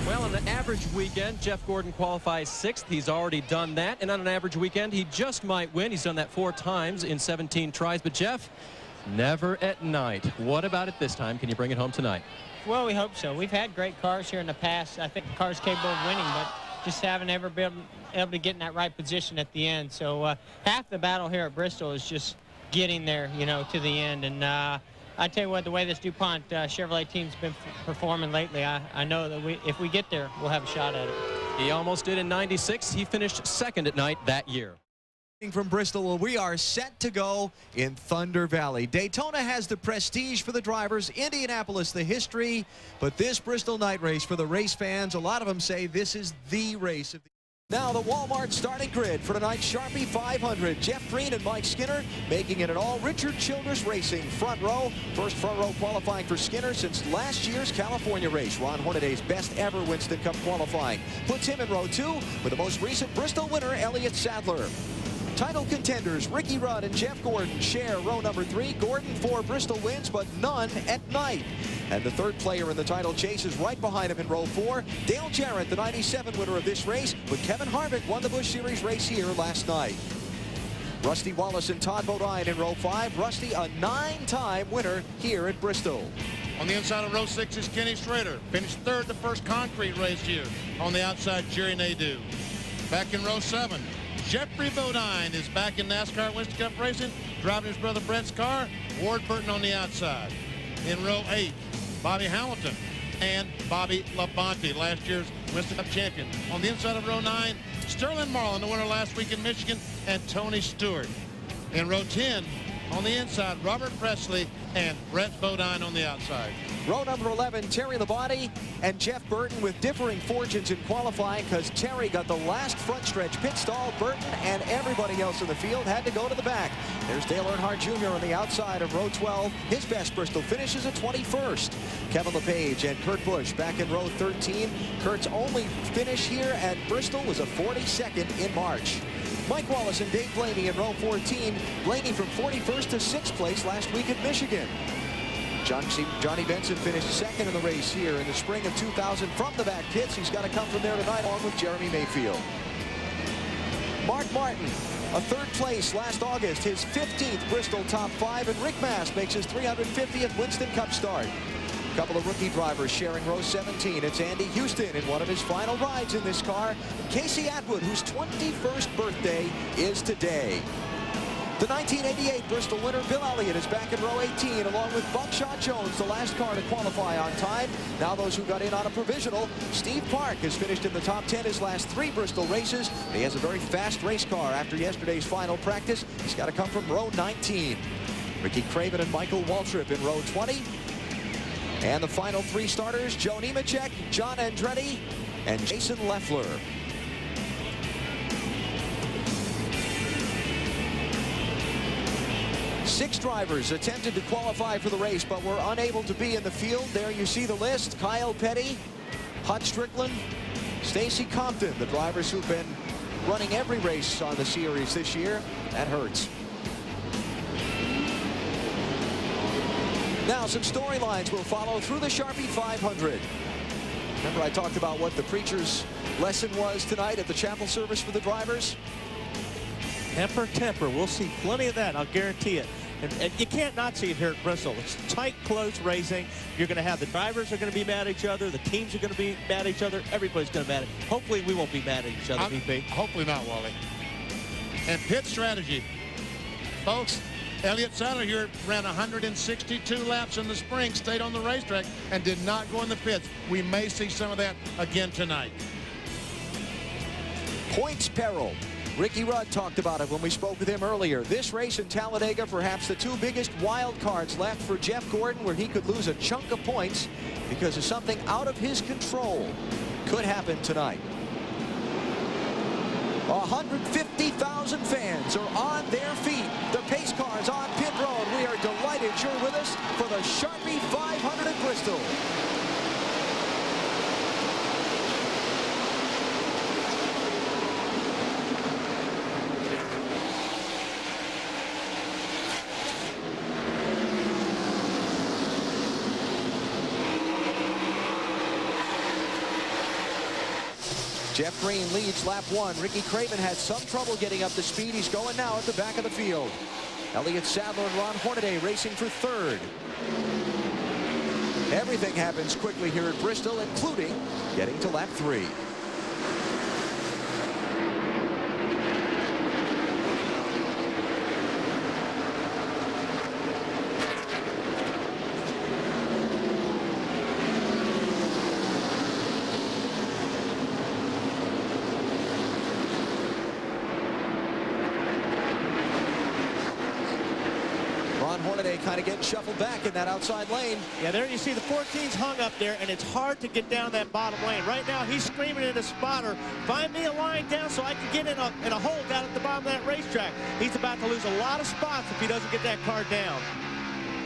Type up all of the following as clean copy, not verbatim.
Well, on an average weekend, Jeff Gordon qualifies 6th. He's already done that. And on an average weekend, he just might win. He's done that 4 times in 17 tries. But, Jeff, never at night. What about it this time? Can you bring it home tonight? Well, we hope so. We've had great cars here in the past. I think the car's capable of winning, but just haven't ever been able to get in that right position at the end. So half the battle here at Bristol is just getting there, you know, to the end. And I tell you what, the way this DuPont Chevrolet team's been performing lately, I know that if we get there, we'll have a shot at it. He almost did in 96. He finished 2nd at night that year. From Bristol, we are set to go in Thunder Valley. Daytona has the prestige for the drivers, Indianapolis the history, but this Bristol night race for the race fans, a lot of them say this is the race of the Now the Walmart starting grid for tonight's Sharpie 500. Jeff Green and Mike Skinner making it an all Richard Childress Racing front row. First front row qualifying for Skinner since last year's California race. Ron Hornaday's best ever Winston Cup qualifying. Puts him in row 2 with the most recent Bristol winner, Elliott Sadler. Title contenders Ricky Rudd and Jeff Gordon share row number 3. Gordon 4 Bristol wins, but none at night. And the third player in the title chase is right behind him in row 4. Dale Jarrett, the 97 winner of this race, but Kevin Harvick won the Busch Series race here last night. Rusty Wallace and Todd Bodine in row 5. Rusty, a 9-time winner here at Bristol. On the inside of row 6 is Kenny Schrader. Finished 3rd the first concrete race here. On the outside, Jerry Nadeau. Back in row 7. Jeffrey Bodine is back in NASCAR Winston Cup Racing, driving his brother Brett's car. Ward Burton on the outside. In row 8, Bobby Hamilton and Bobby Labonte, last year's Winston Cup champion. On the inside of row 9, Sterling Marlin, the winner last week in Michigan, and Tony Stewart. In row 10, on the inside, Robert Presley and Brett Bodine on the outside. Row number 11, Terry Labonte and Jeff Burton with differing fortunes in qualifying because Terry got the last front stretch pit stall. Burton and everybody else in the field had to go to the back. There's Dale Earnhardt Jr. on the outside of row 12. His best Bristol finish is a 21st. Kevin LePage and Kurt Busch back in row 13. Kurt's only finish here at Bristol was a 42nd in March. Mike Wallace and Dave Blaney in row 14. Blaney from 41st to 6th place last week at Michigan. Johnny Benson finished 2nd in the race here in the spring of 2000 from the back pits. He's got to come from there tonight along with Jeremy Mayfield. Mark Martin, a 3rd place last August, his 15th Bristol top 5, and Rick Mast makes his 350th Winston Cup start. A couple of rookie drivers sharing row 17. It's Andy Houston in one of his final rides in this car. Casey Atwood, whose 21st birthday is today. The 1988 Bristol winner, Bill Elliott, is back in row 18, along with Buckshot Jones, the last car to qualify on time. Now those who got in on a provisional. Steve Park has finished in the top 10 his last 3 Bristol races. He has a very fast race car after yesterday's final practice. He's got to come from row 19. Ricky Craven and Michael Waltrip in row 20. And the final 3 starters, Joe Nemechek, John Andretti, and Jason Leffler. Six drivers attempted to qualify for the race, but were unable to be in the field. There you see the list. Kyle Petty, Hut Strickland, Stacy Compton, the drivers who've been running every race on the series this year. That hurts. Now some storylines will follow through the Sharpie 500. Remember I talked about what the preacher's lesson was tonight at the chapel service for the drivers? Temper, temper. We'll see plenty of that, I'll guarantee it. And you can't not see it here at Bristol. It's tight, close racing. You're going to have the drivers are going to be mad at each other. The teams are going to be mad at each other. Everybody's going to be mad at each other. Hopefully we won't be mad at each other, VP. Hopefully not, Wally. And pit strategy. Folks, Elliott Sadler here ran 162 laps in the spring, stayed on the racetrack, and did not go in the pits. We may see some of that again tonight. Points peril. Ricky Rudd talked about it when we spoke with him earlier. This race in Talladega, perhaps the 2 biggest wild cards left for Jeff Gordon, where he could lose a chunk of points because of something out of his control. Could happen tonight. 150,000 fans are on their feet. The pace cars on pit road. We are delighted you're with us for the Sharpie 500 at Bristol. Jeff Green leads lap 1. Ricky Craven had some trouble getting up to speed. He's going now at the back of the field. Elliott Sadler and Ron Hornaday racing for 3rd. Everything happens quickly here at Bristol, including getting to lap 3. Hornaday kind of getting shuffled back in that outside lane. Yeah, there you see the 14's hung up there, and it's hard to get down that bottom lane. Right now, he's screaming at a spotter, find me a line down so I can get in a hole down at the bottom of that racetrack. He's about to lose a lot of spots if he doesn't get that car down.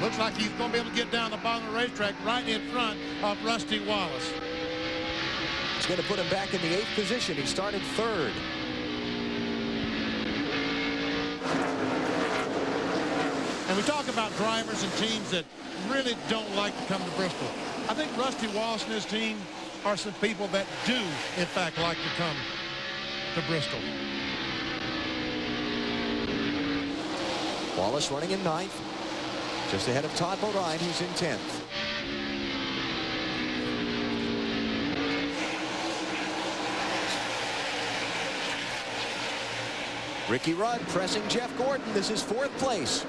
Looks like he's going to be able to get down the bottom of the racetrack right in front of Rusty Wallace. It's going to put him back in the 8th position. He started 3rd. And we talk about drivers and teams that really don't like to come to Bristol. I think Rusty Wallace and his team are some people that do, in fact, like to come to Bristol. Wallace running in 9th. Just ahead of Todd Bodine, who's in 10th. Ricky Rudd pressing Jeff Gordon. This is 4th place.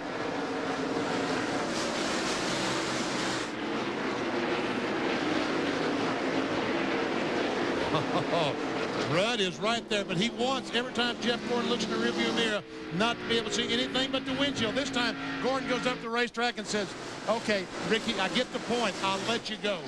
Rudd is right there, but he wants, every time Jeff Gordon looks in the rearview mirror, not to be able to see anything but the windshield. This time, Gordon goes up the racetrack and says, okay, Ricky, I get the point. I'll let you go.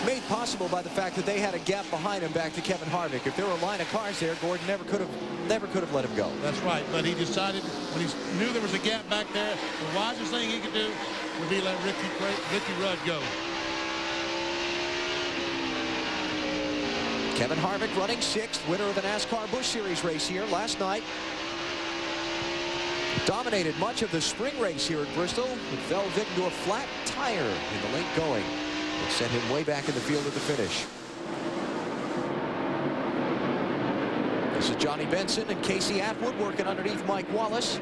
Made possible by the fact that they had a gap behind him back to Kevin Harvick. If there were a line of cars there, Gordon never could have let him go. That's right, but he decided when he knew there was a gap back there, the wisest thing he could do would be let Ricky Rudd go. Kevin Harvick running 6th, winner of the NASCAR Busch Series race here last night. Dominated much of the spring race here at Bristol. It fell victim to a flat tire in the late going. It sent him way back in the field at the finish. This is Johnny Benson and Casey Atwood working underneath Mike Wallace.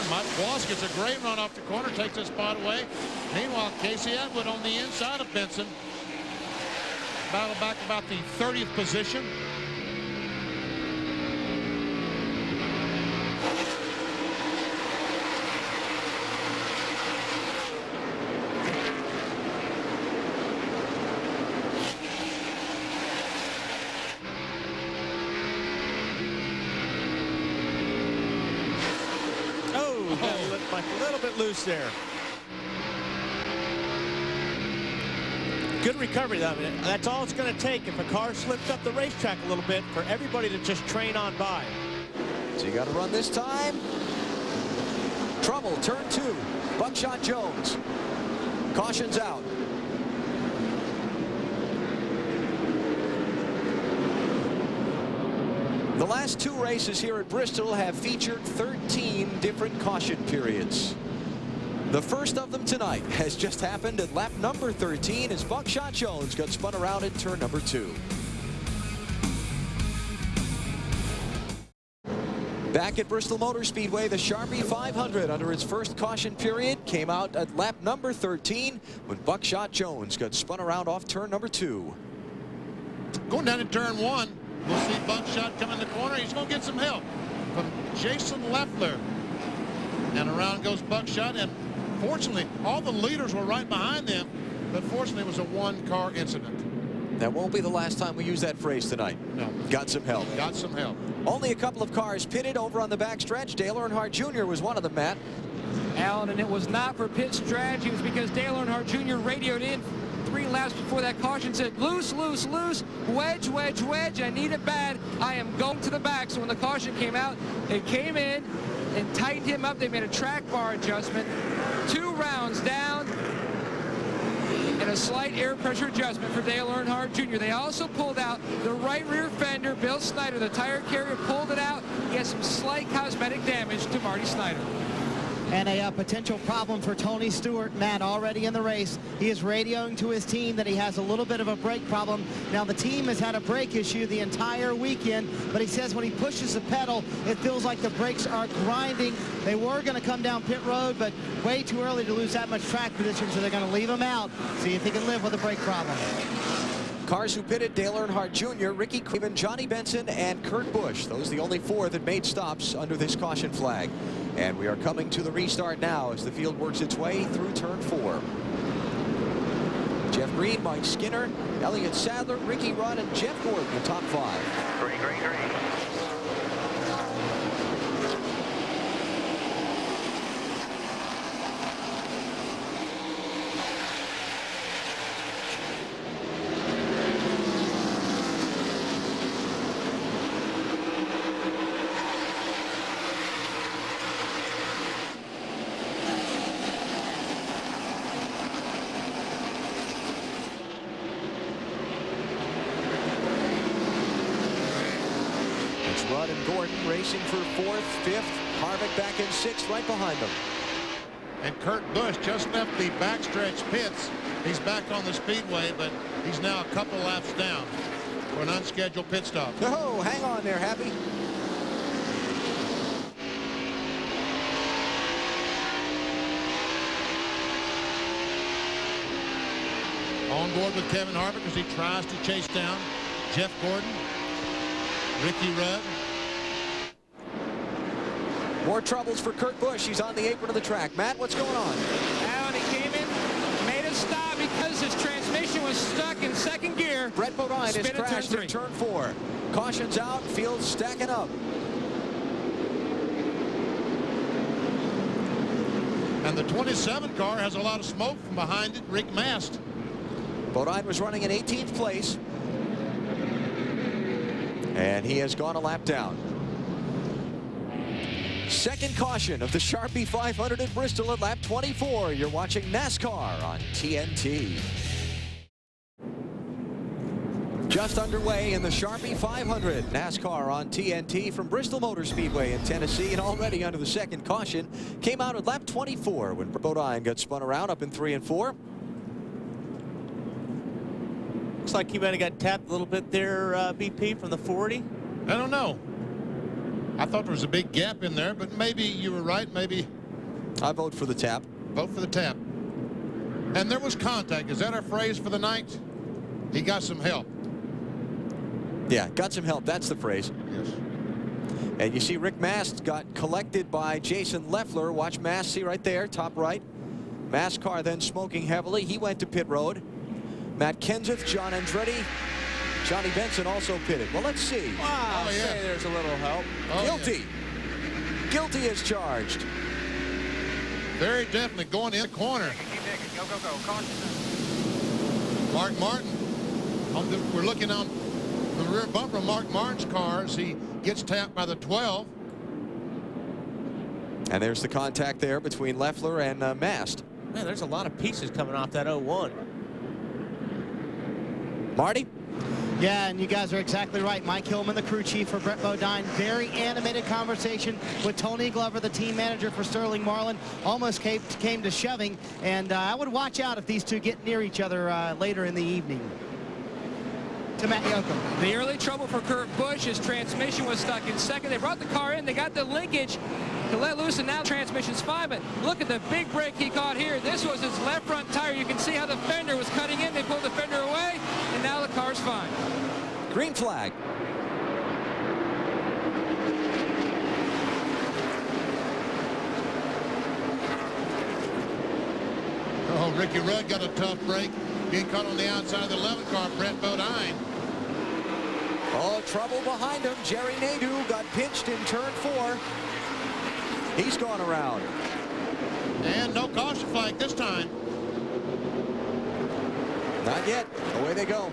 Mike Wallace gets a great run off the corner, takes a spot away. Meanwhile, Casey Atwood on the inside of Benson. Battle back about the 30th position. A little bit loose there. Good recovery, though. That's all it's going to take if a car slips up the racetrack a little bit for everybody to just train on by. So you got to run this time. Trouble, turn 2. Buckshot Jones. Caution's out. The last 2 races here at Bristol have featured 13 different caution periods. The first of them tonight has just happened at lap number 13 as Buckshot Jones got spun around in turn number 2. Back at Bristol Motor Speedway, the Sharpie 500 under its first caution period came out at lap number 13 when Buckshot Jones got spun around off turn number 2. Going down to turn 1, we'll see Buckshot come in the corner. He's going to get some help from Jason Leffler. And around goes Buckshot, and fortunately, all the leaders were right behind them, but fortunately, it was a one-car incident. That won't be the last time we use that phrase tonight. No. Got some help. Got some help. Only a couple of cars pitted over on the backstretch. Dale Earnhardt Jr. was one of them, Matt. Alan, and it was not for pit strategy. It was because Dale Earnhardt Jr. radioed in 3 laps before that caution, said, loose, loose, loose, wedge, wedge, wedge. I need it bad. I am going to the back. So when the caution came out, it came in and tightened him up. They made a track bar adjustment. 2 rounds down and a slight air pressure adjustment for Dale Earnhardt Jr. They also pulled out the right rear fender. Bill Snyder, the tire carrier, pulled it out. He has some slight cosmetic damage to Marty Snyder. and a potential problem for Tony Stewart. Matt, already in the race, he is radioing to his team that he has a little bit of a brake problem. Now, the team has had a brake issue the entire weekend, but he says when he pushes the pedal, it feels like the brakes are grinding. They were going to come down pit road, but way too early to lose that much track position, so they're going to leave him out, see if he can live with a brake problem. Cars who pitted: Dale Earnhardt Jr., Ricky Craven, Johnny Benson, and Kurt Busch. Those are the only 4 that made stops under this caution flag. And we are coming to the restart now as the field works its way through turn 4. Jeff Green, Mike Skinner, Elliott Sadler, Ricky Rudd, and Jeff Gordon, the top 5. Green. Rudd and Gordon racing for 4th, 5th. Harvick back in 6th, right behind them. And Kurt Busch just left the backstretch pits. He's back on the speedway, but he's now a couple laps down for an unscheduled pit stop. Oh, hang on there, Happy. On board with Kevin Harvick as he tries to chase down Jeff Gordon, Ricky Rudd. More troubles for Kurt Busch. He's on the apron of the track. Matt, what's going on? Now, and he came in, made a stop because his transmission was stuck in 2nd gear. Brett Bodine has crashed in turn 4. Caution's out, field's stacking up. And the 27 car has a lot of smoke from behind it. Rick Mast. Bodine was running in 18th place. And he has gone a lap down. Second caution of the Sharpie 500 at Bristol at lap 24. You're watching NASCAR on TNT. Just underway in the Sharpie 500. NASCAR on TNT from Bristol Motor Speedway in Tennessee, and already under the second caution. Came out at lap 24 when Bodine got spun around up in 3 and 4. Looks like he might have got tapped a little bit there, BP, from the 40. I don't know. I thought there was a big gap in there, but maybe you were right. Maybe. I vote for the tap. Vote for the tap. And there was contact. Is that our phrase for the night? He got some help. Yeah, got some help. That's the phrase. Yes. And you see Rick Mast got collected by Jason Leffler. Watch Mast, see right there, top right. Mast car then smoking heavily. He went to pit road. Matt Kenseth, John Andretti, Johnny Benson also pitted. Well, let's see. Wow, yeah. Say there's a little help. Oh, Guilty. Yeah. Guilty is charged. Very definitely going in the corner. Keep digging. Go, go, go. Caution. Mark Martin. We're looking on the rear bumper of Mark Martin's car as he gets tapped by the 12. And there's the contact there between Leffler and Mast. Man, there's a lot of pieces coming off that 01. Marty? Yeah, and you guys are exactly right. Mike Hillman, the crew chief for Brett Bodine. Very animated conversation with Tony Glover, the team manager for Sterling Marlin. Almost came to shoving, and I would watch out if these two get near each other later in the evening. To Matt Yoakum. The early trouble for Kurt Busch, his transmission was stuck in 2nd. They brought the car in, they got the linkage to let loose, and now the transmission's fine, but look at the big break he caught here. This was his left front tire. You can see how the fender was cutting in. They pulled the fender away, and now the car's fine. Green flag. Oh, Ricky Rudd got a tough break. Being caught on the outside of the 11 car, Brett Bodine. Oh, trouble behind him. Jerry Nadeau got pinched in turn 4. He's gone around. And no caution flag this time. Not yet. Away they go.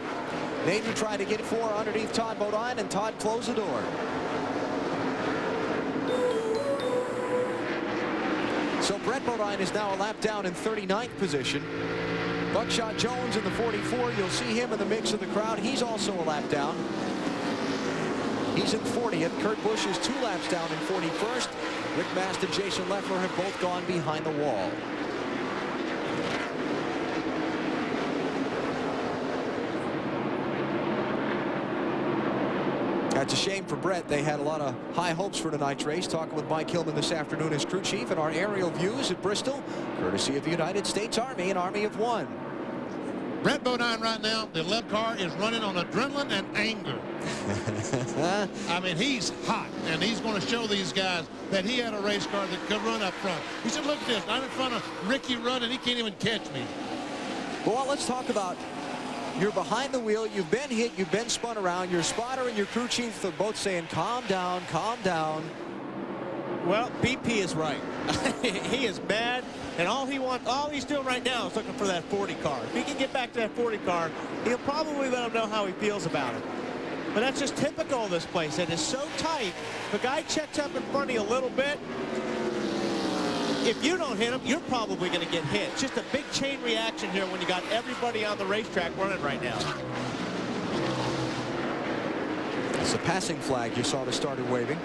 Nadeau tried to get 4 underneath Todd Bodine, and Todd closed the door. So Brett Bodine is now a lap down in 39th position. Buckshot Jones in the 44. You'll see him in the mix of the crowd. He's also a lap down. He's in 40th. Kurt Busch is 2 laps down in 41st. Rick Mast and Jason Leffler have both gone behind the wall. That's a shame for Brett. They had a lot of high hopes for tonight's race. Talking with Mike Hillman this afternoon as crew chief, and our aerial views at Bristol, courtesy of the United States Army, an Army of one. Brett Bodine right now, the left car is running on adrenaline and anger. I mean, he's hot, and he's going to show these guys that he had a race car that could run up front. He said, look at this. I'm in front of Ricky Rudd, and he can't even catch me. Well, let's talk about, you're behind the wheel. You've been hit. You've been spun around. Your spotter and your crew chief are both saying, calm down, calm down. Well, BP is right. He is mad, and all he's doing right now is looking for that 40 car. If he can get back to that 40 car, he'll probably let him know how he feels about it. But that's just typical of this place. It is so tight. If a guy checks up in front of you a little bit, if you don't hit him, you're probably going to get hit. It's just a big chain reaction here when you got everybody on the racetrack running right now. It's a passing flag you saw the starter waving.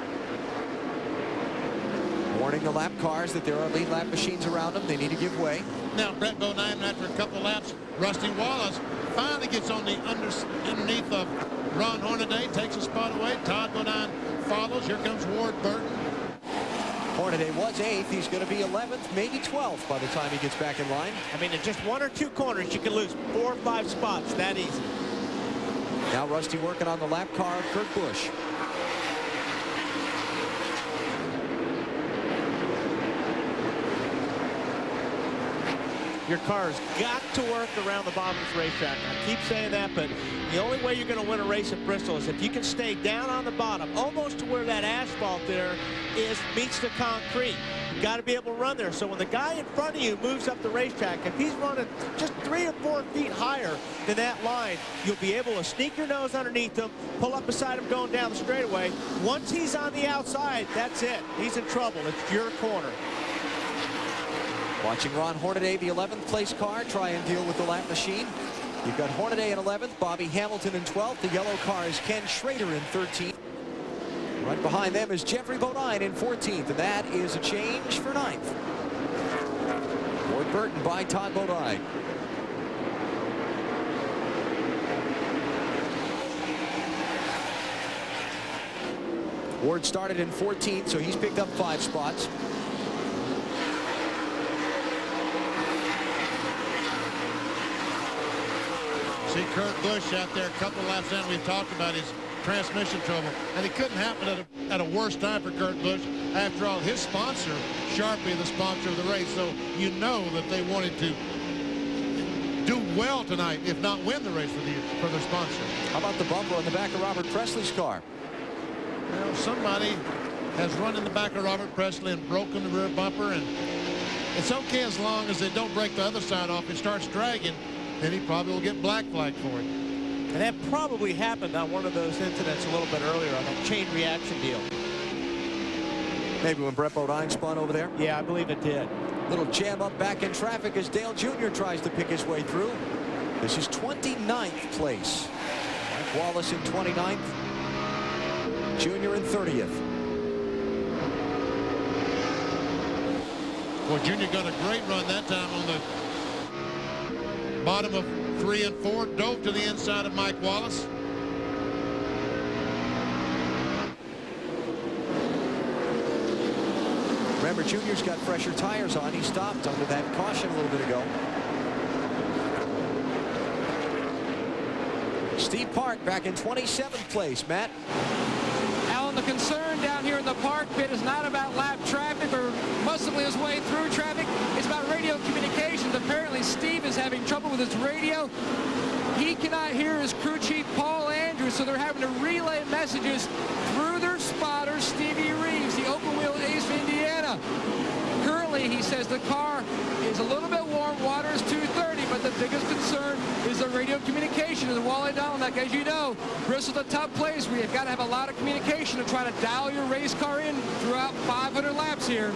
Warning the lap cars that there are lead lap machines around them. They need to give way. Now, Brett Bodine, after a couple of laps, Rusty Wallace finally gets on the underneath of Ron Hornaday, takes a spot away. Todd Bodine follows. Here comes Ward Burton. Hornaday was 8th. He's going to be 11th, maybe 12th by the time he gets back in line. I mean, in just 1 or 2 corners, you can lose 4 or 5 spots that easy. Now Rusty working on the lap car of Kurt Busch. Your car's got to work around the bottom of this racetrack. I keep saying that, but the only way you're going to win a race at Bristol is if you can stay down on the bottom, almost to where that asphalt there meets the concrete. You've got to be able to run there. So when the guy in front of you moves up the racetrack, if he's running just 3 or 4 feet higher than that line, you'll be able to sneak your nose underneath him, pull up beside him going down the straightaway. Once he's on the outside, that's it. He's in trouble. It's your corner. Watching Ron Hornaday, the 11th place car, try and deal with the lap machine. You've got Hornaday in 11th, Bobby Hamilton in 12th. The yellow car is Ken Schrader in 13th. Right behind them is Jeffrey Bodine in 14th, and that is a change for 9th. Ward Burton by Todd Bodine. Ward started in 14th, so he's picked up 5 spots. See Kurt Busch out there a couple laps in. We've talked about his transmission trouble, and it couldn't happen at a worse time for Kurt Busch. After all, his sponsor, Sharpie, the sponsor of the race, so you know that they wanted to do well tonight, if not win the race for their sponsor. How about the bumper on the back of Robert Presley's car? Well, somebody has run in the back of Robert Presley and broken the rear bumper, and it's okay as long as they don't break the other side off. It starts dragging, then he probably will get black flag for it. And that probably happened on one of those incidents a little bit earlier on that chain reaction deal. Maybe when Brett Bodine spun over there? Yeah, I believe it did. Little jam up back in traffic as Dale Jr. tries to pick his way through. This is 29th place. Mike Wallace in 29th. Jr. in 30th. Well, Junior got a great run that time on the bottom of 3 and 4, dove to the inside of Mike Wallace. Remember, Junior's got fresher tires on. He stopped under that caution a little bit ago. Steve Park back in 27th place. Matt? Alan, the concern down here in the park pit is not about lap traffic or muscling his way through traffic. It's about radio communications. Apparently, Steve is having trouble with his radio. He cannot hear his crew chief, Paul Andrews, so they're having to relay messages through their spotter, Stevie Reeves, the open wheel ace of Indiana. Currently, he says the car is a little bit warm. Water is 230, but the biggest concern is the radio communication. And Wally Donald, as you know, Bristol's a tough place where you've got to have a lot of communication to try to dial your race car in throughout 500 laps here.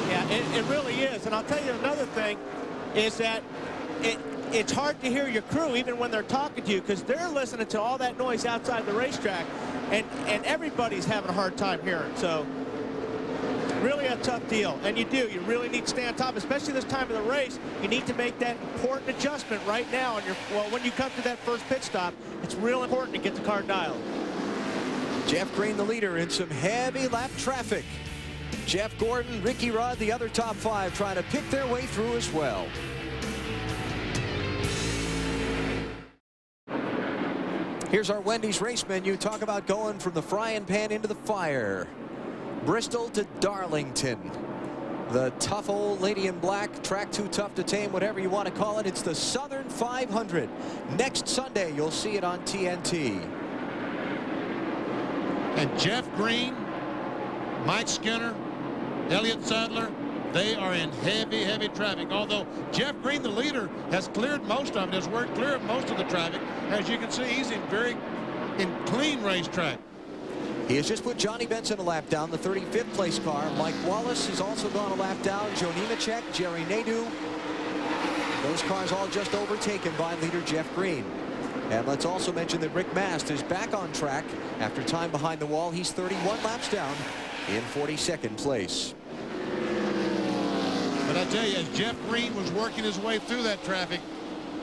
Yeah, it really is. And I'll tell you another thing is that it's hard to hear your crew even when they're talking to you because they're listening to all that noise outside the racetrack. and everybody's having a hard time hearing. So really a tough deal. And you really need to stay on top, especially this time of the race. You need to make that important adjustment right now. When you come to that first pit stop, it's real important to get the car dialed. Jeff Green, the leader, in some heavy lap traffic. Jeff Gordon, Ricky Rudd, the other top 5, trying to pick their way through as well. Here's our Wendy's race menu. Talk about going from the frying pan into the fire. Bristol to Darlington. The tough old lady in black, track too tough to tame, whatever you want to call it. It's the Southern 500. Next Sunday, you'll see it on TNT. And Jeff Green, Mike Skinner, Elliott Sadler, they are in heavy, heavy traffic. Although Jeff Green, the leader, has cleared most of it, has worked clear of most of the traffic. As you can see, he's in clean racetrack. He has just put Johnny Benson a lap down, the 35th place car. Mike Wallace has also gone a lap down. Joe Nemechek, Jerry Nadeau. Those cars all just overtaken by leader Jeff Green. And let's also mention that Rick Mast is back on track after time behind the wall. He's 31 laps down in 42nd place. But I tell you, as Jeff Green was working his way through that traffic,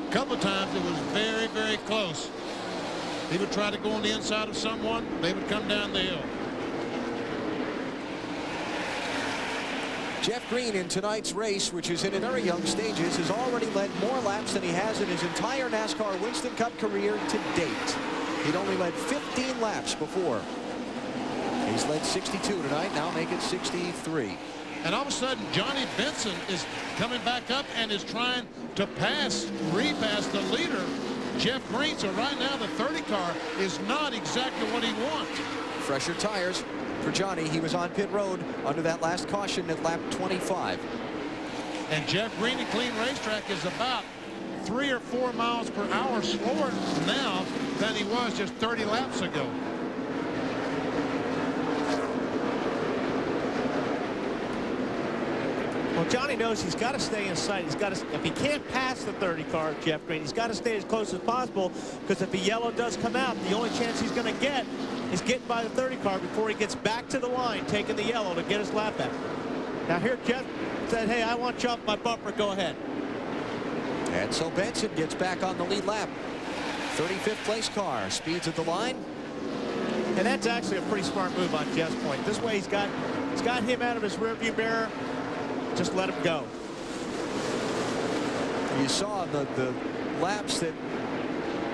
a couple of times it was very, very close. He would try to go on the inside of someone. They would come down the hill. Jeff Green in tonight's race, which is in very young stages, has already led more laps than he has in his entire NASCAR Winston Cup career to date. He'd only led 15 laps before. He's led 62 tonight, now make it 63. And all of a sudden, Johnny Benson is coming back up and is trying to repass the leader, Jeff Green. So right now, the 30 car is not exactly what he wants. Fresher tires for Johnny. He was on pit road under that last caution at lap 25. And Jeff Green in clean racetrack is about 3 or 4 miles per hour slower now than he was just 30 laps ago. Well, Johnny knows he's got to stay in sight. He's got to, if he can't pass the 30 car, Jeff Green, he's got to stay as close as possible, because if the yellow does come out, the only chance he's going to get is getting by the 30 car before he gets back to the line, taking the yellow to get his lap back. Now here Jeff said, hey, I want you off my bumper, go ahead. And so Benson gets back on the lead lap. 35th place car speeds at the line. And that's actually a pretty smart move on Jeff's point. This way he's got him out of his rearview mirror. Just let him go. You saw the laps that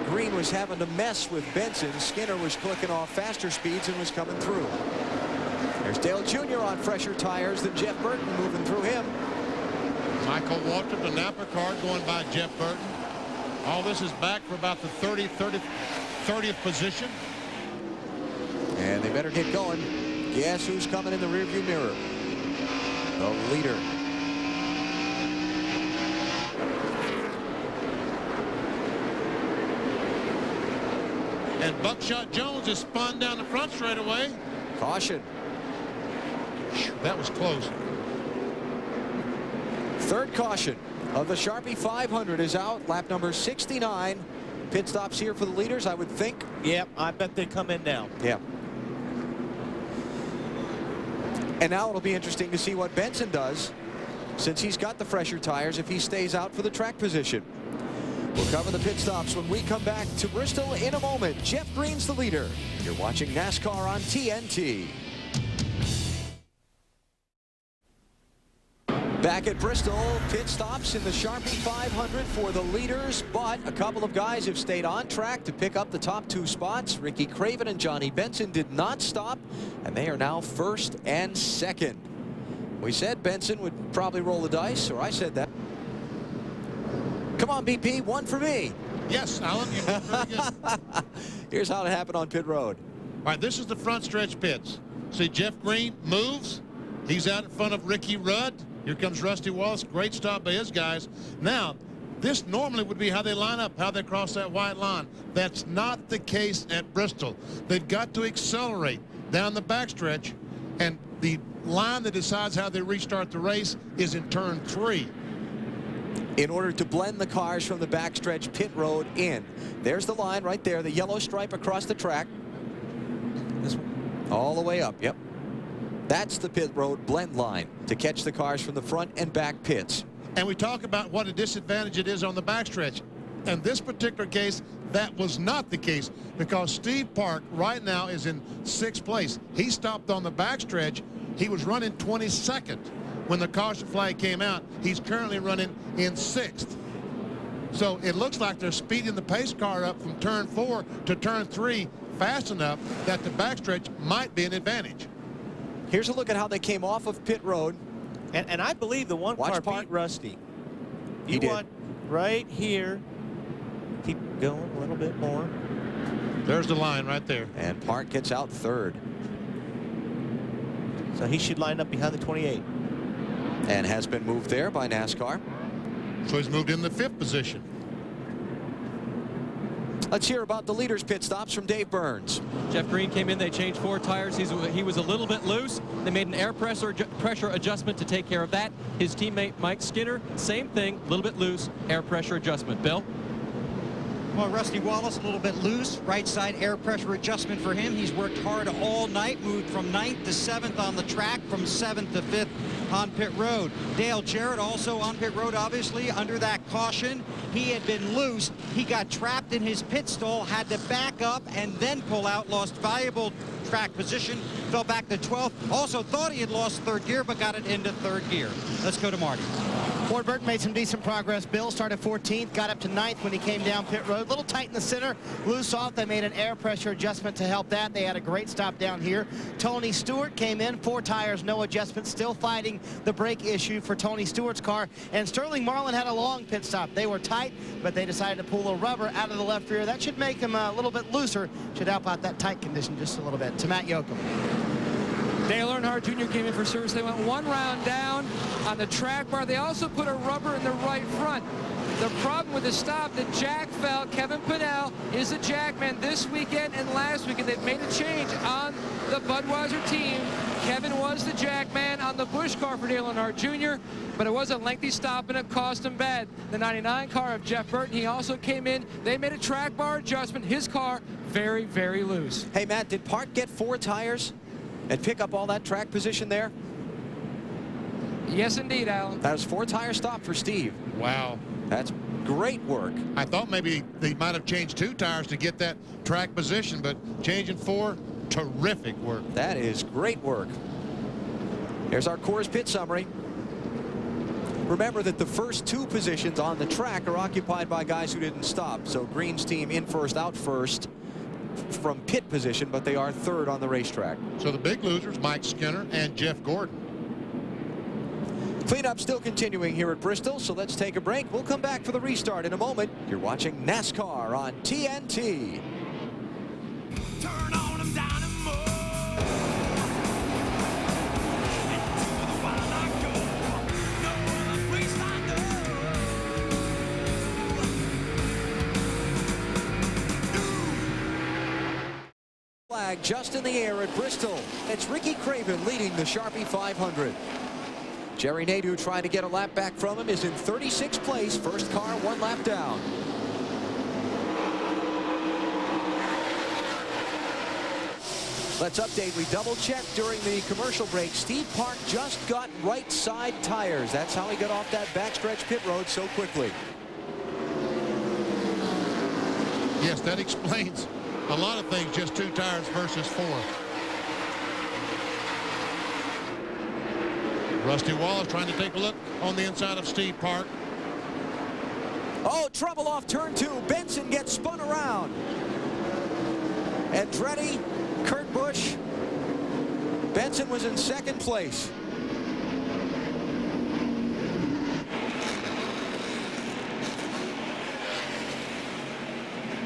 Green was having to mess with Benson. Skinner was clicking off faster speeds and was coming through. There's Dale Jr. on fresher tires than Jeff Burton, moving through him. Michael Waltrip, the Napa car, going by Jeff Burton. All this is back for about the 30th position. And they better get going. Guess who's coming in the rearview mirror? The leader. And Buckshot Jones is spun down the front straightaway. Caution. That was close. Third caution of the Sharpie 500 is out. Lap number 69. Pit stops here for the leaders, I would think. Yep, I bet they come in now. Yeah. And now it'll be interesting to see what Benson does, since he's got the fresher tires, if he stays out for the track position. We'll cover the pit stops when we come back to Bristol in a moment. Jeff Green's the leader. You're watching NASCAR on TNT. Back at Bristol, pit stops in the Sharpie 500 for the leaders, but a couple of guys have stayed on track to pick up the top 2 spots. Ricky Craven and Johnny Benson did not stop, and they are now first and second. We said Benson would probably roll the dice, or I said that. Come on, BP, one for me. Yes, Alan, you did very good. Here's how it happened on pit road. All right, this is the front stretch pits. See, Jeff Green moves. He's out in front of Ricky Rudd. Here comes Rusty Wallace. Great stop by his guys. Now, this normally would be how they line up, how they cross that white line. That's not the case at Bristol. They've got to accelerate down the backstretch, and the line that decides how they restart the race is in turn 3. In order to blend the cars from the backstretch pit road in. There's the line right there, the yellow stripe across the track. All the way up, yep. That's the pit road blend line to catch the cars from the front and back pits. And we talk about what a disadvantage it is on the backstretch. In this particular case, that was not the case, because Steve Park right now is in 6th place. He stopped on the backstretch. He was running 22nd when the caution flag came out. He's currently running in 6th. So it looks like they're speeding the pace car up from turn 4 to turn 3 fast enough that the backstretch might be an advantage. Here's a look at how they came off of pit road. And I believe the one car beat Rusty. He did. Want right here. Keep going a little bit more. There's the line right there. And Park gets out 3rd. So he should line up behind the 28. And has been moved there by NASCAR. So he's moved in the 5th position. Let's hear about the leaders' pit stops from Dave Burns. Jeff Green came in. They changed 4 tires. He was a little bit loose. They made an air pressure adjustment to take care of that. His teammate Mike Skinner, same thing, a little bit loose, air pressure adjustment. Bill? Well, Rusty Wallace, a little bit loose. Right side air pressure adjustment for him. He's worked hard all night, moved from 9th to 7th on the track, from 7th to 5th on pit road. Dale Jarrett also on pit road, obviously, under that caution. He had been loose. He got trapped in his pit stall, had to back up and then pull out, lost valuable track position, fell back to 12th. Also thought he had lost 3rd gear, but got it into 3rd gear. Let's go to Marty. Ward Burton made some decent progress. Bill started 14th, got up to 9th when he came down pit road. A little tight in the center, loose off. They made an air pressure adjustment to help that. They had a great stop down here. Tony Stewart came in, 4 tires, no adjustment, still fighting the brake issue for Tony Stewart's car. And Sterling Marlin had a long pit stop. They were tight, but they decided to pull a rubber out of the left rear. That should make him a little bit looser, should help out that tight condition just a little bit. To Matt Yoakum. Dale Earnhardt Jr. came in for service. They went 1 round down on the track bar. They also put a rubber in the right front. The problem with the stop, that Jack fell. Kevin Pinnell is the Jackman this weekend and last weekend. They've made a change on the Budweiser team. Kevin was the Jackman on the Busch car for Dale Earnhardt Jr., but it was a lengthy stop and it cost him bad. The 99 car of Jeff Burton, he also came in. They made a track bar adjustment. His car very, very loose. Hey, Matt, did Park get 4 tires and pick up all that track position there? Yes, indeed, Alan. That was 4 tire stop for Steve. Wow. That's great work. I thought maybe they might have changed 2 tires to get that track position, but changing 4, terrific work. That is great work. Here's our Coors pit summary. Remember that the first 2 positions on the track are occupied by guys who didn't stop. So Green's team in first, out first from pit position, but they are 3rd on the racetrack. So the big losers, Mike Skinner and Jeff Gordon. Cleanup still continuing here at Bristol, so let's take a break. We'll come back for the restart in a moment. You're watching NASCAR on TNT. Turn on them dynamo. Into the wild I go. No other place I know. Flag just in the air at Bristol. It's Ricky Craven leading the Sharpie 500. Jerry Nadeau trying to get a lap back from him is in 36th place. First car 1 lap down. Let's update. We double-checked during the commercial break. Steve Park just got right side tires. That's how he got off that backstretch pit road so quickly. Yes, that explains a lot of things, just 2 tires versus 4. Rusty Wallace trying to take a look on the inside of Steve Park. Oh, trouble off turn 2. Benson gets spun around. Andretti, Kurt Busch. Benson was in 2nd place.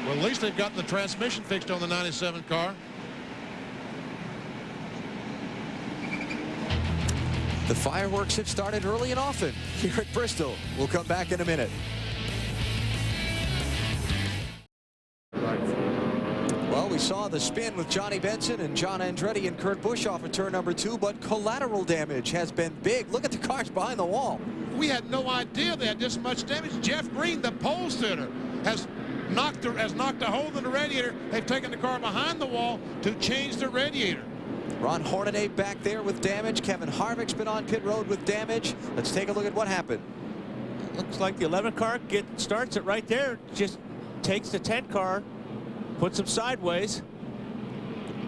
Well, at least they've gotten the transmission fixed on the 97 car. The fireworks have started early and often here at Bristol. We'll come back in a minute. Well, we saw the spin with Johnny Benson and John Andretti and Kurt Busch off of turn number 2, but collateral damage has been big. Look at the cars behind the wall. We had no idea they had this much damage. Jeff Green, the pole sitter, has knocked a hole in the radiator. They've taken the car behind the wall to change the radiator. Ron Hornaday back there with damage. Kevin Harvick's been on pit road with damage. Let's take a look at what happened. Looks like the 11 car starts it right there. Just takes the 10 car, puts him sideways.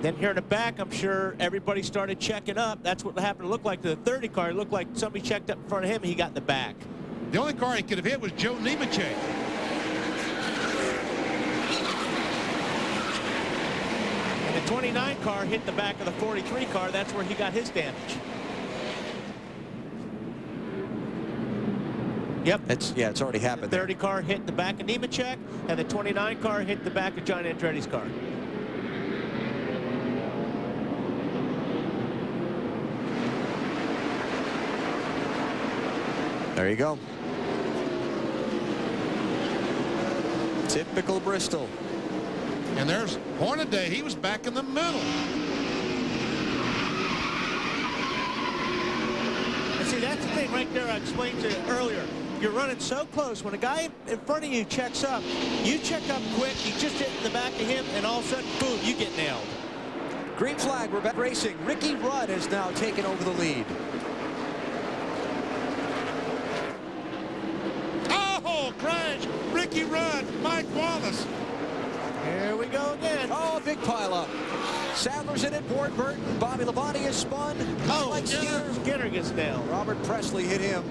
Then here in the back, I'm sure everybody started checking up. That's what happened to look like to the 30 car. It looked like somebody checked up in front of him. He got in the back. The only car he could have hit was Joe Nemechek. And the 29 car hit the back of the 43 car. That's where he got his damage. Yep. It's already happened. The 30 car hit the back of Nemechek, and the 29 car hit the back of John Andretti's car. There you go. Typical Bristol. And there's Hornaday. He was back in the middle. And see, that's the thing right there I explained to you earlier. You're running so close. When a guy in front of you checks up, you check up quick, you just hit in the back of him, and all of a sudden, boom, you get nailed. Green flag, we're back racing. Ricky Rudd has now taken over the lead. Oh, crash. Ricky Rudd, Mike Wallace. Here we go again. Oh, big pile up. Sadler's in it, Ward Burton, Bobby Labonte is spun. Oh, Mike Skinner gets nailed. Robert Presley hit him.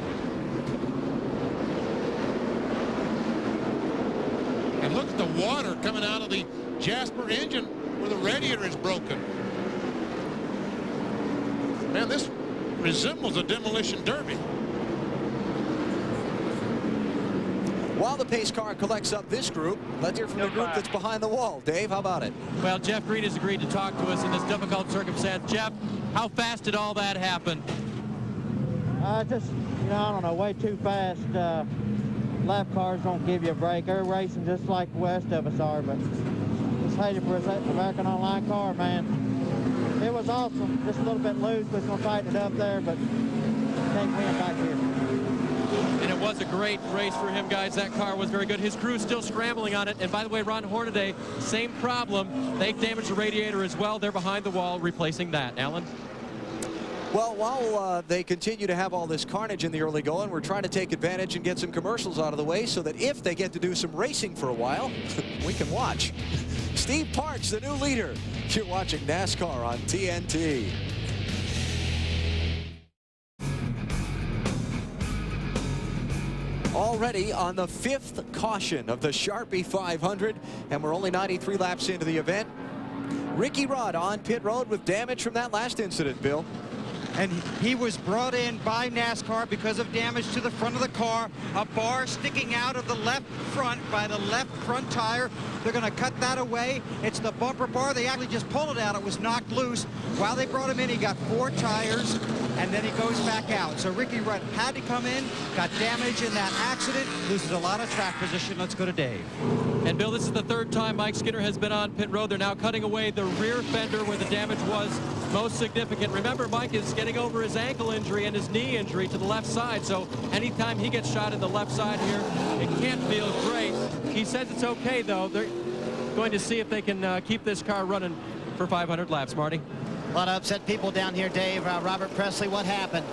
And look at the water coming out of the Jasper engine where the radiator is broken. Man, this resembles a demolition derby. While the pace car collects up this group, let's hear from the group that's behind the wall. Dave, how about it? Well, Jeff Green has agreed to talk to us in this difficult circumstance. Jeff, how fast did all that happen? Just, I don't know, way too fast. Lap cars don't give you a break. They're racing just like the rest of us are, but just hated for an American Online car, man. It was awesome. Just a little bit loose, but it's going to tighten it up there, but can't win back here. And it was a great race for him, guys. That car was very good. His crew's still scrambling on it. And by the way, Ron Hornaday, same problem. They damaged the radiator as well. They're behind the wall replacing that. Alan? Well, while they continue to have all this carnage in the early going, we're trying to take advantage and get some commercials out of the way so that if they get to do some racing for a while, we can watch. Steve Parks, the new leader. You're watching NASCAR on TNT. Already on the 5th caution of the Sharpie 500, and we're only 93 laps into the event. Ricky Rudd on pit road with damage from that last incident, Bill. And he was brought in by NASCAR because of damage to the front of the car. A bar sticking out of the left front by the left front tire. They're going to cut that away. It's the bumper bar. They actually just pulled it out. It was knocked loose. While they brought him in, he got 4 tires, and then he goes back out. So Ricky Rudd had to come in, got damage in that accident, loses a lot of track position. Let's go to Dave. And Bill, this is the 3rd time Mike Skinner has been on pit road. They're now cutting away the rear fender where the damage was most significant. Remember, Mike is getting over his ankle injury and his knee injury to the left side. So anytime he gets shot in the left side here, it can't feel great. He says it's okay, though. They're going to see if they can keep this car running for 500 laps. Marty? A lot of upset people down here, Dave. Robert Presley, what happened?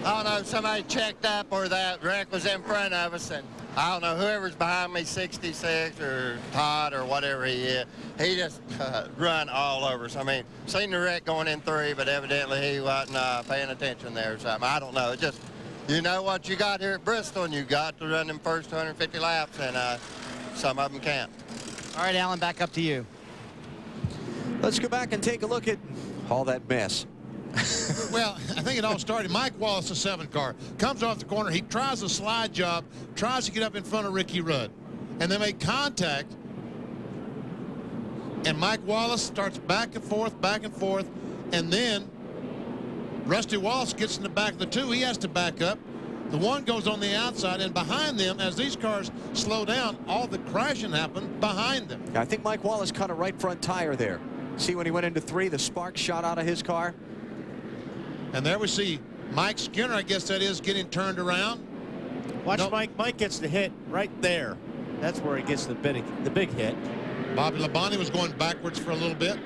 I don't know, somebody checked up or that wreck was in front of us, and I don't know, whoever's behind me, 66 or Todd or whatever he is, he just run all over us. I mean, seen the wreck going in 3, but evidently he wasn't paying attention there or something. I don't know. It just, you know what you got here at Bristol, and you got to run them first 250 laps, and some of them can't. All right, Alan, back up to you. Let's go back and take a look at all that mess. Well, I think it all started. Mike Wallace, the 7 car, comes off the corner. He tries a slide job, tries to get up in front of Ricky Rudd, and they make contact. And Mike Wallace starts back and forth, and then Rusty Wallace gets in the back of the 2. He has to back up. The 1 goes on the outside, and behind them, as these cars slow down, all the crashing happened behind them. I think Mike Wallace cut a right front tire there. See, when he went into 3, the spark shot out of his car. And there we see Mike Skinner, I guess that is, getting turned around. Watch Mike. Mike gets the hit right there. That's where he gets the big hit. Bobby Labonte was going backwards for a little bit.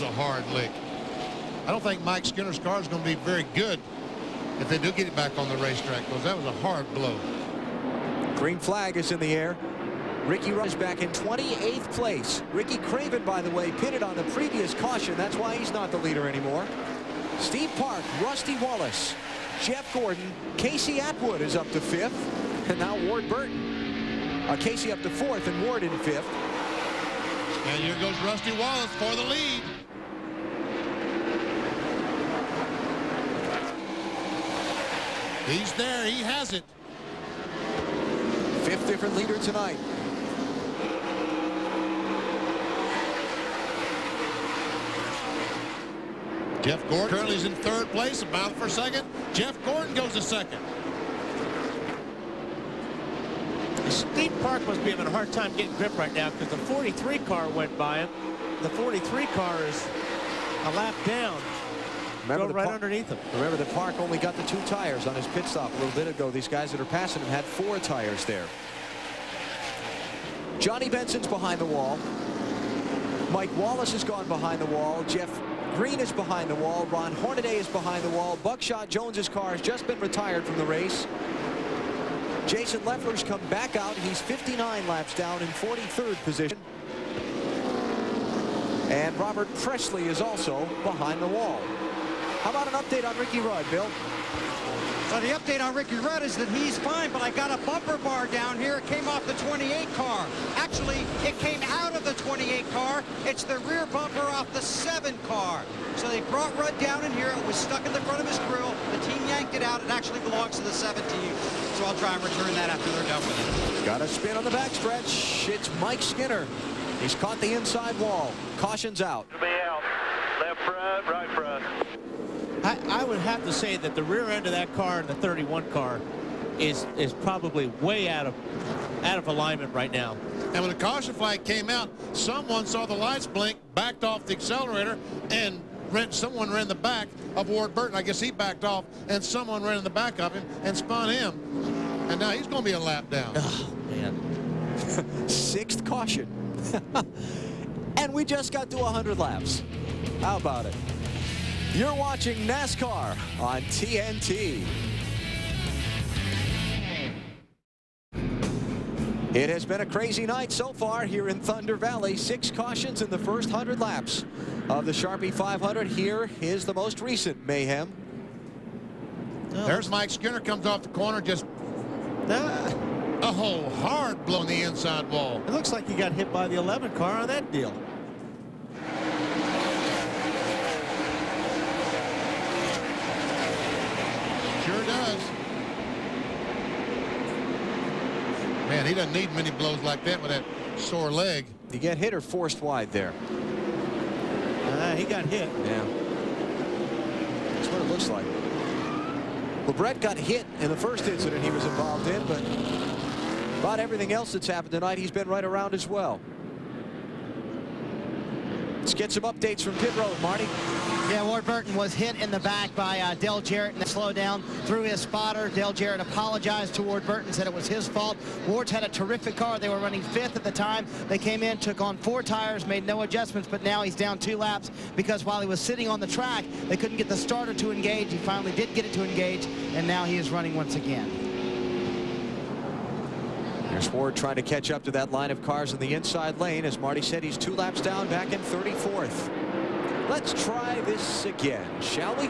was a hard lick. I don't think Mike Skinner's car is going to be very good if they do get it back on the racetrack, because that was a hard blow. Green flag is in the air. Ricky Rudd is back in 28th place. Ricky Craven, by the way, pitted on the previous caution. That's why he's not the leader anymore. Steve Park, Rusty Wallace, Jeff Gordon, Casey Atwood is up to 5th, and now Ward Burton. Casey up to 4th and Ward in 5th. And here goes Rusty Wallace for the lead. He's there. He has it. 5th different leader tonight. Jeff Gordon currently is in 3rd place, about for 2nd. Jeff Gordon goes to 2nd. Steve Park must be having a hard time getting grip right now because the 43 car went by him. The 43 car is a lap down. Remember right underneath him. Remember that Park only got the 2 tires on his pit stop a little bit ago. These guys that are passing him had 4 tires there. Johnny Benson's behind the wall. Mike Wallace has gone behind the wall. Jeff Green is behind the wall. Ron Hornaday is behind the wall. Buckshot Jones's car has just been retired from the race. Jason Leffler's come back out. He's 59 laps down in 43rd position. And Robert Presley is also behind the wall. How about an update on Ricky Rudd, Bill? The update on Ricky Rudd is that he's fine, but I got a bumper bar down here. It came off the 28 car. Actually, it came out of the 28 car. It's the rear bumper off the 7 car. So they brought Rudd down in here. It was stuck in the front of his grill. The team yanked it out. It actually belongs to the 7 team. So I'll try and return that after they're done with it. Got a spin on the backstretch. It's Mike Skinner. He's caught the inside wall. Caution's out. Be out. Left front, right front. I would have to say that the rear end of that car and the 31 car is probably way out of alignment right now. And when the caution flag came out, someone saw the lights blink, backed off the accelerator, and someone ran the back of Ward Burton. I guess he backed off, and someone ran in the back of him and spun him. And now he's going to be a lap down. Oh, man. 6th caution. And we just got to 100 laps. How about it? You're watching NASCAR on TNT. It has been a crazy night so far here in Thunder Valley. 6 cautions in the first 100 laps of the Sharpie 500. Here is the most recent mayhem. There's Mike Skinner, comes off the corner, just a whole hard blow on the inside wall. It looks like he got hit by the 11 car on that deal. Sure does. Man, he doesn't need many blows like that with that sore leg. You get hit or forced wide there? He got hit. Yeah. That's what it looks like. Well, Brett got hit in the first incident he was involved in, but about everything else that's happened tonight, he's been right around as well. Let's get some updates from pit road, Marty. Yeah, Ward Burton was hit in the back by Dale Jarrett and slowed down through his spotter. Dale Jarrett apologized to Ward Burton, said it was his fault. Ward's had a terrific car. They were running 5th at the time. They came in, took on 4 tires, made no adjustments, but now he's down 2 laps because while he was sitting on the track, they couldn't get the starter to engage. He finally did get it to engage, and now he is running once again. There's Ward trying to catch up to that line of cars in the inside lane. As Marty said, he's 2 laps down, back in 34th. Let's try this again, shall we?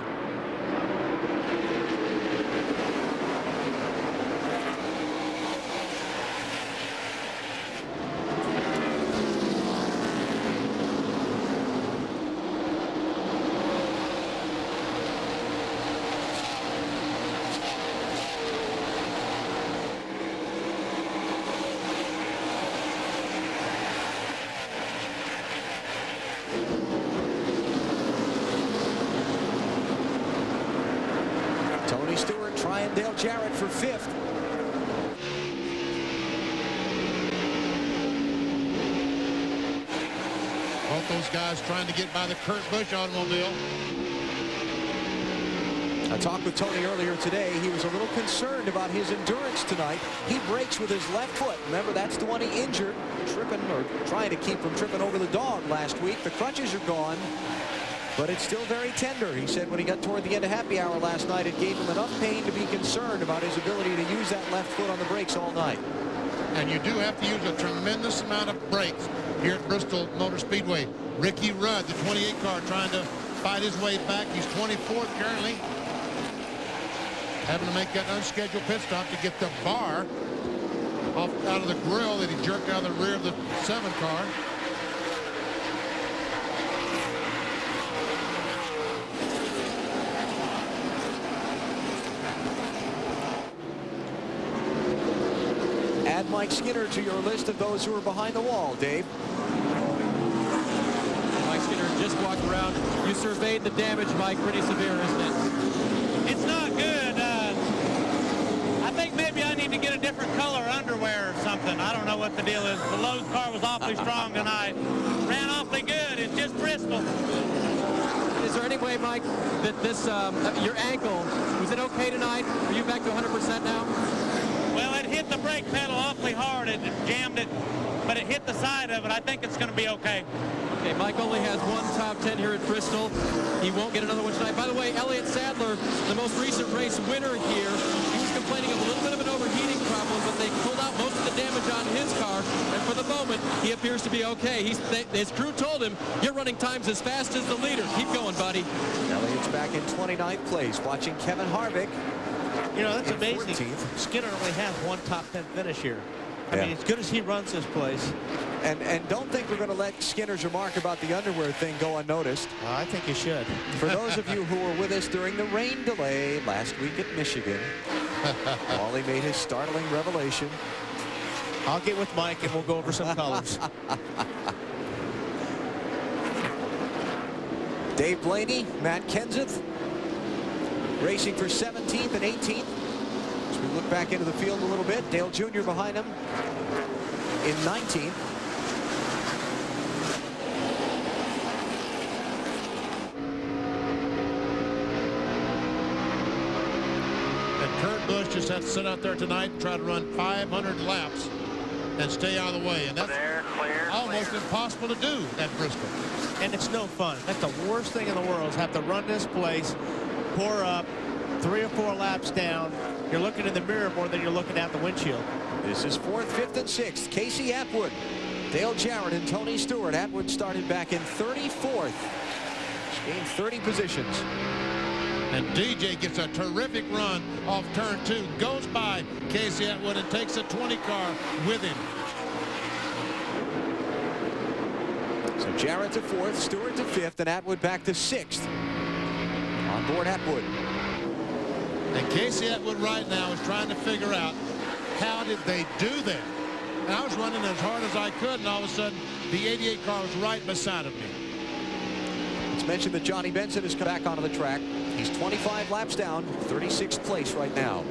Tony Stewart trying Dale Jarrett for 5th. Both those guys trying to get by the Kurt Busch automobile. I talked with Tony earlier today. He was a little concerned about his endurance tonight. He brakes with his left foot. Remember, that's the one he injured, tripping or trying to keep from tripping over the dog last week. The crutches are gone, but it's still very tender. He said when he got toward the end of happy hour last night, it gave him enough pain to be concerned about his ability to use that left foot on the brakes all night. And you do have to use a tremendous amount of brakes here at Bristol Motor Speedway. Ricky Rudd, the 28 car, trying to fight his way back. He's 24th currently. Having to make that unscheduled pit stop to get the bar out of the grill that he jerked out of the rear of the 7 car. Add Mike Skinner to your list of those who are behind the wall, Dave. Mike Skinner just walked around. You surveyed the damage, Mike. Pretty severe, isn't it? It's not good. I think maybe I need to get a different color underwear or something. I don't know what the deal is. The Lowe's car was awfully strong tonight. Ran awfully good. It's just Bristol. Is there any way, Mike, that this, your ankle, was it okay tonight? Are you back to 100% now? Well, it hit the brake pedal awfully hard. It jammed it, but it hit the side of it. I think it's going to be okay. Okay, Mike only has one top 10 here at Bristol. He won't get another one tonight. By the way, Elliott Sadler, the most recent race winner here, he was complaining of a little bit of an overheating problem, but they pulled out most of the damage on his car, and for the moment, he appears to be okay. His crew told him, you're running times as fast as the leader. Keep going, buddy. Elliott's back in 29th place, watching Kevin Harvick. You know, that's amazing. 14th. Skinner only has one top 10 finish here. I mean, as good as he runs this place. And don't think we're going to let Skinner's remark about the underwear thing go unnoticed. I think you should. For those of you who were with us during the rain delay last week at Michigan, Wally made his startling revelation. I'll get with Mike and we'll go over some colors. Dave Blaney, Matt Kenseth, racing for 17th and 18th. As we look back into the field a little bit, Dale Jr. behind him in 19th. And Kurt Busch just has to sit out there tonight and try to run 500 laps and stay out of the way. And that's almost impossible to do at Bristol. And it's no fun. That's the worst thing in the world is have to run this place, pour up, 3 or 4 laps down. You're looking in the mirror more than you're looking out the windshield. This is 4th, 5th, and 6th. Casey Atwood, Dale Jarrett, and Tony Stewart. Atwood started back in 34th. Gained 30 positions. And DJ gets a terrific run off turn 2. Goes by Casey Atwood and takes a 20 car with him. So Jarrett to 4th, Stewart to 5th, and Atwood back to 6th. On board Atwood. And Casey Atwood right now is trying to figure out how did they do that. And I was running as hard as I could, and all of a sudden the 88 car was right beside of me. Let's mention that Johnny Benson has come back onto the track. He's 25 laps down, 36th place right now.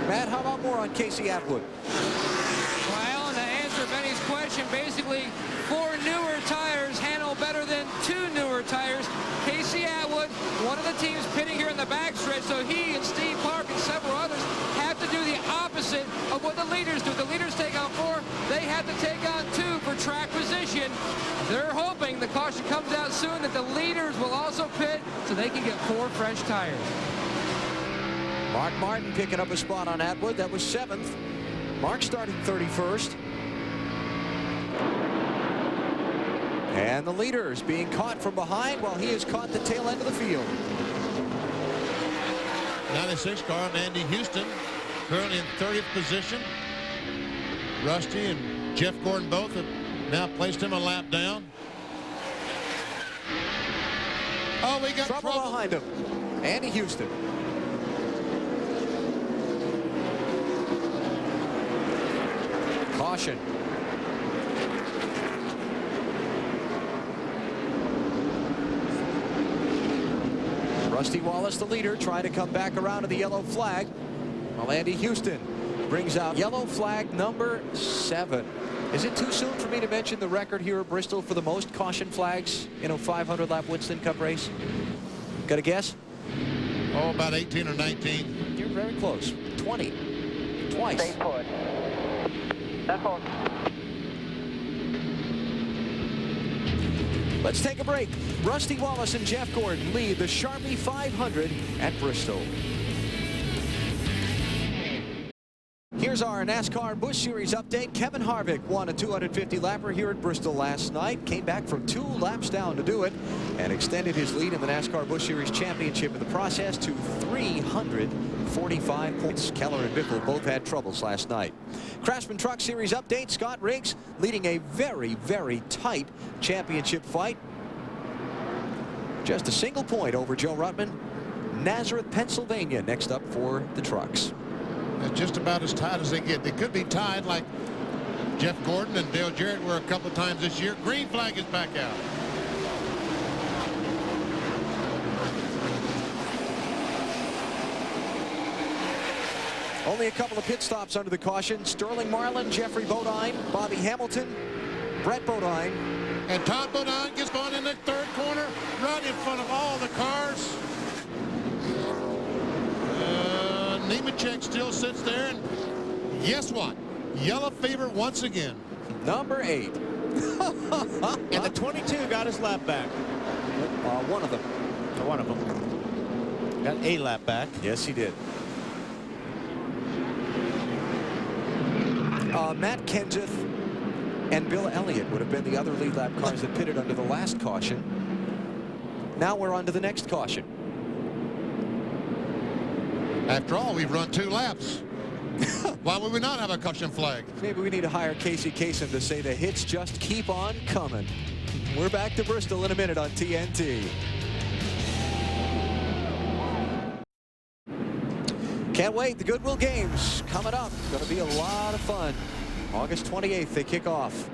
Matt, how about more on Casey Atwood? Well, and to answer Benny's question, basically 4 newer tires handle better than 2 newer tires. Casey Atwood, one of the teams pitting here in the backstretch, so he and Steve Clark and several others have to do the opposite of what the leaders do. The leaders take on 4, they have to take on 2 for track position. They're hoping the caution comes out soon that the leaders will also pit so they can get 4 fresh tires. Mark Martin picking up a spot on Atwood. That was 7th. Mark started 31st. And the leaders being caught from behind while he has caught the tail end of the field. 96 car, Andy Houston, currently in 30th position. Rusty and Jeff Gordon both have now placed him a lap down. Oh, we got trouble behind him. Andy Houston. Caution. Rusty Wallace, the leader, trying to come back around to the yellow flag. While Andy Houston brings out yellow flag number 7. Is it too soon for me to mention the record here at Bristol for the most caution flags in a 500-lap Winston Cup race? Got a guess? Oh, about 18 or 19. You're very close. 20. Twice. Stay put. That's all. Let's take a break. Rusty Wallace and Jeff Gordon lead the Sharpie 500 at Bristol. Here's our NASCAR Busch Series update. Kevin Harvick won a 250-lapper here at Bristol last night. Came back from 2 laps down to do it and extended his lead in the NASCAR Busch Series championship in the process to 345 points. Keller and Biffle both had troubles last night. Craftsman Truck Series update. Scott Riggs leading a very, very tight championship fight. Just a single point over Joe Ruttman. Nazareth, Pennsylvania next up for the trucks. It's just about as tight as they get. They could be tied like Jeff Gordon and Dale Jarrett were a couple of times this year. Green flag is back out. Only a couple of pit stops under the caution. Sterling Marlin, Jeffrey Bodine, Bobby Hamilton, Brett Bodine. And Todd Bodine gets going in the 3rd corner, right in front of all the cars. Nemechek still sits there, and guess what? Yellow fever once again. Number 8. And the 22 got his lap back. One of them. One of them. Got a lap back. Yes, he did. Matt Kenseth and Bill Elliott would have been the other lead lap cars that pitted under the last caution. Now we're on to the next caution. After all, we've run 2 laps. Why would we not have a caution flag? Maybe we need to hire Casey Kasem to say the hits just keep on coming. We're back to Bristol in a minute on TNT. Can't wait. The Goodwill Games coming up. Going to be a lot of fun. August 28th, they kick off.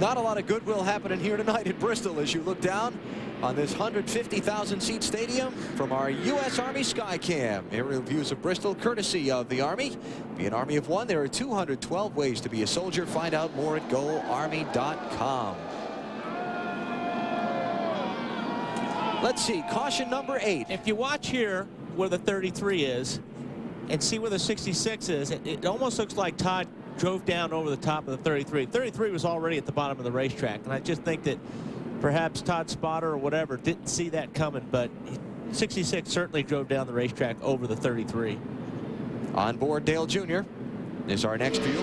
Not a lot of goodwill happening here tonight at Bristol as you look down on this 150,000 seat stadium from our U.S. Army Skycam. Aerial views of Bristol courtesy of the Army. Be an Army of one. There are 212 ways to be a soldier. Find out more at GoArmy.com. Let's see, caution number 8. If you watch here where the 33 is and see where the 66 is, it almost looks like Todd drove down over the top of the 33. 33 was already at the bottom of the racetrack, and I just think that perhaps Todd Spotter or whatever didn't see that coming, but 66 certainly drove down the racetrack over the 33. On board Dale Jr. is our next view.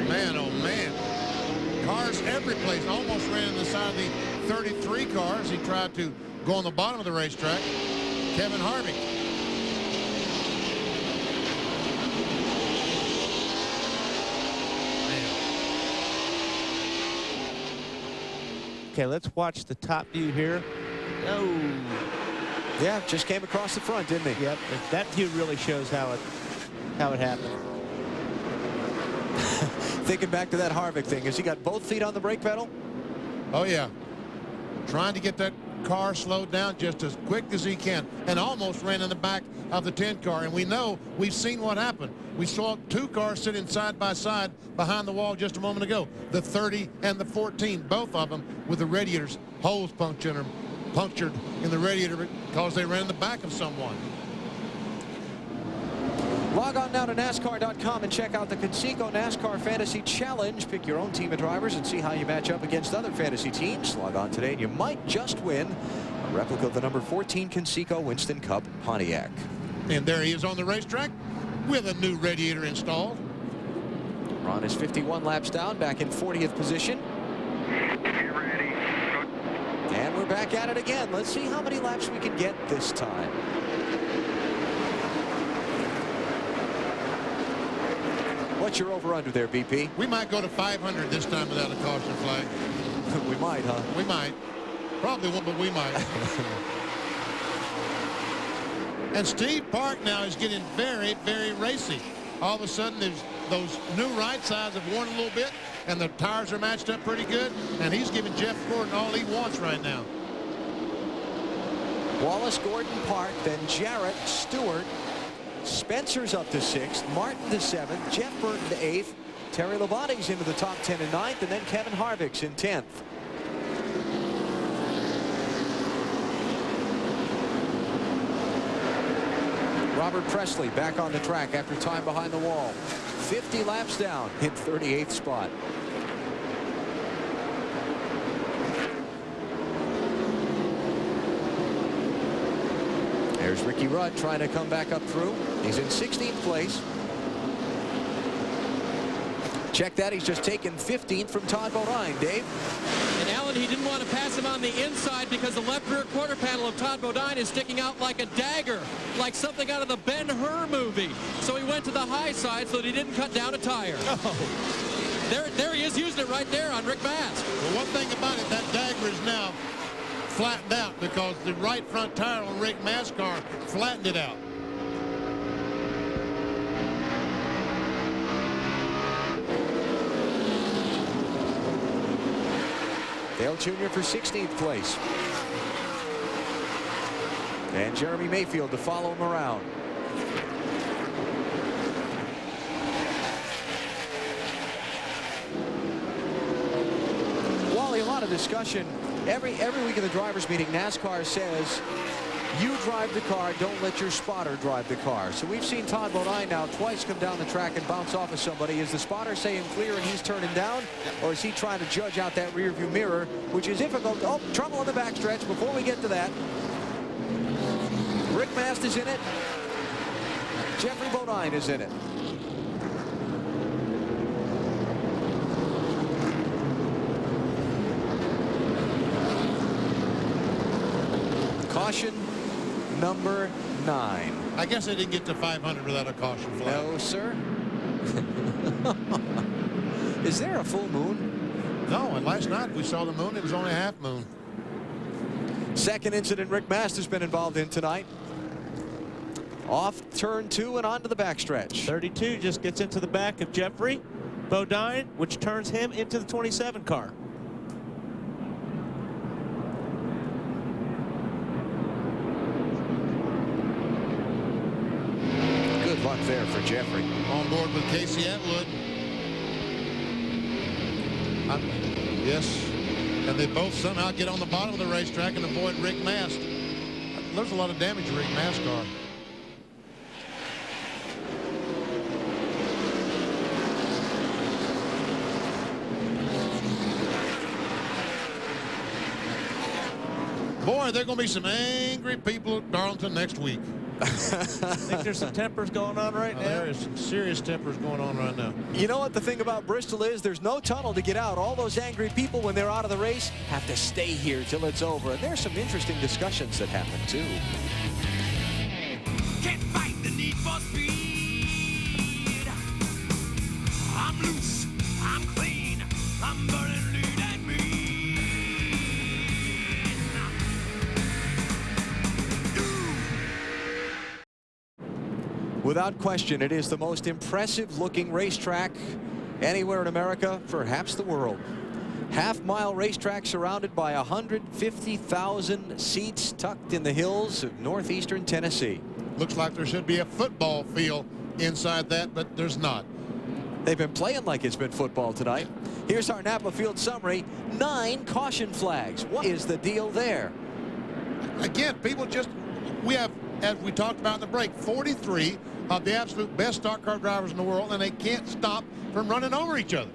Man, oh man. Cars every place. Almost ran in the side of the 33 cars. He tried to go on the bottom of the racetrack. Kevin Harvick. Okay, let's watch the top view here. Oh. Yeah, just came across the front, didn't he? Yep, that view really shows how it happened. Thinking back to that Harvick thing, has he got both feet on the brake pedal? Oh, yeah. Trying to get that car slowed down just as quick as he can, and almost ran in the back of the 10 car. And we know, we've seen what happened. We saw 2 cars sitting side by side behind the wall just a moment ago. The 30 and the 14, both of them with the radiators, holes punctured in the radiator because they ran in the back of someone. Log on now to NASCAR.com and check out the Conseco NASCAR Fantasy Challenge. Pick your own team of drivers and see how you match up against other fantasy teams. Log on today and you might just win a replica of the number 14 Conseco Winston Cup Pontiac. And there he is on the racetrack with a new radiator installed. Ron is 51 laps down, back in 40th position. Get ready. And we're back at it again. Let's see how many laps we can get this time. What's your over-under there, BP? We might go to 500 this time without a caution flag. We might, huh? We might. Probably won't, but we might. And Steve Park now is getting very, very racy. All of a sudden, there's those new right sides have worn a little bit, and the tires are matched up pretty good, and he's giving Jeff Gordon all he wants right now. Wallace, Gordon, Park, then Jarrett, Stewart. Spencer's up to 6th, Martin to 7th, Jeff Burton to 8th, Terry Labonte's into the top 10 and 9th, and then Kevin Harvick's in 10th. Robert Presley back on the track after time behind the wall. 50 laps down in 38th spot. There's Ricky Rudd trying to come back up through. He's in 16th place. Check that. He's just taken 15th from Todd Bodine. Dave? And Alan, he didn't want to pass him on the inside because the left rear quarter panel of Todd Bodine is sticking out like a dagger, like something out of the Ben-Hur movie. So he went to the high side so that he didn't cut down a tire. Oh. There he is using it right there on Rick Mast. Well, one thing about it, that dagger is now flattened out because the right front tire on Rick Mast's car flattened it out. Dale Jr. for 16th place. And Jeremy Mayfield to follow him around. Wally, a lot of discussion. Every week in the drivers' meeting, NASCAR says, you drive the car, don't let your spotter drive the car. So we've seen Todd Bodine now twice come down the track and bounce off of somebody. Is the spotter saying clear and he's turning down? Or is he trying to judge out that rear view mirror, which is difficult? Oh, trouble in the backstretch. Before we get to that, Rick Mast is in it. Jeffrey Bodine is in it. Caution number 9. I guess they didn't get to 500 without a caution flag. No, sir. Is there a full moon? No, and last night we saw the moon. It was only a half moon. Second incident Rick Mast has been involved in tonight. Off turn 2 and onto the backstretch. 32 just gets into the back of Jeffrey Bodine, which turns him into the 27 car. Good luck there for Jeffrey. On board with Casey Atwood. Yes. And they both somehow get on the bottom of the racetrack and avoid Rick Mast. There's a lot of damage to Rick Mast's car. Boy, there are going to be some angry people at Darlington next week. I think there's some tempers going on right now. There is some serious tempers going on right now. You know what the thing about Bristol is? There's no tunnel to get out. All those angry people, when they're out of the race, have to stay here till it's over. And there's some interesting discussions that happen, too. Can't fight the need for speed. I'm loose, I'm clean, I'm burning lead and mean. Without question, it is the most impressive-looking racetrack anywhere in America, perhaps the world. Half-mile racetrack surrounded by 150,000 seats tucked in the hills of northeastern Tennessee. Looks like there should be a football field inside that, but there's not. They've been playing like it's been football tonight. Here's our Napa Field summary. 9 caution flags. What is the deal there? Again, people just, we have, as we talked about in the break, 43 of the absolute best stock car drivers in the world, and they can't stop from running over each other.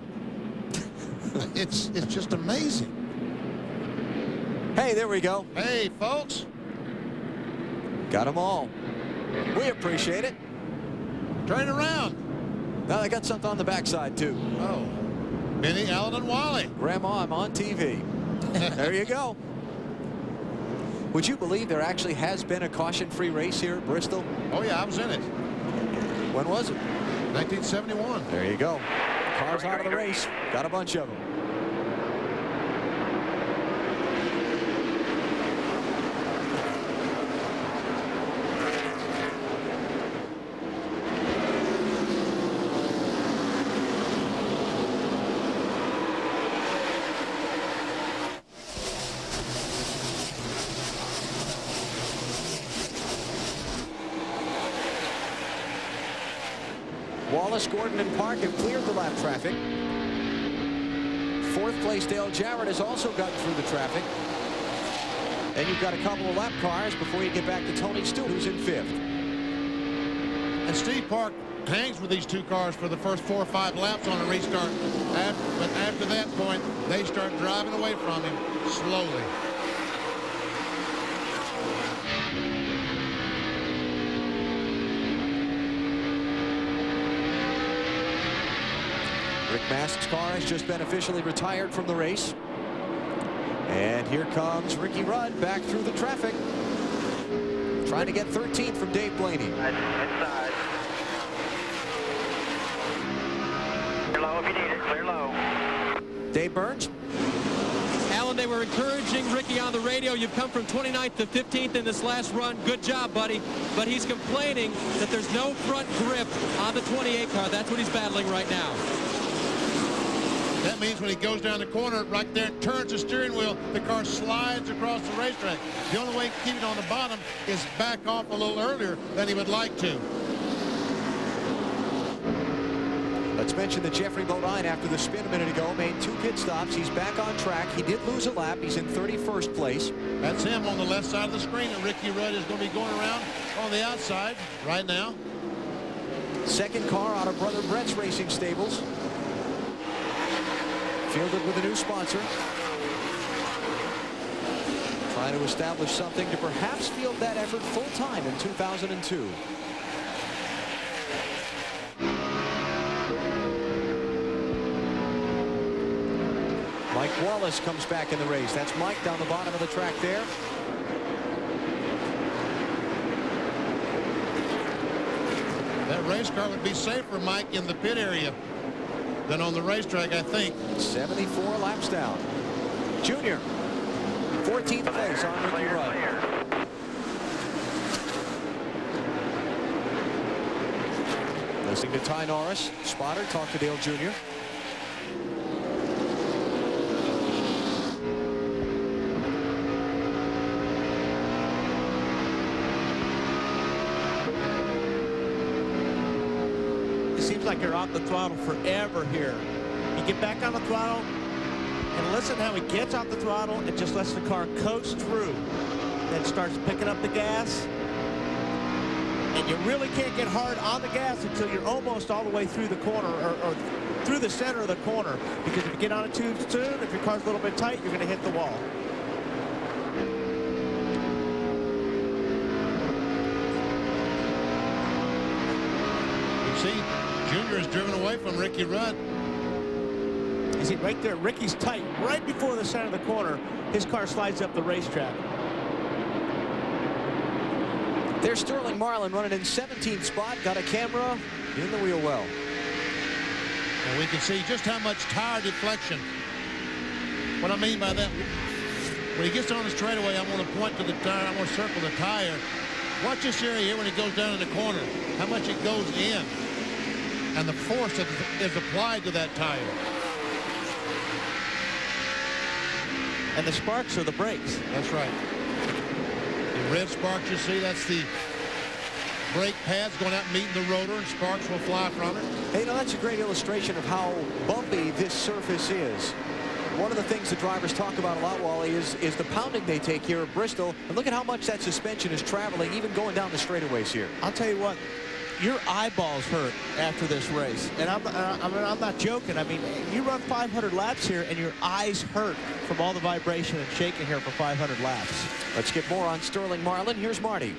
It's just amazing. Hey, there we go. Hey, folks. Got them all. We appreciate it. Turn around. Now they got something on the backside, too. Oh. Benny, Allen, and Wally. Grandma, I'm on TV. There you go. Would you believe there actually has been a caution-free race here at Bristol? Oh, yeah, I was in it. When was it? 1971. There you go. Cars out of the race. Got a bunch of them. Wallace, Gordon, and Park have cleared the lap traffic. Fourth place Dale Jarrett has also gotten through the traffic. And you've got a couple of lap cars before you get back to Tony Stewart, who's in 5th. And Steve Park hangs with these two cars for the first 4 or 5 laps on a restart. But after that point, they start driving away from him slowly. Rick Mast's car has just been officially retired from the race. And here comes Ricky Rudd back through the traffic. Trying to get 13th from Dave Blaney. Inside. Clear low if you need it. Clear low. Dave Burns. Alan, they were encouraging Ricky on the radio. You've come from 29th to 15th in this last run. Good job, buddy. But he's complaining that there's no front grip on the 28 car. That's what he's battling right now. That means when he goes down the corner right there and turns the steering wheel, the car slides across the racetrack. The only way to keep it on the bottom is back off a little earlier than he would like to. Let's mention that Jeffrey Bodine, after the spin a minute ago, made 2 pit stops. He's back on track. He did lose a lap. He's in 31st place. That's him on the left side of the screen, and Ricky Rudd is going to be going around on the outside right now. Second car out of Brother Brett's racing stables. Fielded with a new sponsor. Trying to establish something to perhaps field that effort full time in 2002. Mike Wallace comes back in the race. That's Mike down the bottom of the track there. That race car would be safe for Mike in the pit area than on the racetrack, I think. 74 laps down. Junior, 14th place on Ricky Rudd. Listening to Ty Norris. Spotter talk to Dale Jr. Like you're on the throttle forever here. You get back on the throttle and listen how he gets off the throttle and just lets the car coast through. Then starts picking up the gas. And you really can't get hard on the gas until you're almost all the way through the corner or through the center of the corner. Because if you get on it too soon, if your car's a little bit tight, you're going to hit the wall. You see, Junior is driven away from Ricky Rudd. You see right there, Ricky's tight right before the center of the corner. His car slides up the racetrack. There's Sterling Marlin running in 17th spot. Got a camera in the wheel well. And we can see just how much tire deflection. What I mean by that, when he gets on the straightaway, I'm going to point to the tire. I'm going to circle the tire. Watch this area here when he goes down in the corner. How much it goes in. And the force that is applied to that tire. And the sparks are the brakes. That's right. The red sparks you see, that's the brake pads going out and meeting the rotor, and sparks will fly from it. Hey, you know, that's a great illustration of how bumpy this surface is. One of the things the drivers talk about a lot, Wally, is the pounding they take here at Bristol. And look at how much that suspension is traveling, even going down the straightaways here. I'll tell you what. Your eyeballs hurt after this race, and I'm not joking. I mean, you run 500 laps here, and your eyes hurt from all the vibration and shaking here for 500 laps. Let's get more on Sterling Marlin. Here's Marty.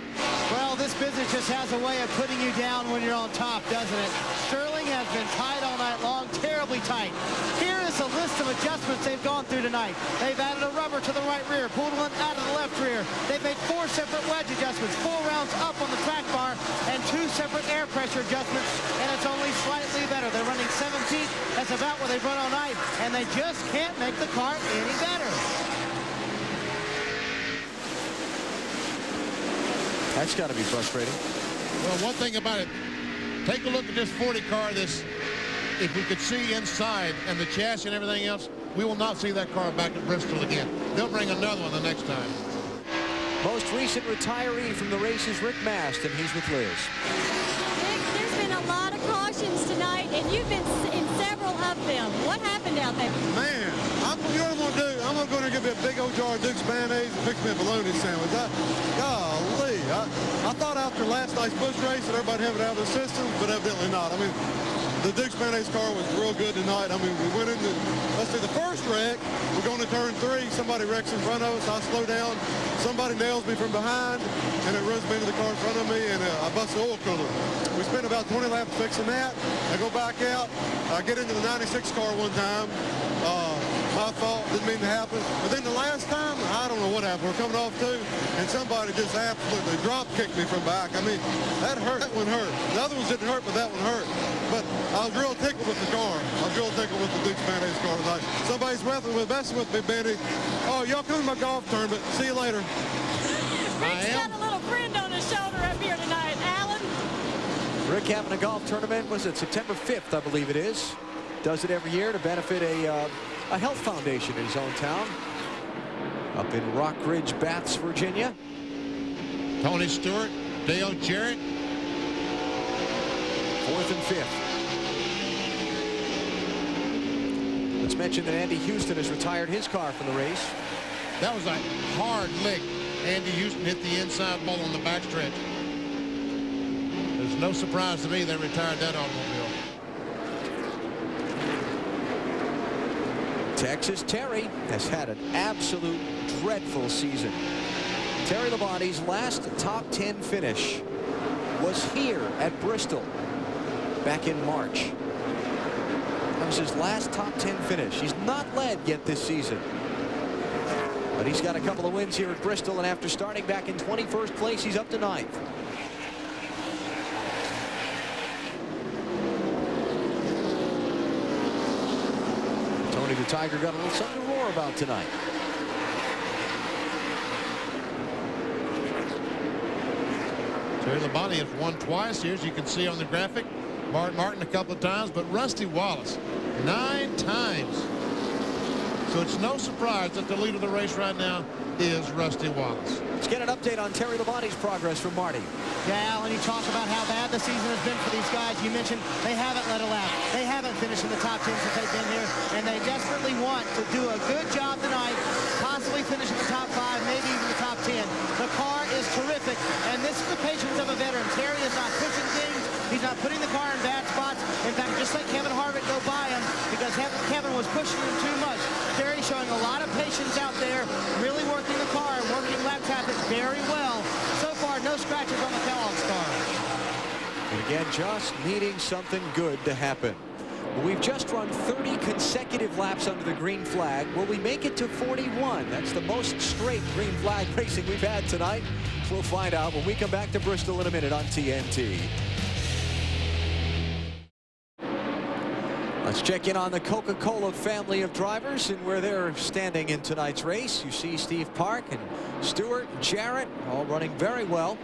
Well, this business just has a way of putting you down when you're on top, doesn't it? Sterling has been tight all night long, terribly tight. Here is a list of adjustments they've gone through tonight. They've added a rubber to the right rear, pulled one out of the left rear. They've made 4 separate wedge adjustments, 4 rounds up on the track bar, and 2 separate air pressure adjustments, and it's only slightly better. They're running 17th. That's about where they've run all night, and they just can't make the car any better. That's got to be frustrating. Well, one thing about it, take a look at this 40 car. If we could see inside and the chassis and everything else, we will not see that car back at Bristol again. They'll bring another one the next time. Most recent retiree from the race is Rick Mast, and he's with Liz. Rick, there's been a lot of cautions and you've been in several of them. What happened out there? Man, you know what I'm going to do? I'm going to go in there and get me a big old jar of Duke's mayonnaise and fix me a bologna sandwich. Golly, I thought after last night's Busch race that everybody had it out of the system, but evidently not. I mean, the Duke's mayonnaise car was real good tonight. I mean, we went into, let's see, the first wreck, we're going to turn 3. Somebody wrecks in front of us. I slow down. Somebody nails me from behind, and it runs me into the car in front of me, and I bust the oil cooler. We spent about 20 laps fixing that. I go back out. I get into the 96 car one time. My fault, didn't mean to happen. But then the last time, I don't know what happened. We're coming off too, and somebody just absolutely drop kicked me from back. I mean, that hurt. That one hurt. The other ones didn't hurt, but that one hurt. But I was real tickled with the car. I was real tickled with the Duke's mayonnaise car tonight. Somebody's messing with me, Benny. Oh, y'all come to my golf tournament. See you later. Rick's got a little friend on his shoulder up here tonight. Alan? Rick having a golf tournament, was it September 5th, I believe it is. Does it every year to benefit a health foundation in his own town up in Rock Ridge, Baths, Virginia. Tony Stewart, Dale Jarrett. 4th and 5th. Let's mention that Andy Houston has retired his car from the race. That was a hard lick. Andy Houston hit the inside ball on the backstretch. There's no surprise to me they retired that automobile. Texas Terry has had an absolute dreadful season. Terry Labonte's last top 10 finish was here at Bristol back in March. That was his last top 10 finish. He's not led yet this season, but he's got a couple of wins here at Bristol, and after starting back in 21st place, he's up to 9th. Tony the Tiger got a little something to roar about tonight. Terry Labonte has won twice here, as you can see on the graphic. Martin a couple of times, but Rusty Wallace 9 times. So it's no surprise that the leader of the race right now is Rusty Wallace. Let's get an update on Terry Labonte's progress from Marty. Yeah, Alan, you talk about how bad the season has been for these guys. You mentioned they haven't led a lap. They haven't finished in the top 10 since they've been here, and they desperately want to do a good job tonight, possibly finish in the top 5, maybe even the top 10. The car is terrific, and this is the patience of a veteran. Terry is not pushing things. He's not putting the car in bad spots. In fact, just let Kevin Harvick go by him because Kevin was pushing him too much. Terry showing a lot of patience out there, really working the car and working lap traffic very well. So far, no scratches on the Kellogg's car. And again, just needing something good to happen. We've just run 30 consecutive laps under the green flag. Will we make it to 41? That's the most straight green flag racing we've had tonight. We'll find out when we come back to Bristol in a minute on TNT. Let's check in on the Coca-Cola family of drivers and where they're standing in tonight's race. You see Steve Park and Stewart and Jarrett all running very well.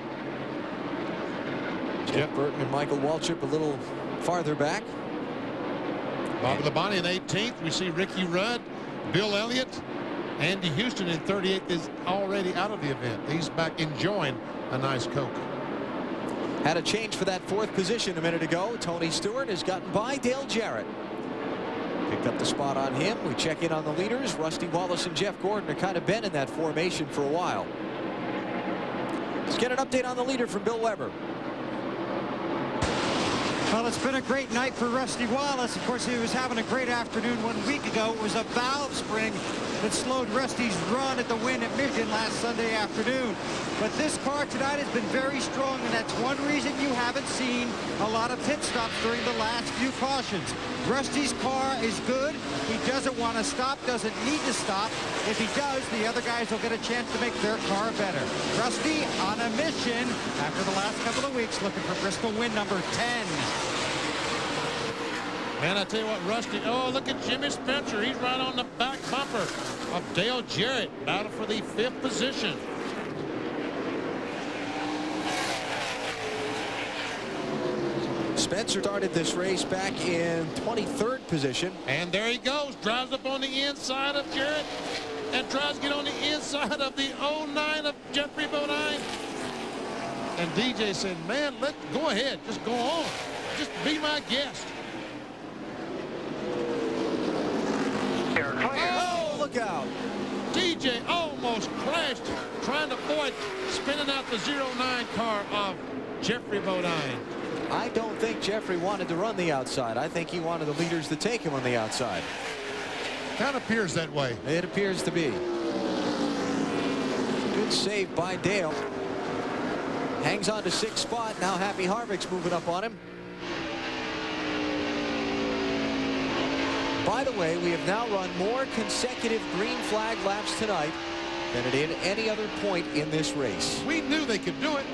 Jeff Burton and Michael Waltrip a little farther back. Bobby Labonte in 18th. We see Ricky Rudd, Bill Elliott, Andy Houston in 38th is already out of the event. He's back enjoying a nice Coke. Had a change for that 4th position a minute ago. Tony Stewart has gotten by Dale Jarrett. Picked up the spot on him. We check in on the leaders. Rusty Wallace and Jeff Gordon are kind of been in that formation for a while. Let's get an update on the leader from Bill Weber. Well, it's been a great night for Rusty Wallace. Of course, he was having a great afternoon 1 week ago. It was a valve spring that slowed Rusty's run at the win at Michigan last Sunday afternoon. But this car tonight has been very strong, and that's one reason you haven't seen a lot of pit stops during the last few cautions. Rusty's car is good. He doesn't want to stop, doesn't need to stop. If he does, the other guys will get a chance to make their car better. Rusty on a mission after the last couple of weeks, looking for Bristol win number 10. Man, I tell you what, Rusty, oh, look at Jimmy Spencer. He's right on the back bumper of Dale Jarrett, battle for the 5th position. Spencer started this race back in 23rd position. And there he goes, drives up on the inside of Jarrett and tries to get on the inside of the 09 of Jeffrey Bodine. And DJ said, man, go ahead, just go on. Just be my guest. look out. DJ almost crashed trying to avoid spinning out the 09 car of Jeffrey Bodine. I don't think Jeffrey wanted to run the outside. I think he wanted the leaders to take him on the outside. Kind of appears that way. It appears to be. Good save by Dale. Hangs on to 6th spot. Now Happy Harvick's moving up on him. By the way, we have now run more consecutive green flag laps tonight than at any other point in this race. We knew they could do it.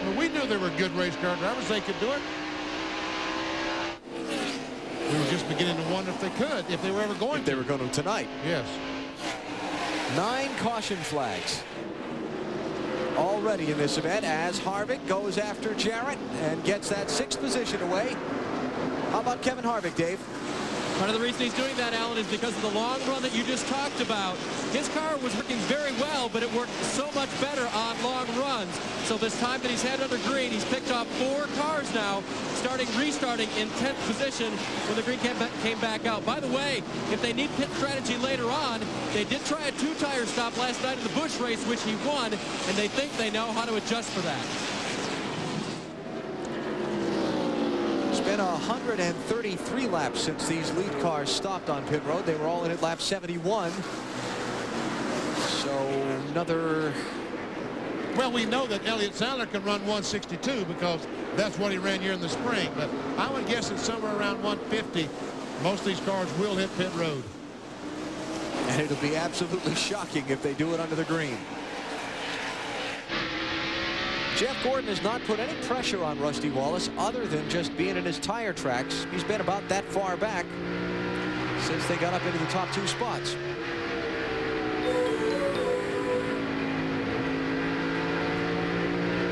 Well, we knew they were good race car drivers. They could do it. We were just beginning to wonder if they could, if they were ever going to. They were going to tonight. Yes. 9 caution flags already in this event as Harvick goes after Jarrett and gets that 6th position away. How about Kevin Harvick, Dave? Part of the reason he's doing that, Alan, is because of the long run that you just talked about. His car was working very well, but it worked so much better on long runs. So this time that he's had under green, he's picked off 4 cars now, restarting in 10th position when the green came back out. By the way, if they need pit strategy later on, they did try a 2-tire stop last night in the Busch race, which he won, and they think they know how to adjust for that. It's been 133 laps since these lead cars stopped on pit road. They were all in at lap 71. So another... Well, we know that Elliott Sadler can run 162 because that's what he ran here in the spring. But I would guess it's somewhere around 150. Most of these cars will hit pit road. And it'll be absolutely shocking if they do it under the green. Jeff Gordon has not put any pressure on Rusty Wallace other than just being in his tire tracks. He's been about that far back since they got up into the top 2 spots.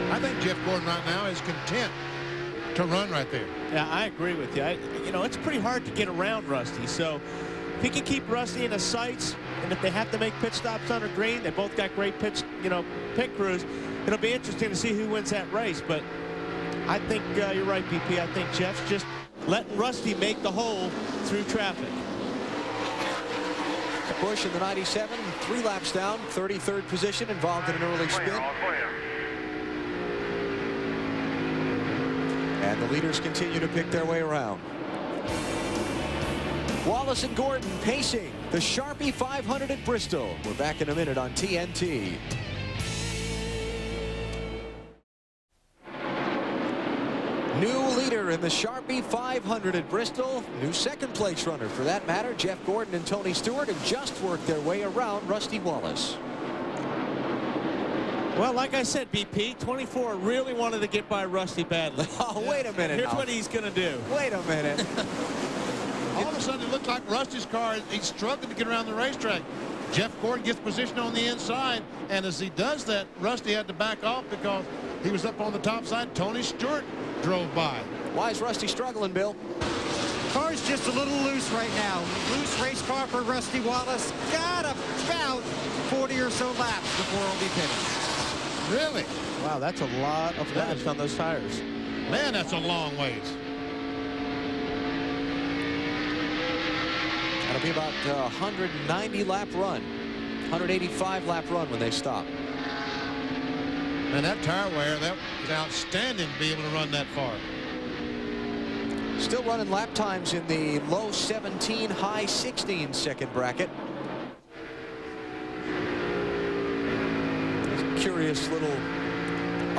I think Jeff Gordon right now is content to run right there. Yeah, I agree with you. You know, it's pretty hard to get around Rusty. So if he can keep Rusty in his sights, and if they have to make pit stops under green, they both got great pit crews. It'll be interesting to see who wins that race, but I think you're right, BP. I think Jeff's just letting Rusty make the hole through traffic. Busch in the 97, 3 laps down, 33rd position, involved in an early spin. And the leaders continue to pick their way around. Wallace and Gordon pacing the Sharpie 500 at Bristol. We're back in a minute on TNT. New leader in the Sharpie 500 at Bristol. New 2nd place runner, for that matter. Jeff Gordon and Tony Stewart have just worked their way around Rusty Wallace. Well, like I said, BP, 24 really wanted to get by Rusty badly. Oh, wait a minute. Here's now what he's going to do. Wait a minute. All of a sudden, it looked like Rusty's car, he's struggling to get around the racetrack. Jeff Gordon gets position on the inside, and as he does that, Rusty had to back off because he was up on the top side. Tony Stewart drove by. Why is Rusty struggling, Bill? Car's just a little loose right now. Loose race car for Rusty Wallace. Got about 40 or so laps before he'll be pitting. Really? Wow, that's a lot of laps on those tires. Man, that's a long ways. That'll be about a 190 lap run. 185 lap run when they stop. And that tire wear, that was outstanding to be able to run that far. Still running lap times in the low 17, high 16 second bracket. Curious little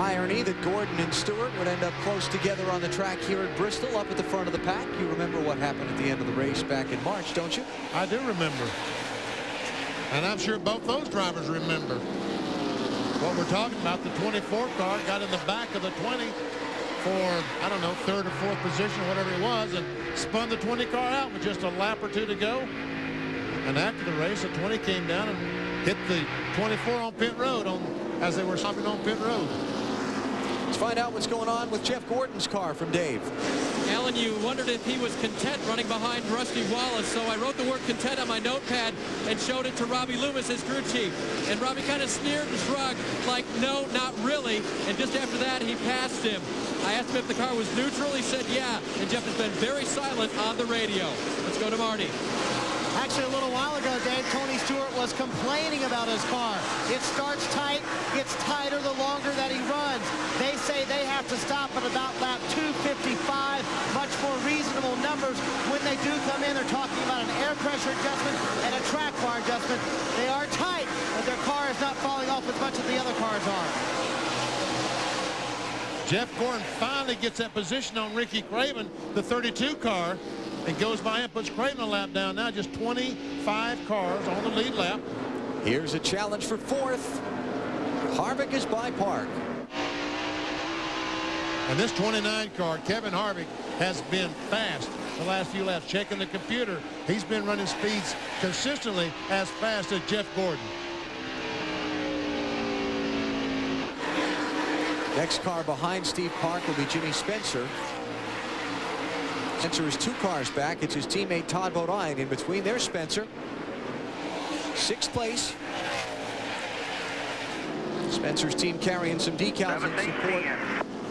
irony that Gordon and Stewart would end up close together on the track here at Bristol, up at the front of the pack. You remember what happened at the end of the race back in March, don't you? I do remember. And I'm sure both those drivers remember. What we're talking about, the 24 car got in the back of the 20 for, I don't know, 3rd or 4th position or whatever it was, and spun the 20 car out with just a lap or 2 to go. And after the race, the 20 came down and hit the 24 on pit road as they were stopping on pit road. Let's find out what's going on with Jeff Gordon's car from Dave. Alan, you wondered if he was content running behind Rusty Wallace, so I wrote the word content on my notepad and showed it to Robbie Loomis, his crew chief. And Robbie kind of sneered and shrugged like, no, not really. And just after that, he passed him. I asked him if the car was neutral. He said, yeah. And Jeff has been very silent on the radio. Let's go to Marty. Actually, a little while ago, Dave, Tony Stewart was complaining about his car. It starts tight, gets tighter the longer that he runs. They say they have to stop at about lap 255, much more reasonable numbers. When they do come in, they're talking about an air pressure adjustment and a track bar adjustment. They are tight, but their car is not falling off as much as the other cars are. Jeff Gordon finally gets that position on Ricky Craven, the 32 car, and goes by and puts Craven a lap down. Now just 25 cars on the lead lap. Here's a challenge for fourth. Harvick is by Park. And this 29 car, Kevin Harvick, has been fast the last few laps. Checking the computer, he's been running speeds consistently as fast as Jeff Gordon. Next car behind Steve Park will be Jimmy Spencer. Spencer is 2 cars back. It's his teammate Todd Bodine in between. There's Spencer. 6th place. Spencer's team carrying some decals in support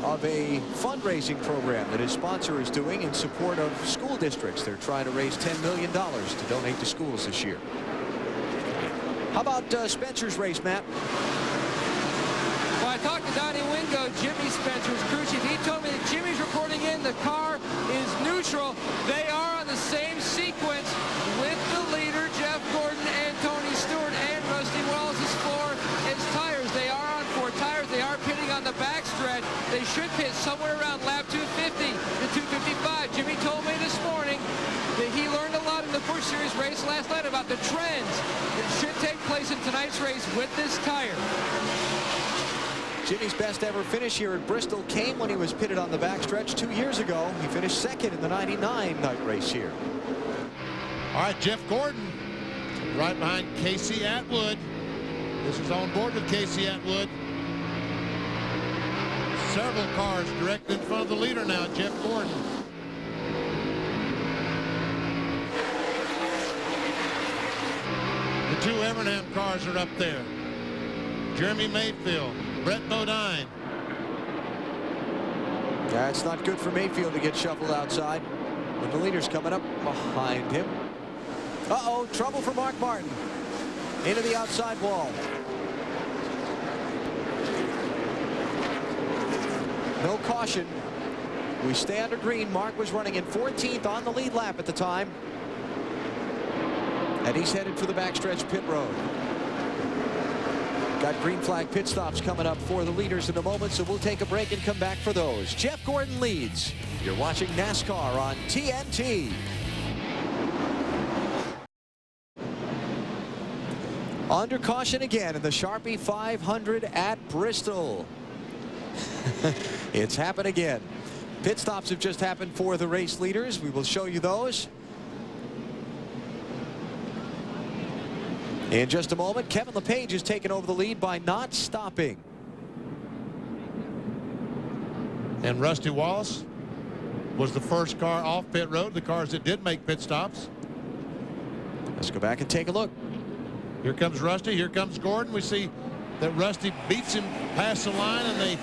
of a fundraising program that his sponsor is doing in support of school districts. They're trying to raise $10 million to donate to schools this year. How about Spencer's race, Matt? Well, I talked to Donnie Wingo, Jimmy Spencer's crew chief. He told me that Jimmy's reporting in. The car is neutral. They are on the same sequence with the leader, Jeff Gordon, and Tony Stewart, and Rusty Wallace's 4 as tires. They are on 4 tires. They are pitting on the backstretch. They should pit somewhere around lap 250 to 255. Jimmy told me this morning that he learned a lot in the Busch Series race last night about the trends that should take place in tonight's race with this tire. Jimmy's best ever finish here at Bristol came when he was pitted on the backstretch 2 years ago. He finished 2nd in the '99 night race here. All right, Jeff Gordon right behind Casey Atwood. This is on board with Casey Atwood. Several cars directly in front of the leader now, Jeff Gordon. The 2 Evernham cars are up there. Jeremy Mayfield, Brett Bodine. Yeah, it's not good for Mayfield to get shuffled outside when the leader's coming up behind him. Uh-oh, trouble for Mark Martin. Into the outside wall. No caution. We stay under green. Mark was running in 14th on the lead lap at the time. And he's headed for the backstretch pit road. Got green flag pit stops coming up for the leaders in a moment, so we'll take a break and come back for those. Jeff Gordon leads. You're watching NASCAR on TNT. Under caution again in the Sharpie 500 at Bristol. It's happened again. Pit stops have just happened for the race leaders. We will show you those in just a moment. Kevin LePage has taken over the lead by not stopping. And Rusty Wallace was the first car off pit road, the cars that did make pit stops. Let's go back and take a look. Here comes Rusty. Here comes Gordon. We see that Rusty beats him past the line, and they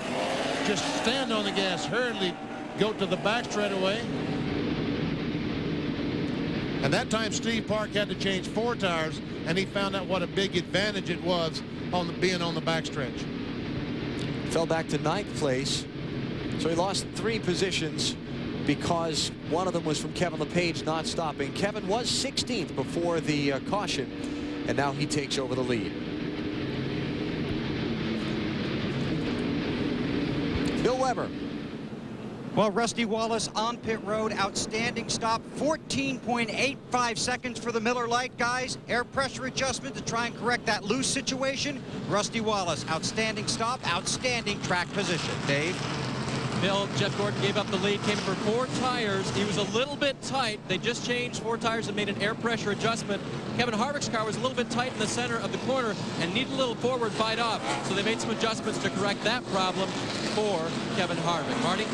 just stand on the gas, hurriedly go to the back straightaway. And that time Steve Park had to change 4 tires, and he found out what a big advantage it was on being on the backstretch. Fell back to 9th place, so he lost 3 positions because one of them was from Kevin LePage not stopping. Kevin was 16th before the caution, and now he takes over the lead. Bill Weber. Well, Rusty Wallace on pit road, outstanding stop, 14.85 seconds for the Miller Lite guys. Air pressure adjustment to try and correct that loose situation. Rusty Wallace, outstanding stop, outstanding track position. Dave? Bill, Jeff Gordon gave up the lead, came for 4 tires. He was a little bit tight. They just changed 4 tires and made an air pressure adjustment. Kevin Harvick's car was a little bit tight in the center of the corner and needed a little forward bite off. So they made some adjustments to correct that problem for Kevin Harvick. Marty?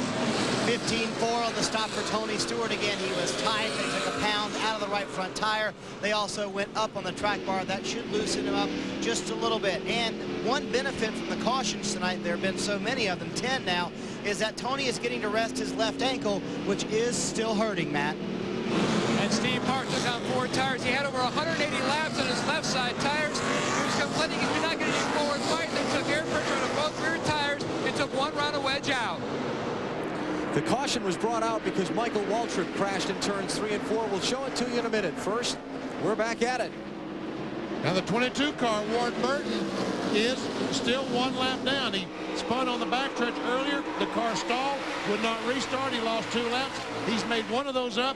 15.4 on the stop for Tony Stewart. Again, he was tight. They took a pound out of the right front tire. They also went up on the track bar. That should loosen him up just a little bit. And one benefit from the cautions tonight, there have been so many of them, 10 now, is that Tony is getting to rest his left ankle, which is still hurting, Matt. And And Steve Hart took on 4 tires. He had over 180 laps on his left side tires. He was complaining he could not get any forward fight. They took air pressure out of both rear tires and took 1 round of wedge out. The caution was brought out because Michael Waltrip crashed in turns 3 and 4. We'll show it to you in a minute. First, we're back at it. Now the 22 car, Ward Burton, is still 1 lap down. He spun on the backstretch earlier. The car stalled, would not restart. He lost 2 laps. He's made 1 of those up.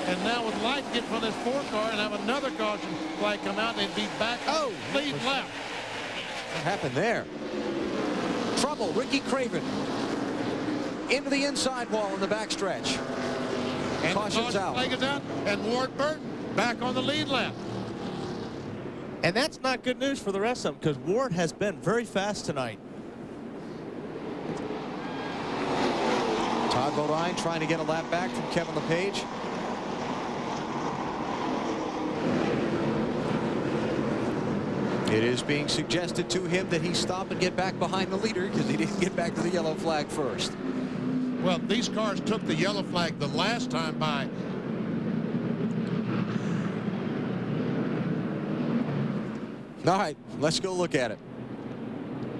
And now with light getting from this 4 car and have another caution flag come out, they'd be back on the lead lap. What happened there? Trouble, Ricky Craven. Into the inside wall in the backstretch. And Caution's out. Flag is out. And Ward Burton back on the lead lap. And that's not good news for the rest of them because Ward has been very fast tonight. Todd Bodine trying to get a lap back from Kevin LePage. It is being suggested to him that he stop and get back behind the leader because he didn't get back to the yellow flag first. Well, these cars took the yellow flag the last time by. All right, let's go look at it.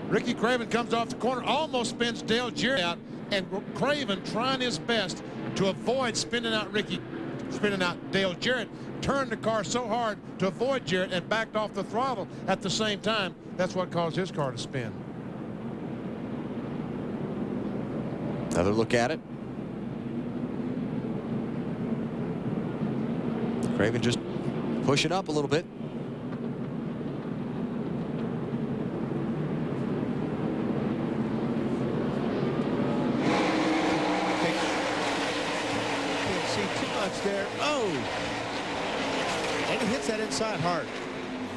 Ricky Craven comes off the corner, almost spins Dale Jarrett out, and Craven trying his best to avoid spinning out Dale Jarrett, turned the car so hard to avoid Jarrett and backed off the throttle at the same time. That's what caused his car to spin. Another look at it. Craven just pushing up a little bit. There. Oh! And he hits that inside hard.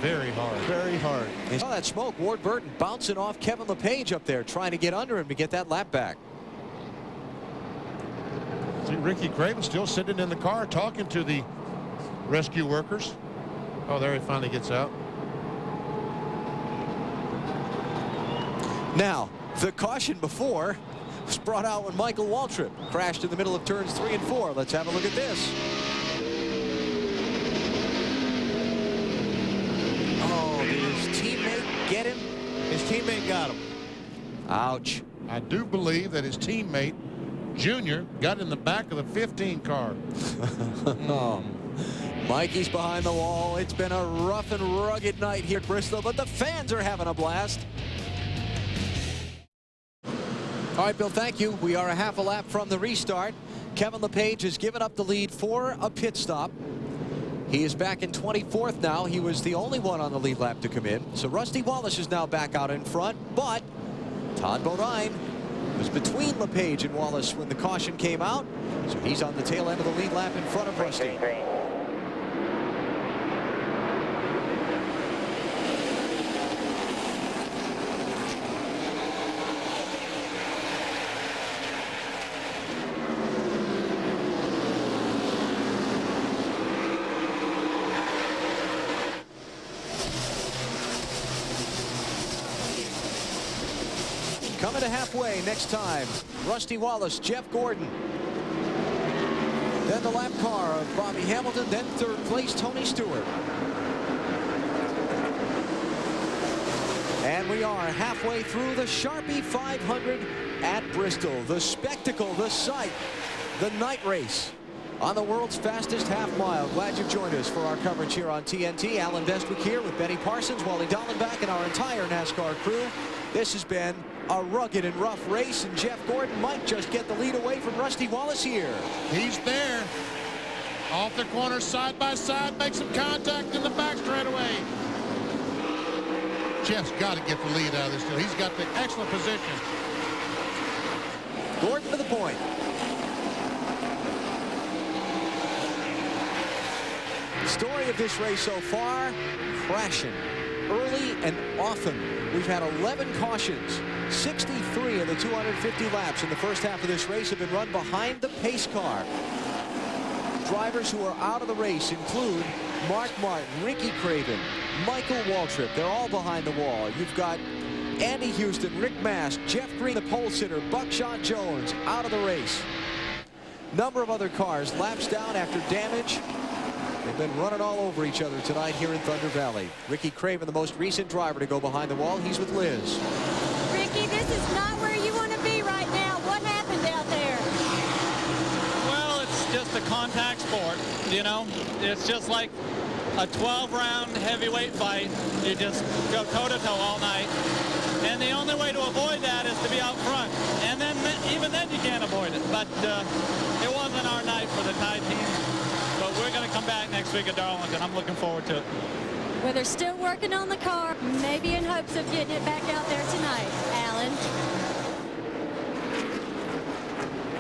Very hard. Very hard. And saw that smoke. Ward Burton bouncing off Kevin LePage up there, trying to get under him to get that lap back. See Ricky Craven still sitting in the car talking to the rescue workers. Oh, there he finally gets out. Now, the caution before was brought out when Michael Waltrip crashed in the middle of turns 3 and 4. Let's have a look at this. Oh, did his teammate get him? His teammate got him. Ouch. I do believe that his teammate, Junior, got in the back of the 15 car. Oh. Mikey's behind the wall. It's been a rough and rugged night here at Bristol, but the fans are having a blast. All right, Bill, thank you. We are a half a lap from the restart. Kevin LePage has given up the lead for a pit stop. He is back in 24th now. He was the only one on the lead lap to come in. So Rusty Wallace is now back out in front, but Todd Bodine was between LePage and Wallace when the caution came out. So he's on the tail end of the lead lap in front of Rusty. Coming to halfway next time, Rusty Wallace, Jeff Gordon. Then the lap car of Bobby Hamilton, then 3rd place Tony Stewart. And we are halfway through the Sharpie 500 at Bristol. The spectacle, the sight, the night race on the world's fastest half mile. Glad you've joined us for our coverage here on TNT. Alan Bestwick here with Benny Parsons, Wally Dallenbach, and our entire NASCAR crew. This has been a rugged and rough race, and Jeff Gordon might just get the lead away from Rusty Wallace here. He's there. Off the corner, side by side, make some contact in the back straightaway. Jeff's got to get the lead out of this deal. He's got the excellent position. Gordon to the point. The story of this race so far, crashing early and often. We've had 11 cautions. 63 of the 250 laps in the first half of this race have been run behind the pace car. Drivers who are out of the race include Mark Martin, Ricky Craven, Michael Waltrip. They're all behind the wall. You've got Andy Houston, Rick Mast, Jeff Green, the pole sitter, Buckshot Jones out of the race. Number of other cars laps down after damage. They've been running all over each other tonight here in Thunder Valley. Ricky Craven, the most recent driver to go behind the wall. He's with Liz. Ricky, this is not where you want to be right now. What happened out there? Well, it's just a contact sport, you know. It's just like a 12-round heavyweight fight. You just go toe-to-toe all night. And the only way to avoid that is to be out front. And then even then you can't avoid it. But it wasn't our night for the Tide team. But we're going to come back next week at Darlington. I'm looking forward to it. Well, they're still working on the car, maybe in hopes of getting it back out there tonight. Alan.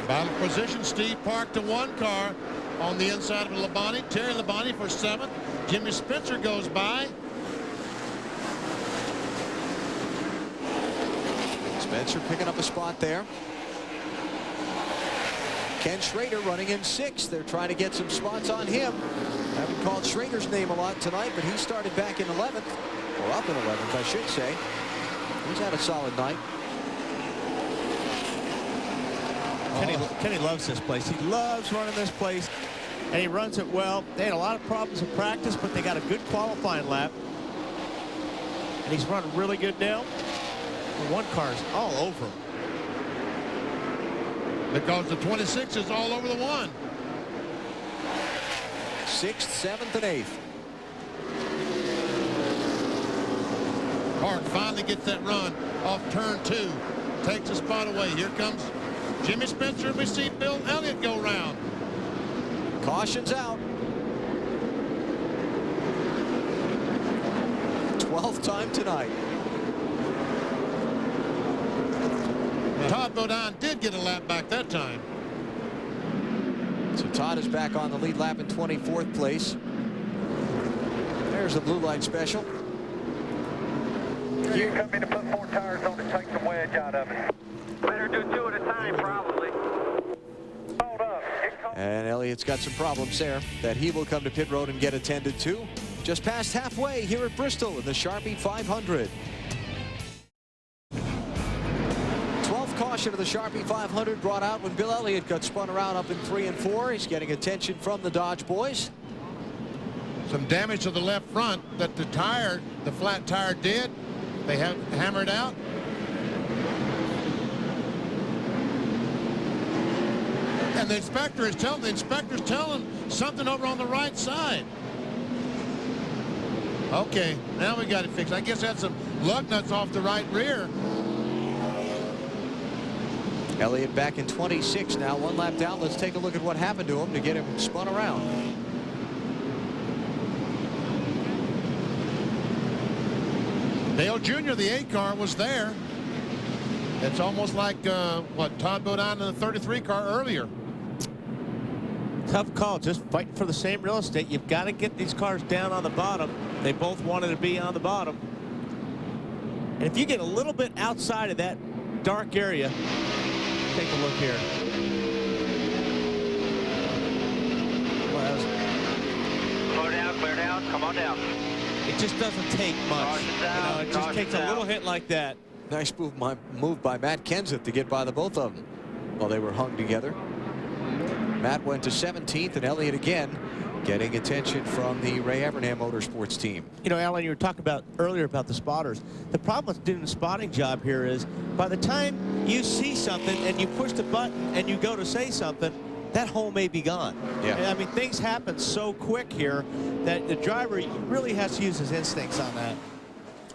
Battle position, Steve parked to one car on the inside of Labonte. Terry Labonte for 7th. Jimmy Spencer goes by. Spencer picking up a spot there. Ken Schrader running in 6th. They're trying to get some spots on him. Haven't called Schrader's name a lot tonight, but he started back in 11th. Or up in 11th, I should say. He's had a solid night. Kenny loves this place. He loves running this place, and he runs it well. They had a lot of problems in practice, but they got a good qualifying lap. And he's running really good now. The one car's all over him. Because the 26 is all over the one. 6th, 7th, and 8th. Hart finally gets that run off turn 2. Takes a spot away. Here comes Jimmy Spencer, and we see Bill Elliott go round. Caution's out. 12th time tonight. Todd Bodine did get a lap back that time. So Todd is back on the lead lap in 24th place. There's a blue light special. You come in to put 4 tires on to take some wedge out of it. Better do 2 at a time, probably. Hold up. And Elliott's got some problems there that he will come to pit road and get attended to. Just past halfway here at Bristol in the Sharpie 500. 12th caution of the Sharpie 500 brought out when Bill Elliott got spun around up in 3 and 4. He's getting attention from the Dodge boys. Some damage to the left front that the flat tire did. They have hammered out. And the inspector's telling something over on the right side. Okay, now we got it fixed. I guess that's some lug nuts off the right rear. Elliott back in 26 now, 1 lap down. Let's take a look at what happened to him to get him spun around. Dale Jr., the 8 car, was there. It's almost like what Todd Bodine in the 33 car earlier. Tough call, just fighting for the same real estate. You've got to get these cars down on the bottom. They both wanted to be on the bottom. And if you get a little bit outside of that dark area, take a look here. Well, Clear down, come on down. it just doesn't take much. It just takes a little hit like that. Nice move by Matt Kenseth to get by the both of them while they were hung together. Matt went to 17th, and Elliott again getting attention from the Ray Evernham Motorsports team. You know, Alan, you were talking about earlier about the spotters. The problem with doing the spotting job here is by the time you see something and you push the button and you go to say something, that hole may be gone. Yeah. I mean, things happen so quick here that the driver really has to use his instincts on that.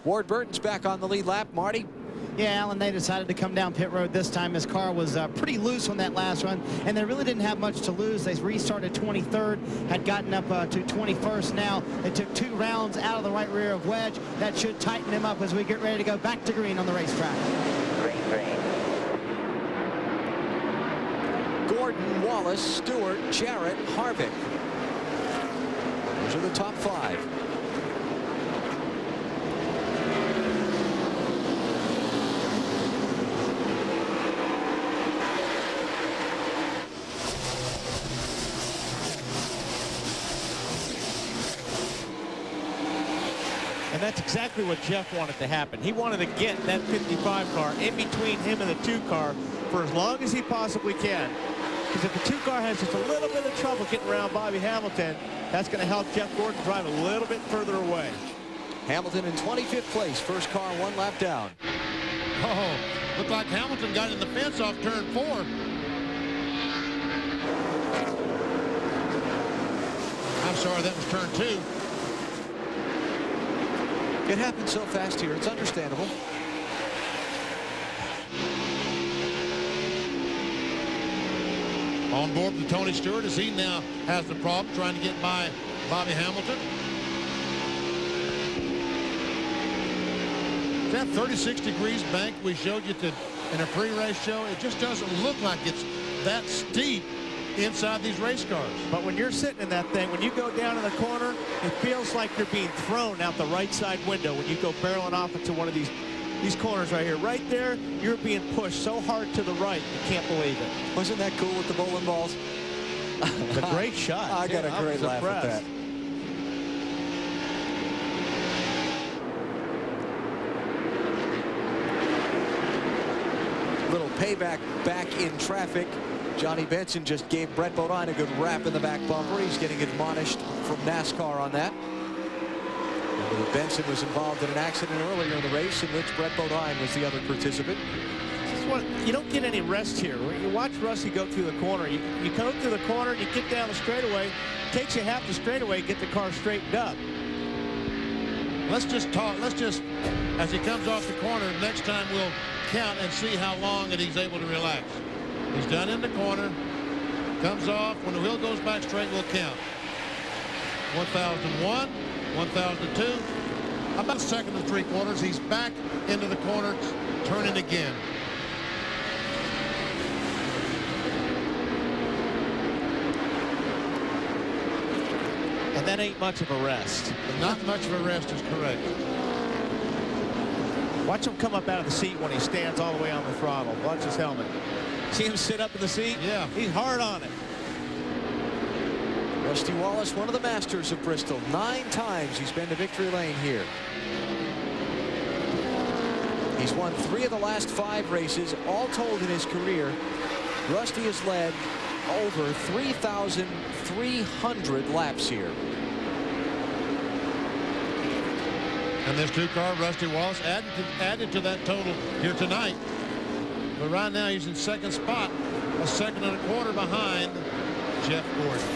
Ward Burton's back on the lead lap. Marty? Yeah, Alan, they decided to come down pit road this time. His car was pretty loose on that last run, and they really didn't have much to lose. They restarted 23rd, had gotten up to 21st now. They took 2 rounds out of the right rear of wedge. That should tighten him up as we get ready to go back to green on the racetrack. Green. Gordon, Wallace, Stewart, Jarrett, Harvick. Those are the top 5. And that's exactly what Jeff wanted to happen. He wanted to get that 55 car in between him and the 2 car for as long as he possibly can. Because if the 2-car has just a little bit of trouble getting around Bobby Hamilton, that's going to help Jeff Gordon drive a little bit further away. Hamilton in 25th place. First car 1 lap down. Oh, looked like Hamilton got in the fence off turn 4. I'm sorry, that was turn 2. It happened so fast here. It's understandable. On board with Tony Stewart as he now has the problem trying to get by Bobby Hamilton. That 36 degrees bank we showed you in a pre-race show, it just doesn't look like it's that steep inside these race cars. But when you're sitting in that thing, when you go down in the corner, it feels like you're being thrown out the right side window when you go barreling off into one of these corners right here. Right there, you're being pushed so hard to the right, you can't believe it. Wasn't that cool with the bowling balls? It's a great shot. I got a great laugh impressed. at that. Little payback back in traffic. Johnny Benson just gave Brett Bodine a good rap in the back bumper. He's getting admonished from NASCAR on that. Remember that Benson was involved in an accident earlier in the race in which Brett Bodine was the other participant. You don't get any rest here. You watch Rusty go through the corner. You go through the corner and you get down the straightaway. It takes you half the straightaway to get the car straightened up. Let's just talk. Let's just, as he comes off the corner, next time we'll count and see how long that he's able to relax. He's done in the corner, comes off. When the wheel goes back straight, we'll count. 1001, 1002, about a second and 3/4. He's back into the corner, turning again. And that ain't much of a rest. Not much of a rest is correct. Watch him come up out of the seat when he stands all the way on the throttle. Watch his helmet. See him sit up in the seat? Yeah. He's hard on it. Rusty Wallace, one of the masters of Bristol. 9 times he's been to victory lane here. He's won 3 of the last 5 races, all told in his career. Rusty has led over 3,300 laps here. And this 2-car, Rusty Wallace, added to that total here tonight. But right now he's in second spot, a second and a quarter behind Jeff Gordon.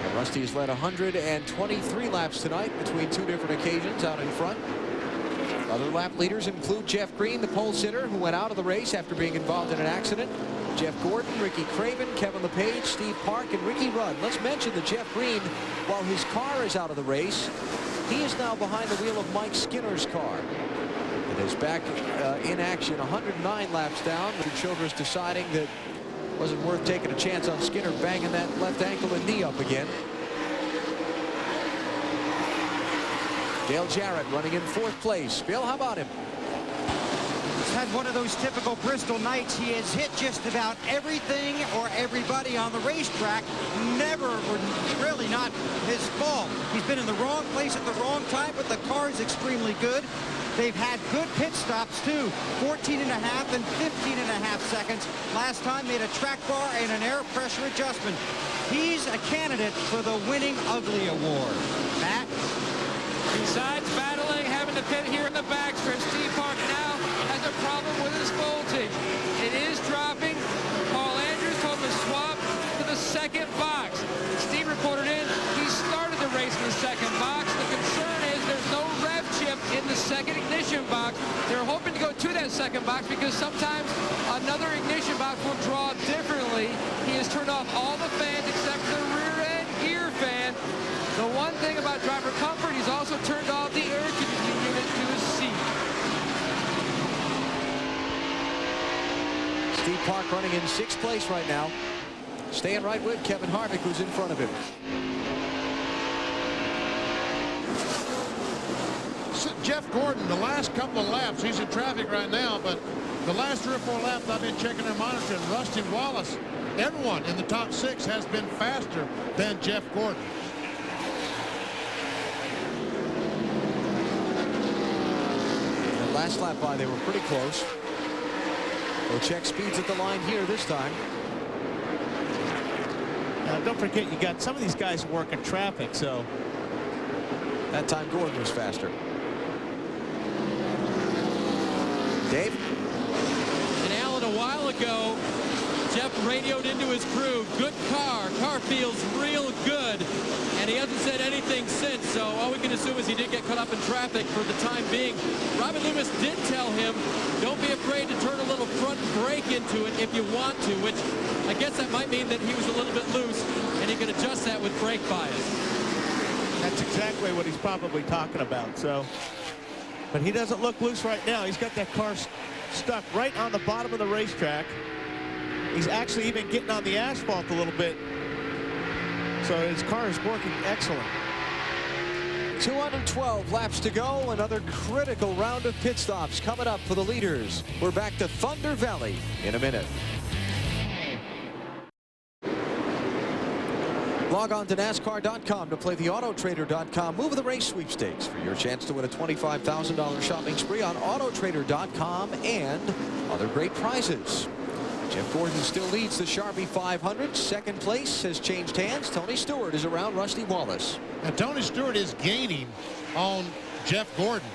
And Rusty has led 123 laps tonight between 2 different occasions out in front. Other lap leaders include Jeff Green, the pole sitter, who went out of the race after being involved in an accident. Jeff Gordon, Ricky Craven, Kevin LePage, Steve Park, and Ricky Rudd. Let's mention that Jeff Green, while his car is out of the race, he is now behind the wheel of Mike Skinner's car. It is back in action, 109 laps down. Childress deciding that it wasn't worth taking a chance on Skinner banging that left ankle and knee up again. Dale Jarrett running in 4th place. Bill, how about him? He's had one of those typical Bristol nights. He has hit just about everything or everybody on the racetrack. Never, or really not his fault. He's been in the wrong place at the wrong time, but the car is extremely good. They've had good pit stops, too. 14.5 and 15.5 seconds. Last time made a track bar and an air pressure adjustment. He's a candidate for the Winning Ugly Award. Matt? Besides battling, having to pit here in the backstretch, Steve Park now has a problem with his voltage. It is dropping. Paul Andrews told him to swap to the second box. Steve reported in, he started the race in the second box. The concern is there's no rev chip in the second ignition box. They're hoping to go to that second box because sometimes another ignition box will draw differently. He has turned off all the fans except for the rear end gear fan. The one thing about driver comfort, he's also turned off the air conditioning unit to his seat. Steve Park running in 6th place right now. Staying right with Kevin Harvick, who's in front of him. Jeff Gordon, the last couple of laps, he's in traffic right now, but the last 3 or 4 laps I've been checking and monitoring. Rusty Wallace, everyone in the top 6 has been faster than Jeff Gordon. Last lap by, they were pretty close. We'll check speeds at the line here this time. Don't forget, you got some of these guys working traffic, so. That time Gordon was faster. Dave? And Alan, a while ago, Jeff radioed into his crew, good car. Car feels real good. And he hasn't said anything since, so all we can assume is he did get caught up in traffic for the time being. Robin Loomis did tell him, don't be afraid to turn a little front brake into it if you want to, which I guess that might mean that he was a little bit loose, and he can adjust that with brake bias. That's exactly what he's probably talking about. So, but he doesn't look loose right now. He's got that car stuck right on the bottom of the racetrack. He's actually even getting on the asphalt a little bit. So his car is working excellent. 212 laps to go. Another critical round of pit stops coming up for the leaders. We're back to Thunder Valley in a minute. Log on to NASCAR.com to play the AutoTrader.com Move of the Race sweepstakes for your chance to win a $25,000 shopping spree on AutoTrader.com and other great prizes. Jeff Gordon still leads the Sharpie 500. Second place has changed hands. Tony Stewart is around Rusty Wallace. And Tony Stewart is gaining on Jeff Gordon,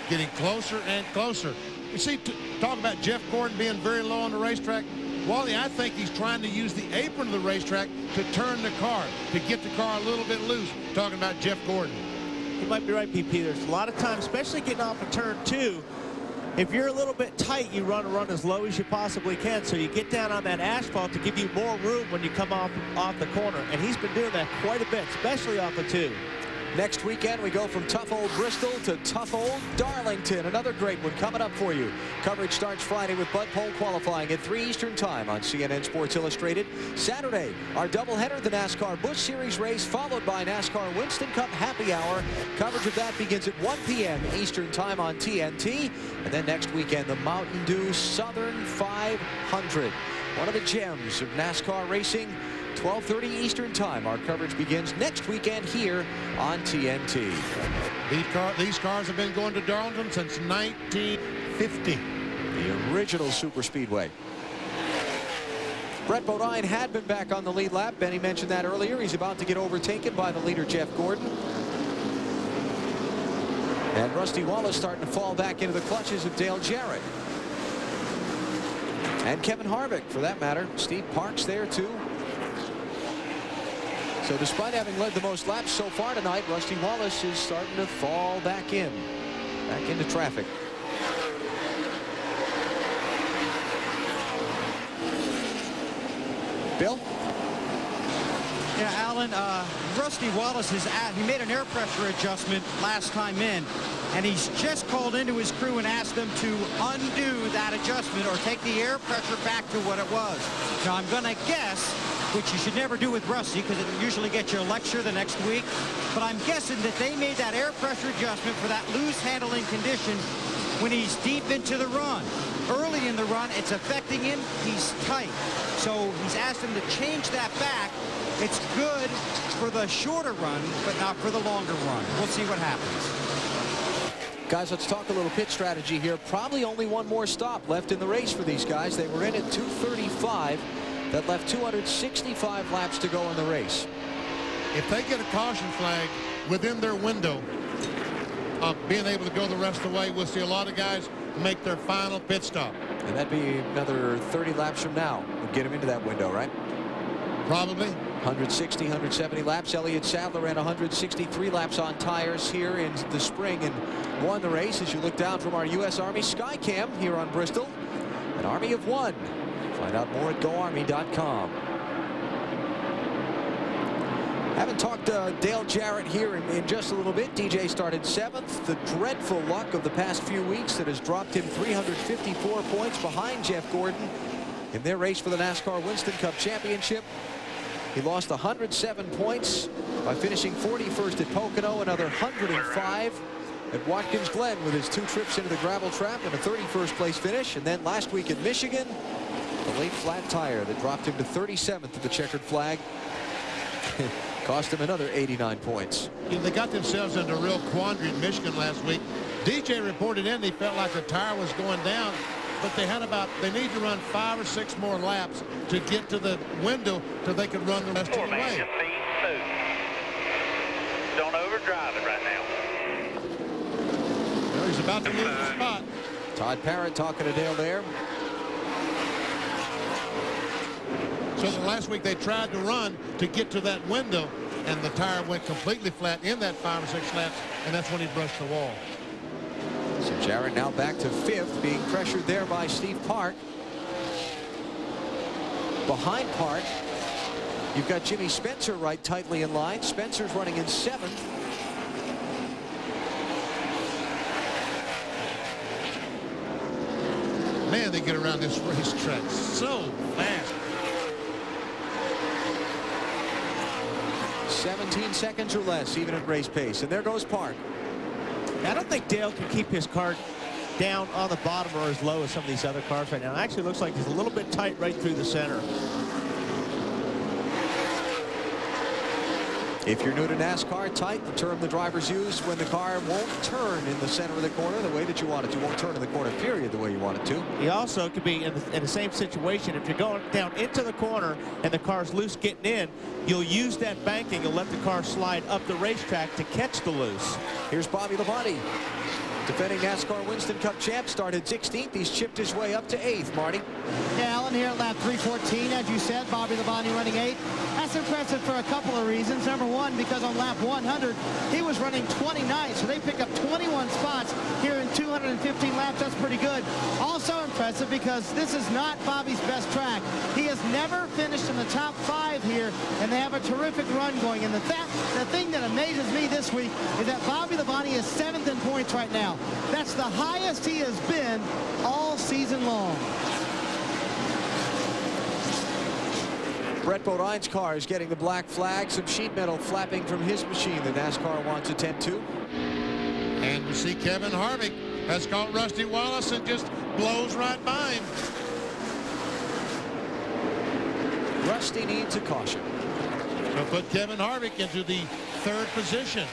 getting closer and closer. You see, talk about Jeff Gordon being very low on the racetrack. Wally, I think he's trying to use the apron of the racetrack to turn the car, to get the car a little bit loose. Talking about Jeff Gordon. You might be right, PP. There's a lot of times, especially getting off of turn 2, if you're a little bit tight, you run as low as you possibly can. So you get down on that asphalt to give you more room when you come off the corner. And he's been doing that quite a bit, especially off the 2. Next weekend, we go from tough old Bristol to tough old Darlington. Another great one coming up for you. Coverage starts Friday with Bud Pole qualifying at 3 Eastern Time on CNN Sports Illustrated. Saturday, our doubleheader, the NASCAR Busch Series race, followed by NASCAR Winston Cup Happy Hour. Coverage of that begins at 1 p.m. Eastern Time on TNT. And then next weekend, the Mountain Dew Southern 500. One of the gems of NASCAR racing. 12:30 Eastern Time. Our coverage begins next weekend here on TNT. These cars have been going to Darlington since 1950. The original super speedway. Brett Bodine had been back on the lead lap. Benny mentioned that earlier. He's about to get overtaken by the leader, Jeff Gordon. And Rusty Wallace starting to fall back into the clutches of Dale Jarrett. And Kevin Harvick, for that matter. Steve Parks there, too. So despite having led the most laps so far tonight, Rusty Wallace is starting to fall back into traffic. Bill? Yeah, Alan, Rusty Wallace he made an air pressure adjustment last time in, and he's just called into his crew and asked them to undo that adjustment or take the air pressure back to what it was. Now, I'm going to guess, which you should never do with Rusty because it usually gets you a lecture the next week, but I'm guessing that they made that air pressure adjustment for that loose handling condition when he's deep into the run. Early in the run, it's affecting him. He's tight. So he's asked him to change that back. It's good for the shorter run, but not for the longer run. We'll see what happens. Guys, let's talk a little pit strategy here. Probably only one more stop left in the race for these guys. They were in at 2:35. That left 265 laps to go in the race. If they get a caution flag within their window of being able to go the rest of the way, we'll see a lot of guys make their final pit stop. And that'd be another 30 laps from now. Would get him into that window, right? Probably. 160, 170 laps. Elliott Sadler ran 163 laps on tires here in the spring and won the race. As you look down from our U.S. Army Skycam here on Bristol, an Army of one. Find out more at GoArmy.com. Haven't talked to Dale Jarrett here in just a little bit. DJ started 7th. The dreadful luck of the past few weeks that has dropped him 354 points behind Jeff Gordon in their race for the NASCAR Winston Cup Championship. He lost 107 points by finishing 41st at Pocono, another 105 at Watkins Glen with his 2 trips into the gravel trap and a 31st place finish. And then last week in Michigan, the late flat tire that dropped him to 37th at the checkered flag. Cost him another 89 points. You know, they got themselves into a real quandary in Michigan last week. DJ reported in he felt like the tire was going down. but they need to run 5 or 6 more laps to get to the window so they could run the rest of the way. Just be smooth. Don't overdrive it right now. Well, he's about to lose the spot. Todd Parrott talking to Dale there. So the last week they tried to run to get to that window, and the tire went completely flat in that 5 or 6 laps, and that's when he brushed the wall. So Jarrett now back to 5th, being pressured there by Steve Park. Behind Park, you've got Jimmy Spencer right tightly in line. Spencer's running in 7th. Man, they get around this racetrack so fast. 17 seconds or less, even at race pace. And there goes Park. I don't think Dale can keep his car down on the bottom or as low as some of these other cars right now. It actually looks like he's a little bit tight right through the center. If you're new to NASCAR, tight, the term the drivers use when the car won't turn in the center of the corner the way that you want it to. Won't turn in the corner, period, the way you want it to. He also could be in the same situation. If you're going down into the corner and the car's loose getting in, you'll use that banking and let the car slide up the racetrack to catch the loose. Here's Bobby Labonte, defending NASCAR Winston Cup champ, started 16th. He's chipped his way up to 8th, Marty. Yeah, Alan, here at lap 314, as you said, Bobby Labonte running 8th. That's impressive for a couple of reasons. Number one, because on lap 100, he was running 29th, so they pick up 21 spots here in 215 laps. That's pretty good. Also impressive because this is not Bobby's best track. He has never finished in the top 5 here, and they have a terrific run going. And the thing that amazes me this week is that Bobby Labonte is 7th in points right now. That's the highest he has been all season long. Brett Bodine's car is getting the black flag. Some sheet metal flapping from his machine that NASCAR wants to tend to. And you see Kevin Harvick has caught Rusty Wallace and just blows right by him. Rusty needs a caution. Will put Kevin Harvick into the 3rd position.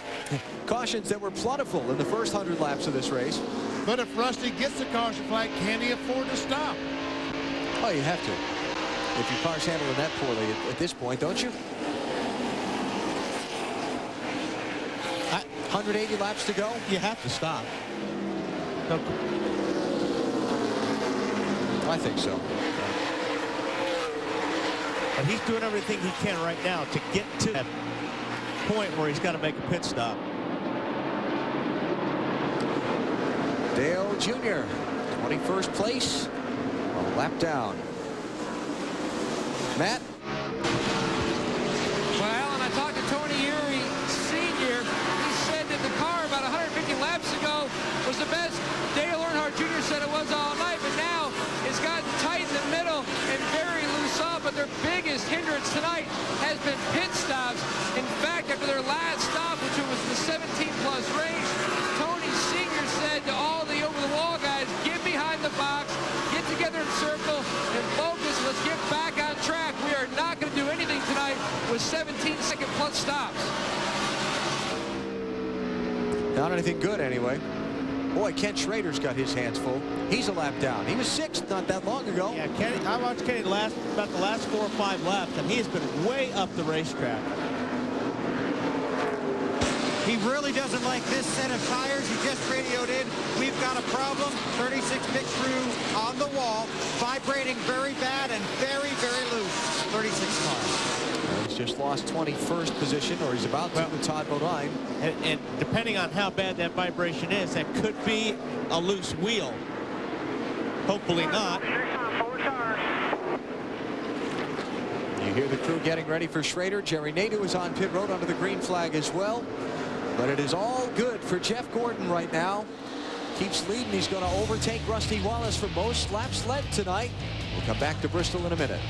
Cautions that were plentiful in the first 100 laps of this race. But if Rusty gets the caution flag, can he afford to stop? Oh, you have to. If your car's handling that poorly at this point, don't you? 180 laps to go. You have to stop. I think so. But he's doing everything he can right now to get to that point where he's got to make a pit stop. Dale Jr., 21st place, a lap down. Matt? Well, and I talked to Tony Eury Sr. He said that the car about 150 laps ago was the best Dale Earnhardt Jr. said it was all night, but now it's gotten tight in the middle and very loose off. But their biggest hindrance tonight has been pit stops. In fact, after their last stop, which was the 17-plus range, Tony Sr. said to all the over-the-wall guys, get behind the box, get together in circle, and focus. Let's get back on track. We are not going to do anything tonight with 17-second-plus stops. Not anything good, anyway. Boy, Kent Schrader's got his hands full. He's a lap down. He was 6th not that long ago. Yeah, Kenny, I watched Kenny about the last 4 or 5 laps, and he has been way up the racetrack. He really doesn't like this set of tires. He just radioed in. We've got a problem. 36 pit crew on the wall, vibrating very bad and very, very loose. 36 cars. He's just lost 21st position, or he's about to, with Todd Bodine. And depending on how bad that vibration is, that could be a loose wheel. Hopefully not. You hear the crew getting ready for Schrader. Jerry Nadeau is on pit road under the green flag as well. But it is all good for Jeff Gordon right now. Keeps leading. He's going to overtake Rusty Wallace for most laps led tonight. We'll come back to Bristol in a minute.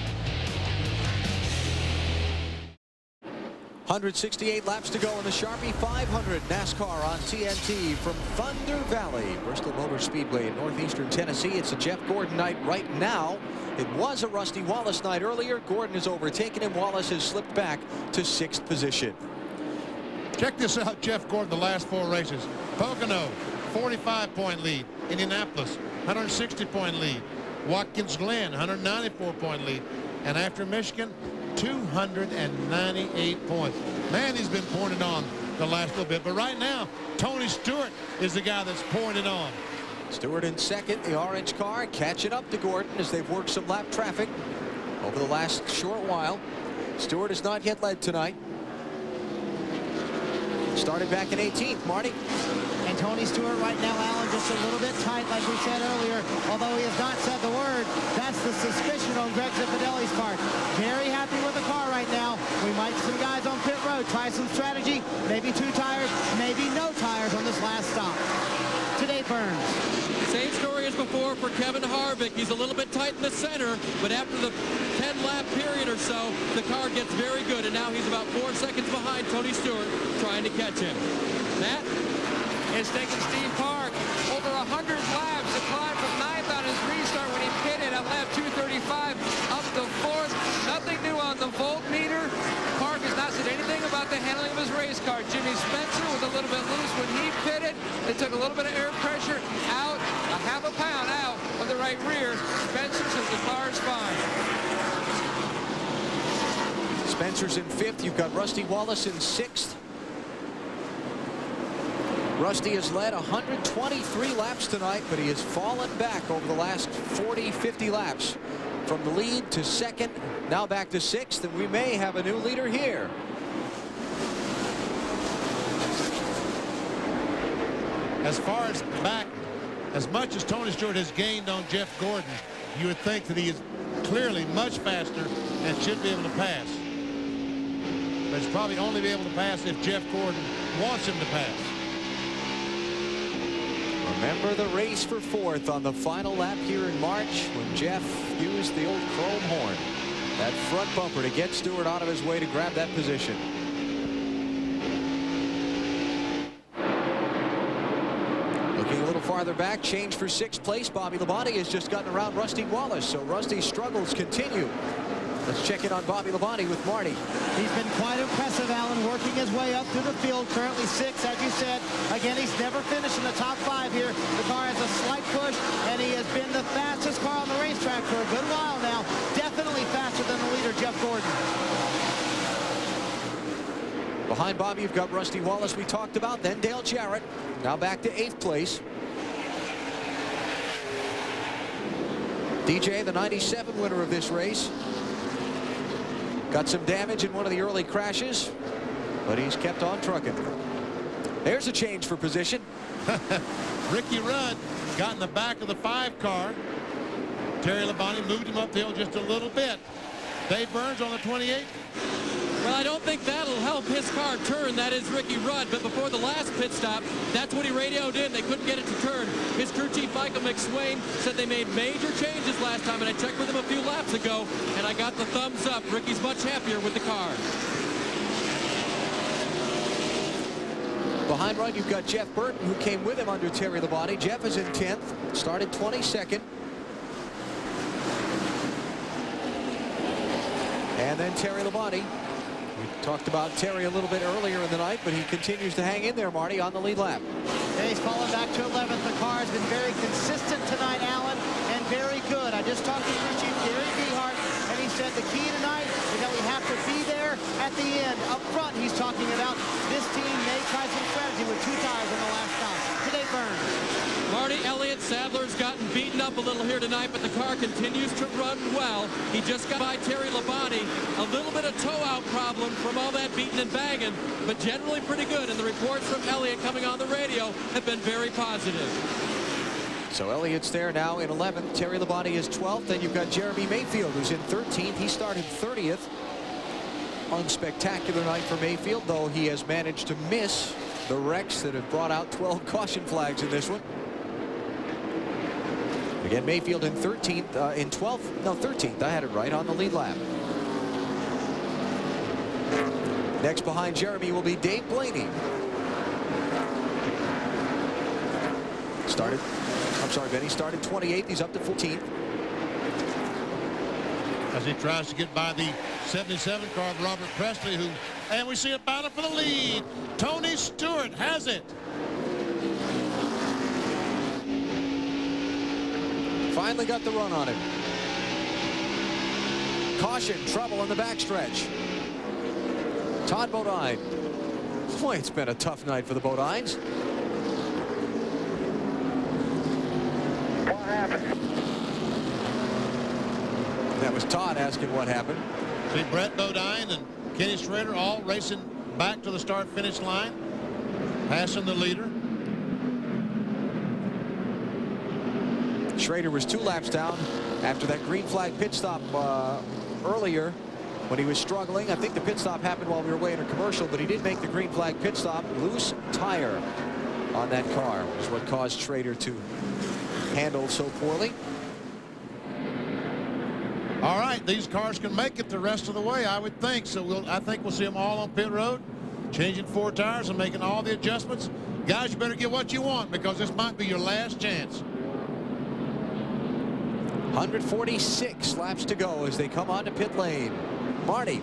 168 laps to go in the Sharpie 500 NASCAR on TNT from Thunder Valley, Bristol Motor Speedway in northeastern Tennessee. It's a Jeff Gordon night right now. It was a Rusty Wallace night earlier. Gordon has overtaken him. Wallace has slipped back to 6th position. Check this out, Jeff Gordon, the last 4 races. Pocono, 45-point lead. Indianapolis, 160-point lead. Watkins Glen, 194-point lead. And after Michigan, 298 points. Man, he's been pointed on the last little bit. But right now, Tony Stewart is the guy that's pointed on. Stewart in second, the orange car, catching up to Gordon as they've worked some lap traffic over the last short while. Stewart has not yet led tonight. Started back in 18th, Marty. And Tony Stewart right now, Alan, just a little bit tight, like we said earlier. Although he has not said the word, that's the suspicion on Greg Zaffadelli's part. Very happy with the car right now. We might see some guys on pit road try some strategy. Maybe 2 tires, maybe no tires on this last stop. Today Burns. Same story as before for Kevin Harvick. He's a little bit tight in the center, but after the 10-lap period or so, the car gets very good, and now he's about 4 seconds behind Tony Stewart trying to catch him. Matt? It's taken Steve Park over 100 laps to climb from 9th on his restart when he pitted at lap 235 up to 4th. Nothing new on the voltmeter. Park has not said anything about the handling of his race car. Jimmy Spencer was a little bit loose when he pitted. They took a little bit of air pressure out, a half a pound out of the right rear. Spencer says the car is fine. Spencer's in 5th. You've got Rusty Wallace in 6th. Rusty has led 123 laps tonight, but he has fallen back over the last 40, 50 laps. From the lead to 2nd, now back to 6th, and we may have a new leader here. As far as back, as much as Tony Stewart has gained on Jeff Gordon, you would think that he is clearly much faster and should be able to pass. But he's probably only be able to pass if Jeff Gordon wants him to pass. Remember the race for 4th on the final lap here in March when Jeff used the old chrome horn, that front bumper, to get Stewart out of his way to grab that position. Looking a little farther back, change for 6th place. Bobby Labonte has just gotten around Rusty Wallace, so Rusty's struggles continue. Let's check in on Bobby Labonte with Marty. He's been quite impressive, Alan, working his way up through the field. Currently 6th, as you said. Again, he's never finished in the top 5 here. The car has a slight push, and he has been the fastest car on the racetrack for a good while now. Definitely faster than the leader, Jeff Gordon. Behind Bobby, you've got Rusty Wallace we talked about, then Dale Jarrett. Now back to 8th place. DJ, the 97 winner of this race. Got some damage in one of the early crashes, but he's kept on trucking. There's a change for position. Ricky Rudd got in the back of the 5 car. Terry Labonte moved him uphill just a little bit. Dave Burns on the 28. Well, I don't think that'll help his car turn. That is Ricky Rudd. But before the last pit stop, that's what he radioed in. They couldn't get it to turn. His crew chief, Michael McSwain, said they made major changes last time, and I checked with him a few laps ago, and I got the thumbs up. Ricky's much happier with the car. Behind Rudd, you've got Jeff Burton, who came with him under Terry Labonte. Jeff is in 10th, started 22nd. And then Terry Labonte. We talked about Terry a little bit earlier in the night, but he continues to hang in there, Marty, on the lead lap. Yeah, he's fallen back to 11th. The car has been very consistent tonight, Alan, and very good. I just talked to crew chief Gary Beehart, and he said the key tonight is that we have to be there at the end. Up front, he's talking about this team may try some strategy with 2 tires on the last stop. Today Burns. Marty Elliott Sadler's gotten beaten up a little here tonight, but the car continues to run well. He just got by Terry Labonte. A little bit of tow-out problem from all that beating and banging, but generally pretty good. And the reports from Elliott coming on the radio have been very positive. So Elliott's there now in 11th. Terry Labonte is 12th. Then you've got Jeremy Mayfield, who's in 13th. He started 30th. Unspectacular night for Mayfield, though he has managed to miss the wrecks that have brought out 12 caution flags in this one. Again, Mayfield in 13th, in 12th, no, 13th. I had it right on the lead lap. Next behind Jeremy will be Dave Blaney. Benny started 28th. He's up to 14th. As he tries to get by the 77 car of Robert Presley, and we see a battle for the lead. Tony Stewart has it. Finally got the run on him. Caution, trouble on the backstretch. Todd Bodine. Boy, it's been a tough night for the Bodines. What happened? That was Todd asking what happened. See Brett Bodine and Kenny Schrader all racing back to the start-finish line, passing the leader. Schrader was 2 laps down after that green flag pit stop earlier when he was struggling. I think the pit stop happened while we were away in a commercial, but he did make the green flag pit stop. Loose tire on that car was what caused Schrader to handle so poorly. All right, these cars can make it the rest of the way, I would think. So I think we'll see them all on pit road, changing 4 tires and making all the adjustments. Guys, you better get what you want because this might be your last chance. 146 laps to go as they come onto pit lane. Marty.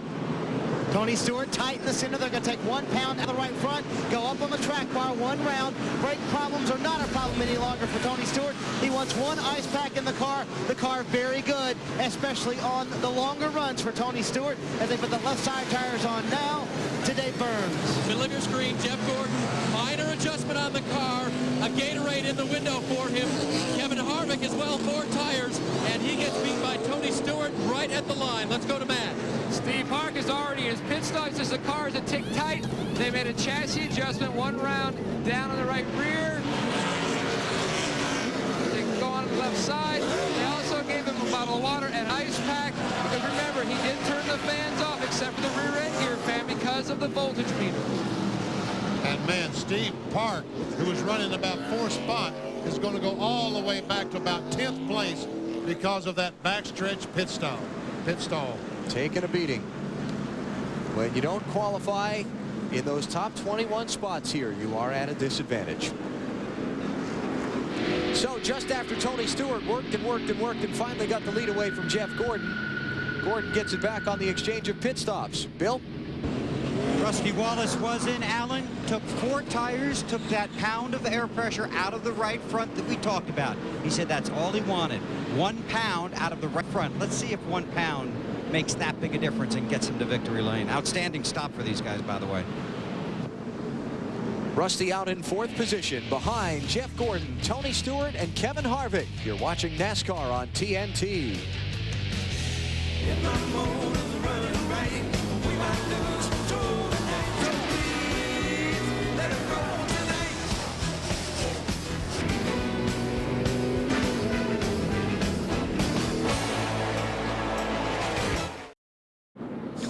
Tony Stewart tighten the center. They're going to take 1 pound out of the right front, go up on the track bar 1 round. Brake problems are not a problem any longer for Tony Stewart. He wants 1 ice pack in the car. The car very good, especially on the longer runs for Tony Stewart as they put the left side tires on now to Dave Burns. Middle of your screen, Jeff Gordon, minor adjustment on the car, a Gatorade in the window for him. Kevin Harvick as well, 4 tires, and he gets beat by Tony Stewart right at the line. Let's go to Matt. Steve Park is already in his pit stops as the car is a tick tight. They made a chassis adjustment, 1 round down on the right rear. They can go on the left side. They also gave him a bottle of water and ice pack because remember, he did turn the fans off except for the rear end gear fan because of the voltage meter. And man, Steve Park, who was running about 4th spot, is going to go all the way back to about 10th place because of that backstretch pit stall. Taking a beating. When you don't qualify in those top 21 spots here, you are at a disadvantage. So just after Tony Stewart worked and finally got the lead away from Jeff Gordon, Gordon gets it back on the exchange of pit stops. Bill? Rusty Wallace was in Allen, took 4 tires, took that pound of air pressure out of the right front that we talked about. He said that's all he wanted. 1 pound out of the right front. Let's see if 1 pound makes that big a difference and gets him to victory lane. Outstanding stop for these guys, by the way. Rusty out in 4th position behind Jeff Gordon, Tony Stewart, and Kevin Harvick. You're watching NASCAR on TNT.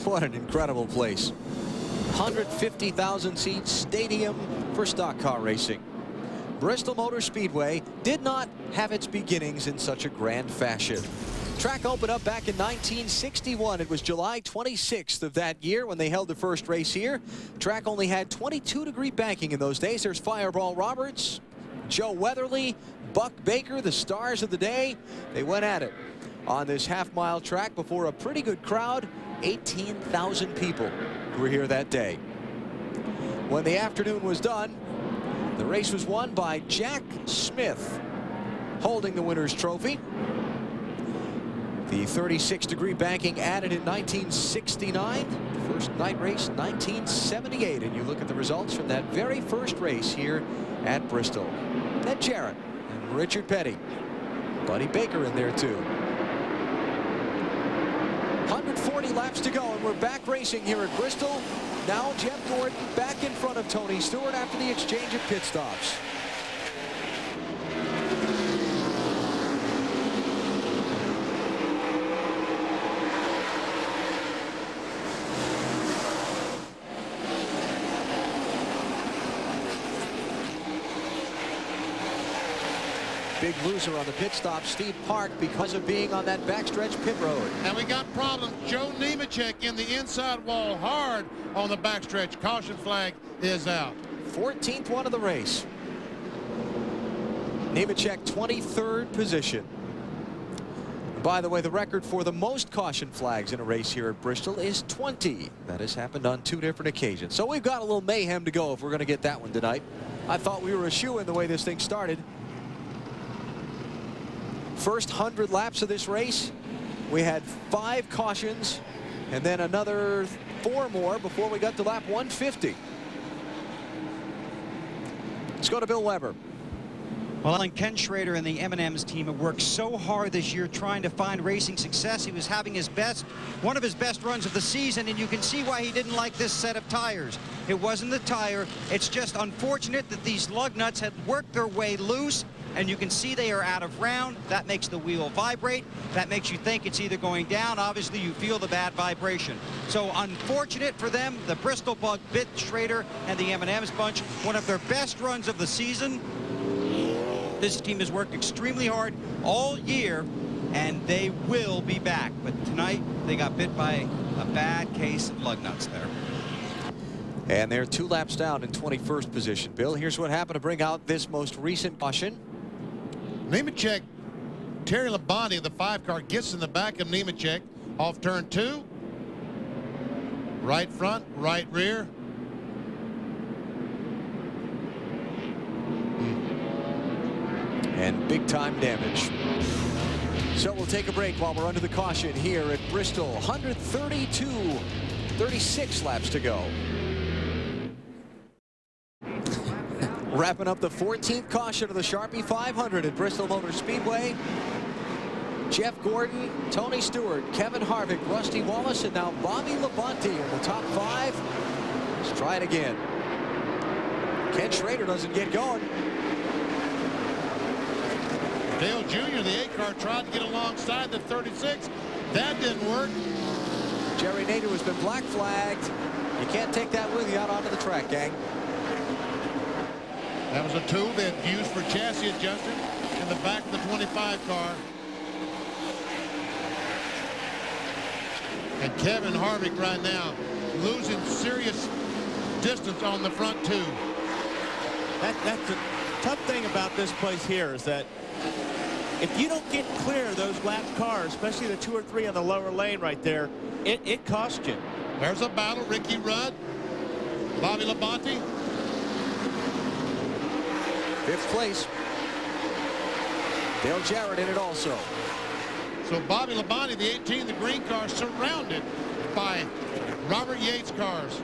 What an incredible place. 150,000 seat stadium for stock car racing. Bristol Motor Speedway did not have its beginnings in such a grand fashion. Track opened up back in 1961. It was July 26th of that year when they held the first race here. Track only had 22-degree banking in those days. There's Fireball Roberts, Joe Weatherly, Buck Baker, the stars of the day. They went at it on this half-mile track before a pretty good crowd. 18,000 people were here that day. When the afternoon was done, the race was won by Jack Smith, holding the winner's trophy. The 36-degree banking added in 1969. First night race, 1978. And you look at the results from that very first race here at Bristol. Ned Jarrett and Richard Petty. Buddy Baker in there, too. 140 laps to go, and we're back racing here at Bristol. Now Jeff Gordon back in front of Tony Stewart after the exchange of pit stops. Big loser on the pit stop, Steve Park, because of being on that backstretch pit road. And we got problems. Joe Nemechek in the inside wall hard on the backstretch. Caution flag is out. 14th one of the race. Nemechek 23rd position. By the way, the record for the most caution flags in a race here at Bristol is 20. That has happened on 2 different occasions. So we've got a little mayhem to go if we're going to get that one tonight. I thought we were a shoo-in the way this thing started. first 100 laps of this race, we had 5 cautions and then another 4 more before we got to lap 150. Let's go to Bill Weber. Well, and Ken Schrader and the M&M's team have worked so hard this year trying to find racing success. He was having one of his best runs of the season, and you can see why he didn't like this set of tires. It wasn't the tire. It's just unfortunate that these lug nuts had worked their way loose, and you can see they are out of round. That makes the wheel vibrate. That makes you think it's either going down. Obviously, you feel the bad vibration. So unfortunate for them. The Bristol Bug bit Schrader and the M&M's bunch, one of their best runs of the season. This team has worked extremely hard all year, and they will be back. But tonight, they got bit by a bad case of lug nuts there. And they're 2 laps down in 21st position. Bill, here's what happened to bring out this most recent caution. Nemechek, Terry Labonte, the 5 car, gets in the back of Nemechek off turn 2. Right front, right rear. And big time damage. So we'll take a break while we're under the caution here at Bristol. 36 laps to go. Wrapping up the 14th caution of the Sharpie 500 at Bristol Motor Speedway. Jeff Gordon, Tony Stewart, Kevin Harvick, Rusty Wallace, and now Bobby Labonte in the top 5. Let's try it again. Ken Schrader doesn't get going. Dale Jr., the 8 car, tried to get alongside the 36. That didn't work. Jerry Nadeau has been black flagged. You can't take that with you out onto the track, gang. That was a tool they had used for chassis adjustment in the back of the 25 car. And Kevin Harvick right now losing serious distance on the front 2. That's the tough thing about this place here is that if you don't get clear of those lap cars, especially the 2 or 3 on the lower lane right there, it costs you. There's a battle. Ricky Rudd, Bobby Labonte. 5th place. Dale Jarrett in it also. So Bobby Labonte, the 18, the green car, surrounded by Robert Yates cars.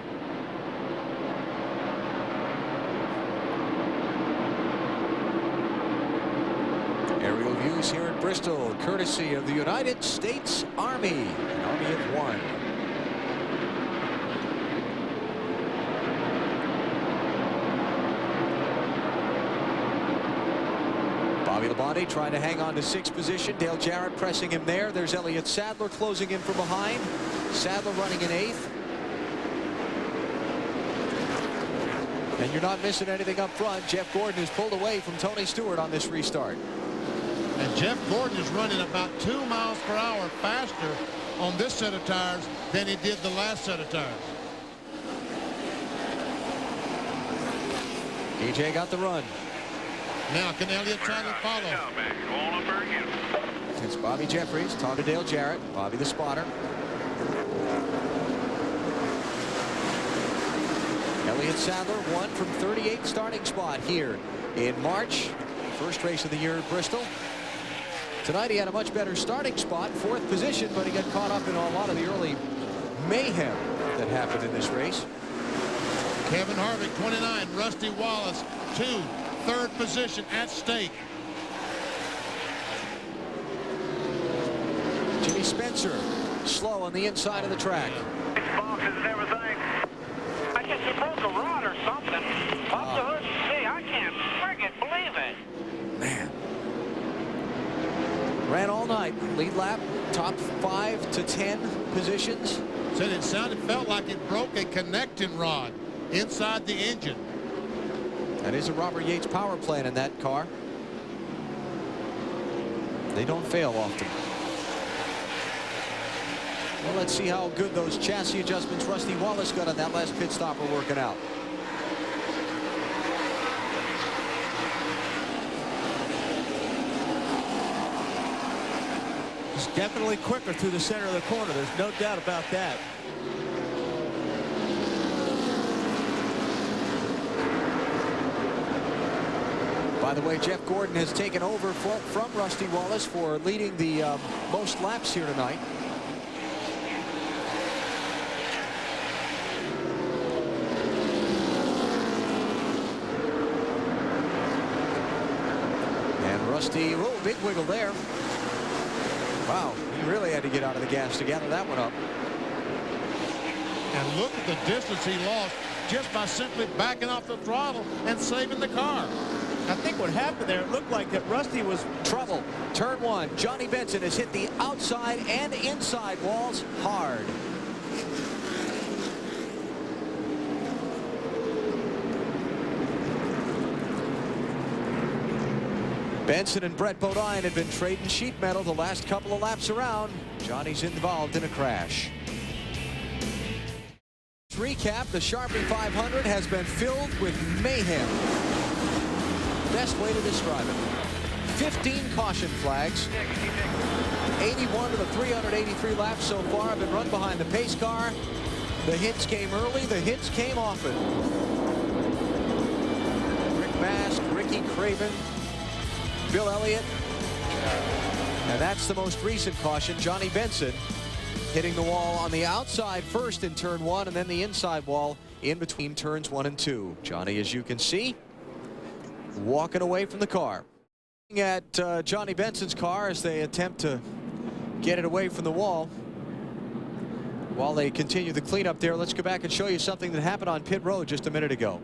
Aerial views here at Bristol, courtesy of the United States Army, an Army of 1. Bobby Labonte trying to hang on to 6th position. Dale Jarrett pressing him there. There's Elliott Sadler closing in from behind. Sadler running in 8th. And you're not missing anything up front. Jeff Gordon is pulled away from Tony Stewart on this restart. And Jeff Gordon is running about 2 miles per hour faster on this set of tires than he did the last set of tires. DJ got the run. Now can Elliott try to follow? It's Bobby Jeffries, talking to Dale Jarrett. Bobby the spotter. Elliott Sadler won from 38th starting spot here in March. First race of the year at Bristol. Tonight he had a much better starting spot, 4th position, but he got caught up in a lot of the early mayhem that happened in this race. Kevin Harvick, 29. Rusty Wallace, 2. 3rd position at stake. Jimmy Spencer, slow on the inside of the track. Boxes and everything. I guess he broke a rod or something. Up the hood. Hey, I can't friggin' believe it. Man. Ran all night. Lead lap, top 5 to 10 positions. Said it felt like it broke a connecting rod inside the engine. That is a Robert Yates power plant in that car. They don't fail often. Well, let's see how good those chassis adjustments Rusty Wallace got on that last pit stop are working out. It's definitely quicker through the center of the corner. There's no doubt about that. By the way, Jeff Gordon has taken over from Rusty Wallace for leading the most laps here tonight. And Rusty, oh, big wiggle there. Wow, he really had to get out of the gas to gather that one up. And look at the distance he lost just by simply backing off the throttle and saving the car. I think what happened there, it looked like that Rusty was trouble. Turn one, Johnny Benson has hit the outside and inside walls hard. Benson and Brett Bodine had been trading sheet metal the last couple of laps around. Johnny's involved in a crash. Recap, the Sharpie 500 has been filled with mayhem. Best way to describe it. 15 caution flags. 81 of the 383 laps so far have been run behind the pace car. The hits came early, the hits came often. Rick Mast, Ricky Craven, Bill Elliott. And that's the most recent caution. Johnny Benson hitting the wall on the outside first in turn one, and then the inside wall in between turns 1 and 2. Johnny, as you can see, walking away from the car. Looking at Johnny Benson's car as they attempt to get it away from the wall. While they continue the cleanup there, let's go back and show you something that happened on pit road just a minute ago.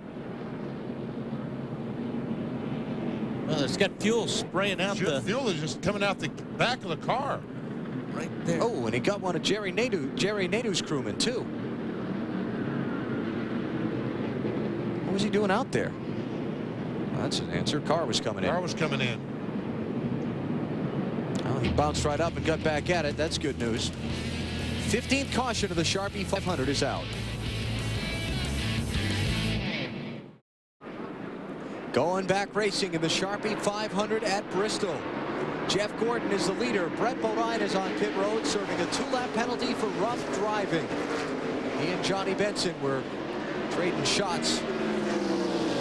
Well, it's got fuel spraying out the... Fuel is just coming out the back of the car. Right there. Oh, and he got one of Jerry Nadeau's crewmen, too. What was he doing out there? Well, that's an answer. Car was coming in. Car was coming in. Oh, he bounced right up and got back at it. That's good news. 15th caution of the Sharpie 500 is out. Going back racing in the Sharpie 500 at Bristol. Jeff Gordon is the leader. Brett Bodine is on pit road, serving a 2-lap penalty for rough driving. He and Johnny Benson were trading shots,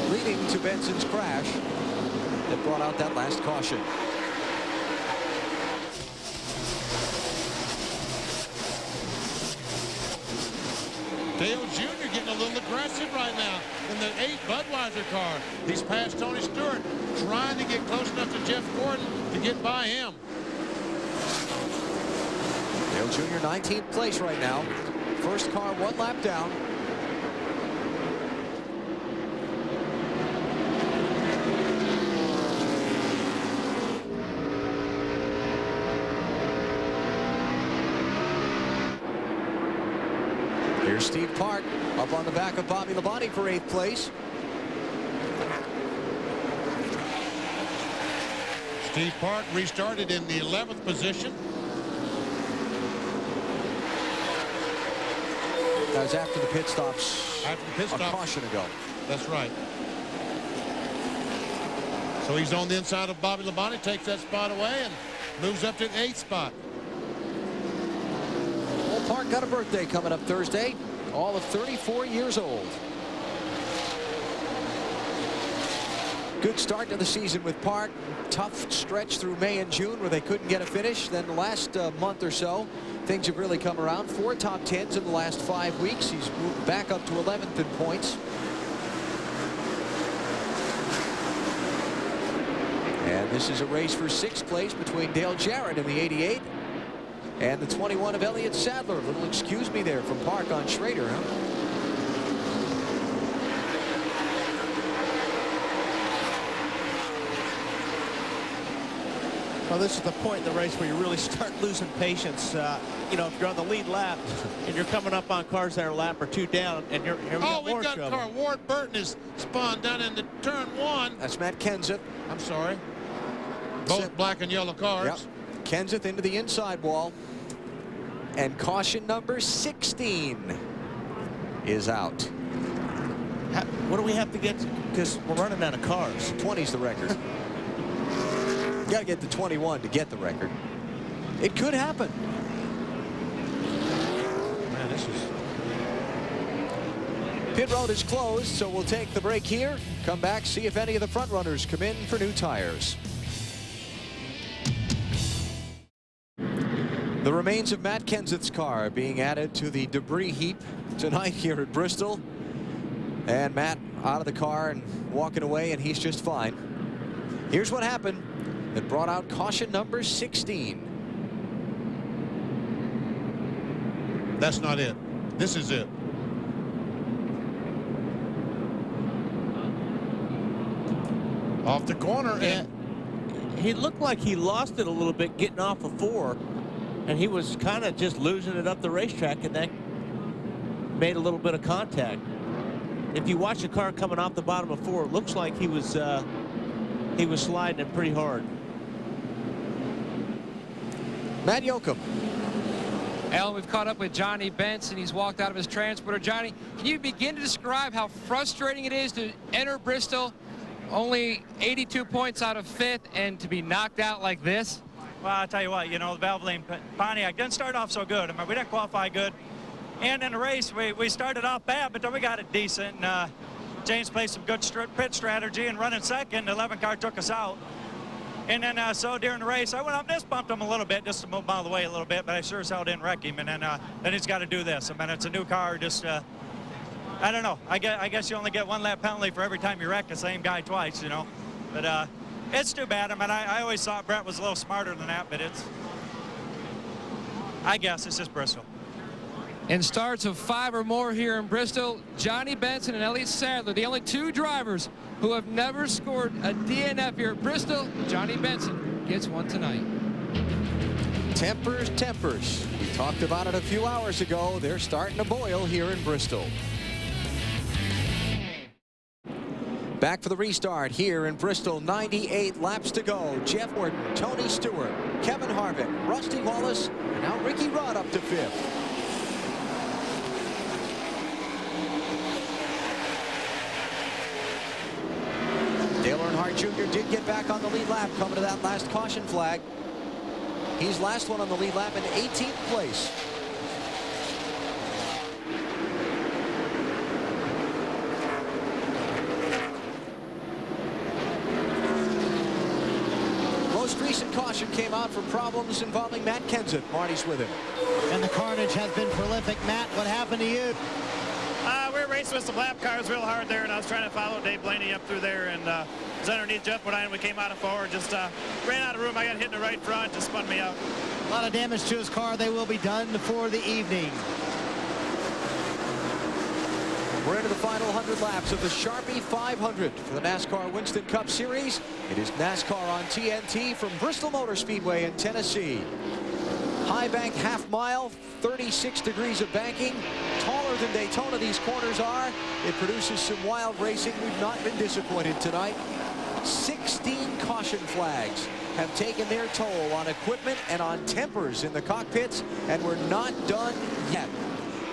leading to Benson's crash that brought out that last caution. Dale Jr. getting a little aggressive right now in the 8 Budweiser car. He's past Tony Stewart, trying to get close enough to Jeff Gordon to get by him. Dale Jr. 19th place right now. First car 1 lap down. Here's Steve Park up on the back of Bobby Labonte for 8th place. Steve Park restarted in the 11th position. That was after the pit stops. After the pit stop. A caution ago. That's right. So he's on the inside of Bobby Labonte, takes that spot away and moves up to the 8th spot. Park got a birthday coming up Thursday, all of 34 years old. Good start to the season with Park. Tough stretch through May and June where they couldn't get a finish. Then the last month or so, things have really come around. 4 top 10s in the last 5 weeks. He's moved back up to 11th in points. And this is a race for 6th place between Dale Jarrett in the 88 and the 21 of Elliott Sadler. A little excuse me there from Park on Schrader, huh? Well, this is the point in the race where you really start losing patience. You know, if you're on the lead lap and you're coming up on cars that are a lap or 2 down, and you're we've got a car. Ward Burton is spawned down into turn 1. That's Matt Kenseth. I'm sorry. Both black and yellow cars. Yep. Kenseth into the inside wall. And caution number 16 is out. What do we have to get? Because we're running out of cars. 20's the record. You got to get to 21 to get the record. It could happen. Man, this is... Pit road is closed, so we'll take the break here. Come back, see if any of the front runners come in for new tires. The remains of Matt Kenseth's car being added to the debris heap tonight here at Bristol. And Matt out of the car and walking away, and he's just fine. Here's what happened that brought out caution number 16. That's not it. This is it. Off the corner. And he looked like he lost it a little bit getting off of 4. And he was kind of just losing it up the racetrack, and that made a little bit of contact. If you watch the car coming off the bottom of 4, it looks like he was sliding it pretty hard. Matt Yoakum. Alan, we've caught up with Johnny Benson. He's walked out of his transporter. Johnny, can you begin to describe how frustrating it is to enter Bristol only 82 points out of 5th and to be knocked out like this? Well, I'll tell you what, you know, the Valvoline Pontiac didn't start off so good. I mean, we didn't qualify good. And in the race, we started off bad, but then we got it decent. James played some good pit strategy, and running second, the 11 car took us out. And then, so during the race, I went up, just bumped him a little bit, just to move him out of the way a little bit, but I sure as hell didn't wreck him. And then he's got to do this. I mean, it's a new car, just, I don't know. I guess you only get 1 lap penalty for every time you wreck the same guy twice, you know. But it's too bad. I mean, I always thought Brett was a little smarter than that, but I guess it's just Bristol. In starts of 5 or more here in Bristol, Johnny Benson and Elliott Sadler, the only 2 drivers who have never scored a DNF here at Bristol. Johnny Benson gets one tonight. Tempers, tempers. We talked about it a few hours ago. They're starting to boil here in Bristol. Back for the restart here in Bristol. 98 laps to go. Jeff Gordon, Tony Stewart, Kevin Harvick, Rusty Wallace, and now Ricky Rudd up to 5th. Dale Earnhardt Jr. did get back on the lead lap coming to that last caution flag. He's last one on the lead lap in 18th place. Most recent caution came out for problems involving Matt Kenseth. Marty's with him. And the carnage has been prolific. Matt, what happened to you? We were racing with some lap cars real hard there, and I was trying to follow Dave Blaney up through there, and was underneath Jeff Bodine. We came out of 4, just ran out of room. I got hit in the right front, just spun me out. A lot of damage to his car. They will be done for the evening. We're into the final 100 laps of the Sharpie 500 for the NASCAR Winston Cup Series. It is NASCAR on TNT from Bristol Motor Speedway in Tennessee. High bank half mile, 36 degrees of banking. Taller than Daytona these corners are. It produces some wild racing. We've not been disappointed tonight. 16 caution flags have taken their toll on equipment and on tempers in the cockpits, and we're not done yet.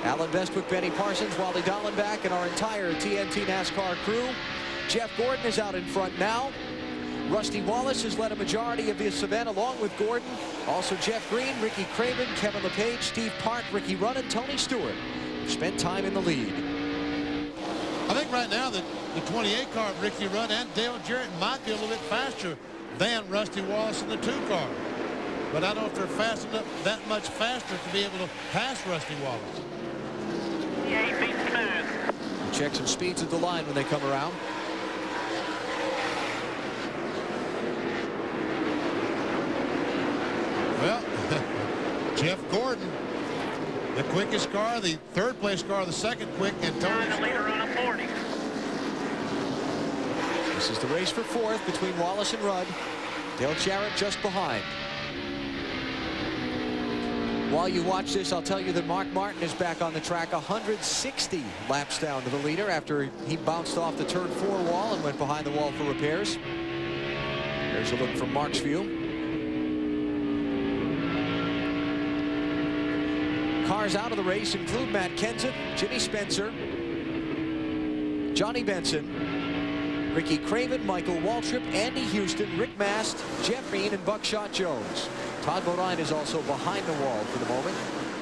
Alan Bestwick, Benny Parsons, Wally Dallenbach, and our entire TNT NASCAR crew. Jeff Gordon is out in front now. Rusty Wallace has led a majority of this event along with Gordon. Also Jeff Green, Ricky Craven, Kevin LePage, Steve Park, Ricky Rudd, and Tony Stewart spent time in the lead. I think right now that the 28 car of Ricky Rudd and Dale Jarrett might be a little bit faster than Rusty Wallace in the 2 car. But I don't know if they're fast enough, that much faster to be able to pass Rusty Wallace. Yeah, he beats smooth. Check some speeds at the line when they come around. Well, Jeff Gordon, the quickest car, the 3rd place car, the 2nd quick, and Tony Leader on a 40. This is the race for 4th between Wallace and Rudd. Dale Jarrett just behind. While you watch this, I'll tell you that Mark Martin is back on the track 160 laps down to the leader after he bounced off the turn 4 wall and went behind the wall for repairs. There's a look from Mark's view. Cars out of the race include Matt Kenseth, Jimmy Spencer, Johnny Benson, Ricky Craven, Michael Waltrip, Andy Houston, Rick Mast, Jeff Green, and Buckshot Jones. Todd Bodine is also behind the wall for the moment,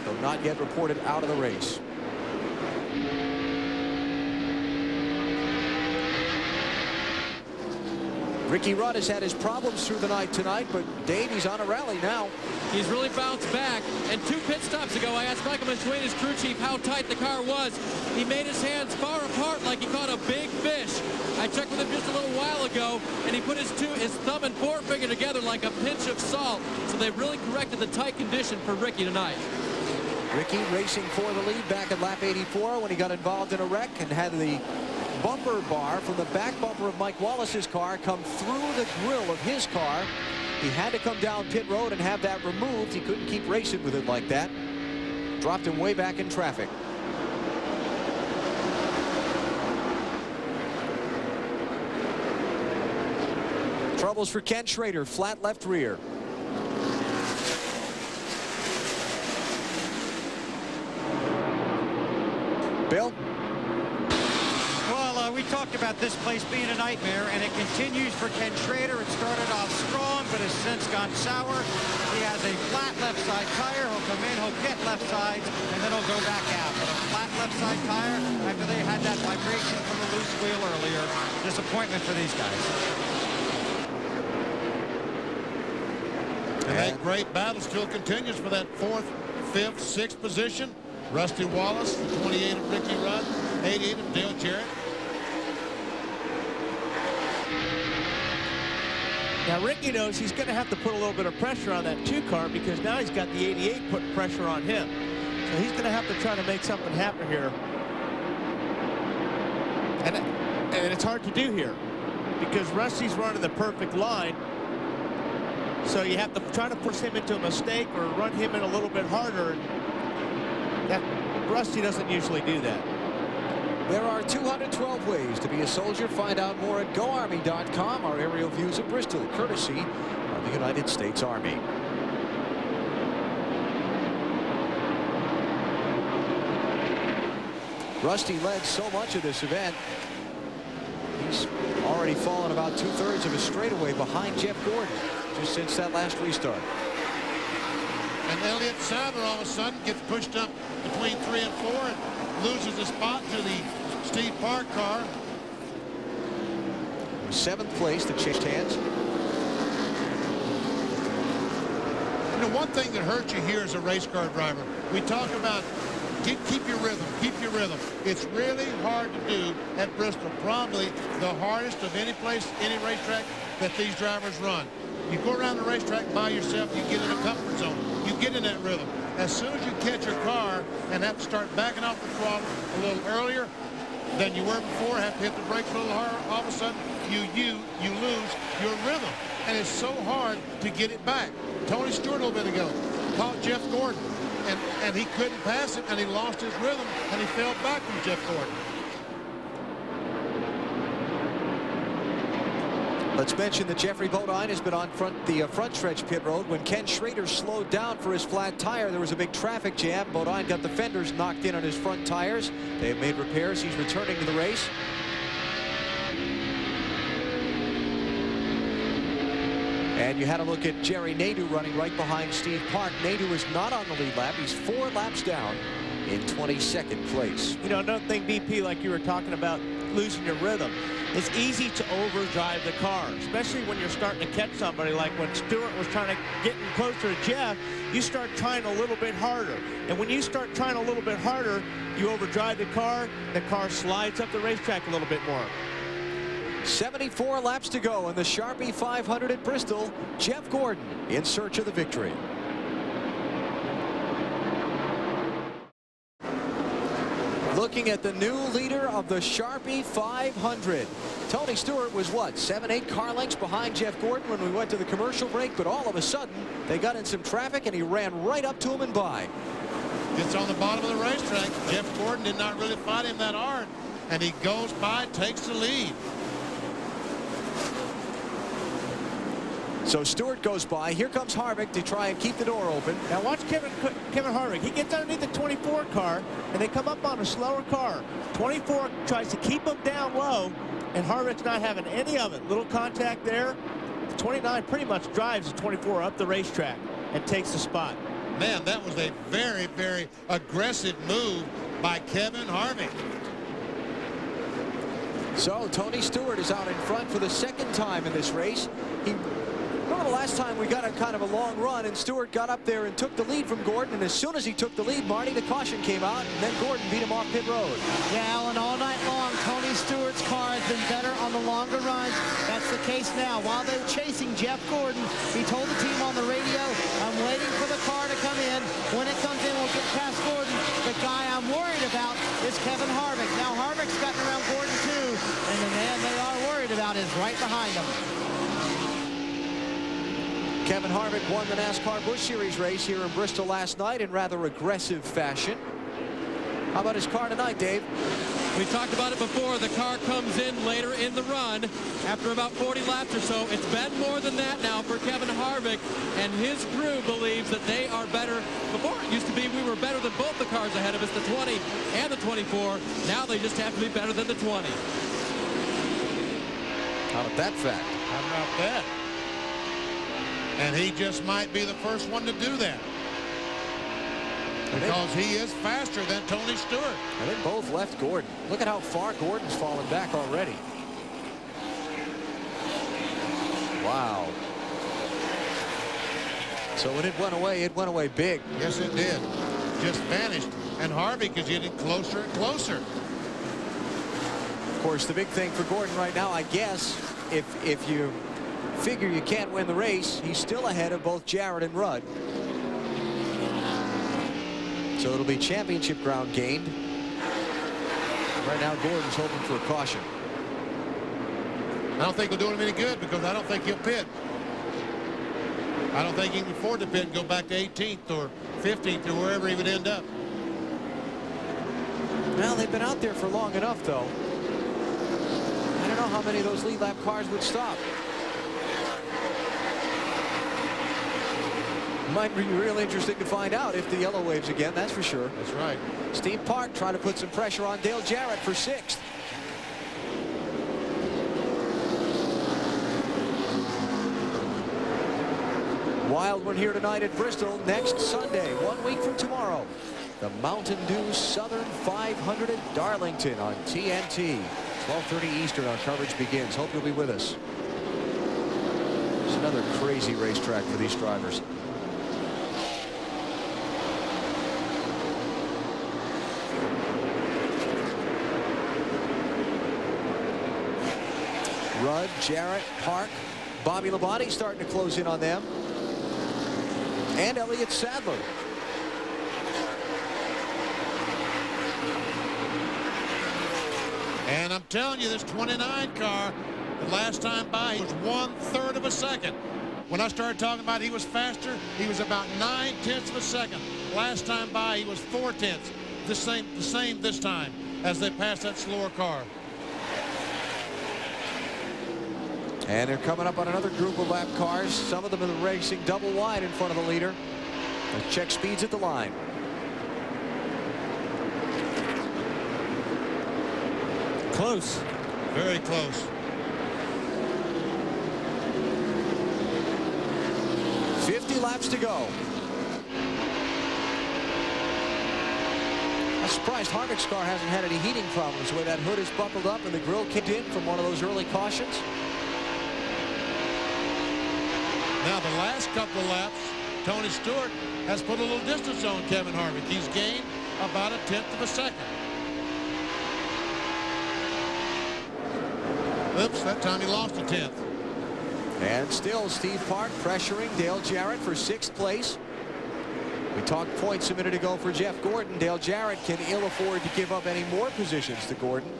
though not yet reported out of the race. Ricky Rudd has had his problems through the night tonight, but Dave, he's on a rally now. He's really bounced back. And 2 pit stops ago, I asked Michael McSwain, his crew chief, how tight the car was. He made his hands far apart like he caught a big fish. I checked with him just a little while ago, and he put his thumb and forefinger together like a pinch of salt. So they've really corrected the tight condition for Ricky tonight. Ricky racing for the lead back at lap 84 when he got involved in a wreck and had the bumper bar from the back bumper of Mike Wallace's car come through the grill of his car. He had to come down pit road and have that removed. He couldn't keep racing with it like that. Dropped him way back in traffic. Troubles for Ken Schrader, flat left rear. Bill? Well, we talked about this place being a nightmare, and it continues for Ken Schrader. It started off strong, but has since gone sour. He has a flat left side tire. He'll come in, he'll get left sides, and then he'll go back out. But a flat left side tire after they had that vibration from the loose wheel earlier. Disappointment for these guys. And that great battle still continues for that 4th, 5th, 6th position. Rusty Wallace, 28 of Ricky Rudd, 88 of Dale Jarrett. Now Ricky knows he's going to have to put a little bit of pressure on that 2 car because now he's got the 88 putting pressure on him. So he's going to have to try to make something happen here. And it's hard to do here because Rusty's running the perfect line. So you have to try to push him into a mistake or run him in a little bit harder. That Rusty doesn't usually do that. There are 212 ways to be a soldier. Find out more at GoArmy.com. Our aerial views of Bristol, courtesy of the United States Army. Rusty led so much of this event. He's already fallen about 2/3 of his straightaway behind Jeff Gordon just since that last restart. And Elliott Sadler all of a sudden gets pushed up between 3 and 4 and loses a spot to the Steve Park car. 7th place that changed hands. You know, one thing that hurts you here as a race car driver, we talk about keep your rhythm, keep your rhythm. It's really hard to do at Bristol, probably the hardest of any place, any racetrack that these drivers run. You go around the racetrack by yourself, you get in a comfort zone. You get in that rhythm. As soon as you catch your car and have to start backing off the throttle a little earlier than you were before, have to hit the brakes a little harder, all of a sudden you lose your rhythm. And it's so hard to get it back. Tony Stewart a little bit ago caught Jeff Gordon and he couldn't pass it and he lost his rhythm and he fell back from Jeff Gordon. Let's mention that Jeffrey Bodine has been on the front stretch pit road. When Ken Schrader slowed down for his flat tire, there was a big traffic jam. Bodine got the fenders knocked in on his front tires. They have made repairs. He's returning to the race. And you had a look at Jerry Nadeau running right behind Steve Park. Nadeau is not on the lead lap. He's 4 laps down in 22nd place. You know, another thing, BP, like you were talking about losing your rhythm. It's easy to overdrive the car, especially when you're starting to catch somebody. Like when Stewart was trying to get in closer to Jeff, you start trying a little bit harder. And when you start trying a little bit harder, you overdrive the car slides up the racetrack a little bit more. 74 laps to go in the Sharpie 500 at Bristol. Jeff Gordon in search of the victory. Looking at the new leader of the Sharpie 500. Tony Stewart was what, 7-8 car lengths behind Jeff Gordon when we went to the commercial break, but all of a sudden they got in some traffic and he ran right up to him and by. Gets on the bottom of the racetrack. Jeff Gordon did not really fight him that hard and he goes by, takes the lead. So Stewart goes by. Here comes Harvick to try and keep the door open. Now watch Kevin Harvick. He gets underneath the 24 car, and they come up on a slower car. 24 tries to keep him down low, and Harvick's not having any of it. Little contact there. The 29 pretty much drives the 24 up the racetrack and takes the spot. Man, that was a very, very aggressive move by Kevin Harvick. So Tony Stewart is out in front for the second time in this race. Remember the last time we got a kind of a long run and Stewart got up there and took the lead from Gordon, and as soon as he took the lead, Marty, the caution came out, and then Gordon beat him off pit road. Yeah, Alan, all night long, Tony Stewart's car has been better on the longer runs. That's the case now. While they're chasing Jeff Gordon, he told the team on the radio, I'm waiting for the car to come in. When it comes in, we'll get past Gordon. The guy I'm worried about is Kevin Harvick. Now, Harvick's gotten around Gordon, too, and the man they are worried about is right behind him. Kevin Harvick won the NASCAR Busch Series race here in Bristol last night in rather aggressive fashion. How about his car tonight, Dave? We talked about it before. The car comes in later in the run after about 40 laps or so. It's been more than that now for Kevin Harvick, and his crew believes that they are better. Before it used to be we were better than both the cars ahead of us, the 20 and the 24. Now they just have to be better than the 20. How about that fact? How about that? And he just might be the first one to do that. Because he is faster than Tony Stewart. And they both left Gordon. Look at how far Gordon's fallen back already. Wow. So when it went away big. Yes, it did. Just vanished. And Harvick is getting closer and closer. Of course, the big thing for Gordon right now, I guess, if you figure you can't win the race, he's still ahead of both Jarrett and Rudd. So it'll be championship ground gained. Right now, Gordon's hoping for a caution. I don't think it'll do him any good because I don't think he'll pit. I don't think he can afford to pit and go back to 18th or 15th or wherever he would end up. Well, they've been out there for long enough, though. I don't know how many of those lead lap cars would stop. Might be real interesting to find out if the yellow waves again, that's for sure. That's right. Steve Park trying to put some pressure on Dale Jarrett for 6th. Wild one here tonight at Bristol. Next Sunday, 1 week from tomorrow, the Mountain Dew Southern 500 at Darlington on TNT. 12:30 Eastern, our coverage begins. Hope you'll be with us. It's another crazy racetrack for these drivers. Rudd, Jarrett, Park, Bobby Labonte starting to close in on them. And Elliott Sadler. And I'm telling you, this 29 car, the last time by, he was 1/3 of a second. When I started talking about he was faster, he was about 9/10 of a second. Last time by, he was 4/10. The same this time as they passed that slower car. And they're coming up on another group of lap cars. Some of them are racing double wide in front of the leader. Let's check speeds at the line. Close. Very close. 50 laps to go. I'm surprised Harvick's car hasn't had any heating problems, the way that hood is buckled up and the grill kicked in from one of those early cautions. Now, the last couple of laps, Tony Stewart has put a little distance on Kevin Harvick. He's gained about 1/10 of a second. Oops, that time he lost 1/10. And still Steve Park pressuring Dale Jarrett for 6th place. We talked points a minute ago for Jeff Gordon. Dale Jarrett can ill afford to give up any more positions to Gordon.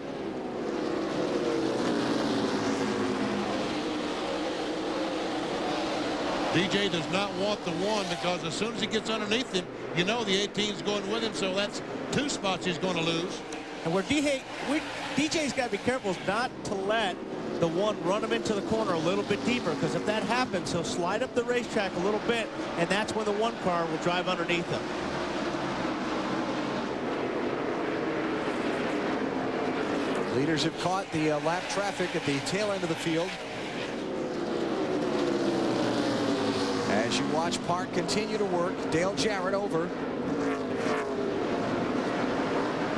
DJ does not want the 1 because as soon as he gets underneath him, you know the 18's going with him, so that's 2 spots he's going to lose. And where DJ's got to be careful not to let the 1 run him into the corner a little bit deeper, because if that happens, he'll slide up the racetrack a little bit, and that's when the 1 car will drive underneath him. Leaders have caught the lap traffic at the tail end of the field. As you watch Park continue to work, Dale Jarrett over.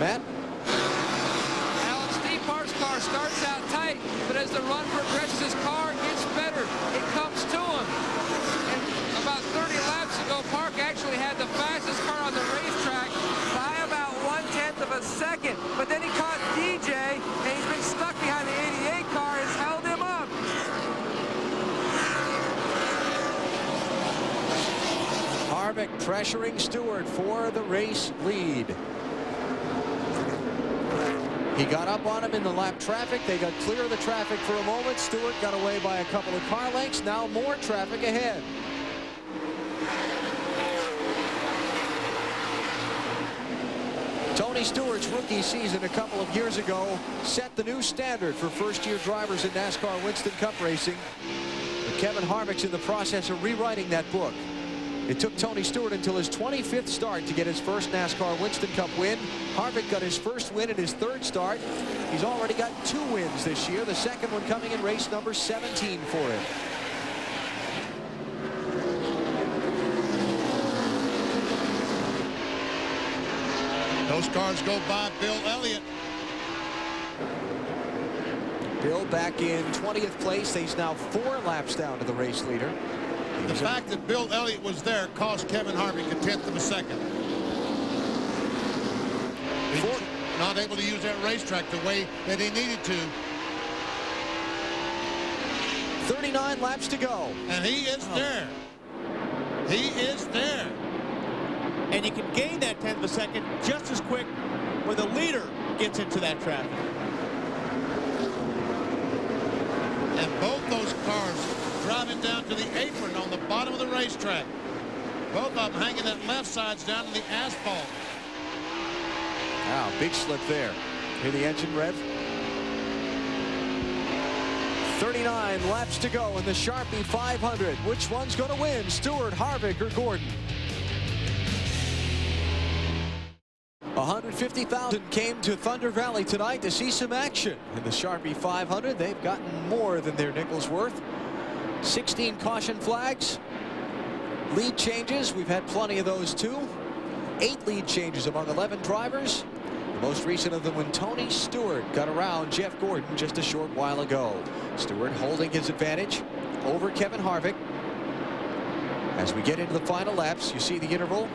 Matt? Alan, Steve Park's car starts out tight, but as the run progresses, his car gets better. It comes to him. And about 30 laps ago, Park actually had the fastest car on the racetrack by about 1/10 of a second. But then he caught DJ, and he's been stuck behind the 88 car. Has held him up. Harvick pressuring Stewart for the race lead. He got up on him in the lap traffic. They got clear of the traffic for a moment. Stewart got away by a couple of car lengths. Now more traffic ahead. Tony Stewart's rookie season a couple of years ago set the new standard for first-year drivers in NASCAR Winston Cup racing. But Kevin Harvick's in the process of rewriting that book. It took Tony Stewart until his 25th start to get his first NASCAR Winston Cup win. Harvick got his first win in his third start. He's already got 2 wins this year, the second one coming in race number 17 for him. Those cars go by Bill Elliott. Bill back in 20th place. He's now 4 laps down to the race leader. The fact that Bill Elliott was there cost Kevin Harvick 1/10 of a second. He was not able to use that racetrack the way that he needed to. 39 laps to go. And he is there. He is there. And you can gain that 1/10 of a second just as quick when the leader gets into that traffic. And both those cars driving down to the apron on the bottom of the racetrack. Both of them hanging that left sides down to the asphalt. Wow, big slip there. Hear the engine rev. 39 laps to go in the Sharpie 500. Which one's going to win, Stewart, Harvick, or Gordon? 150,000 came to Thunder Valley tonight to see some action in the Sharpie 500. They've gotten more than their nickel's worth. 16 caution flags. Lead changes, we've had plenty of those too. 8 lead changes among 11 drivers. The most recent of them when Tony Stewart got around Jeff Gordon just a short while ago. Stewart holding his advantage over Kevin Harvick. As we get into the final laps, you see the interval.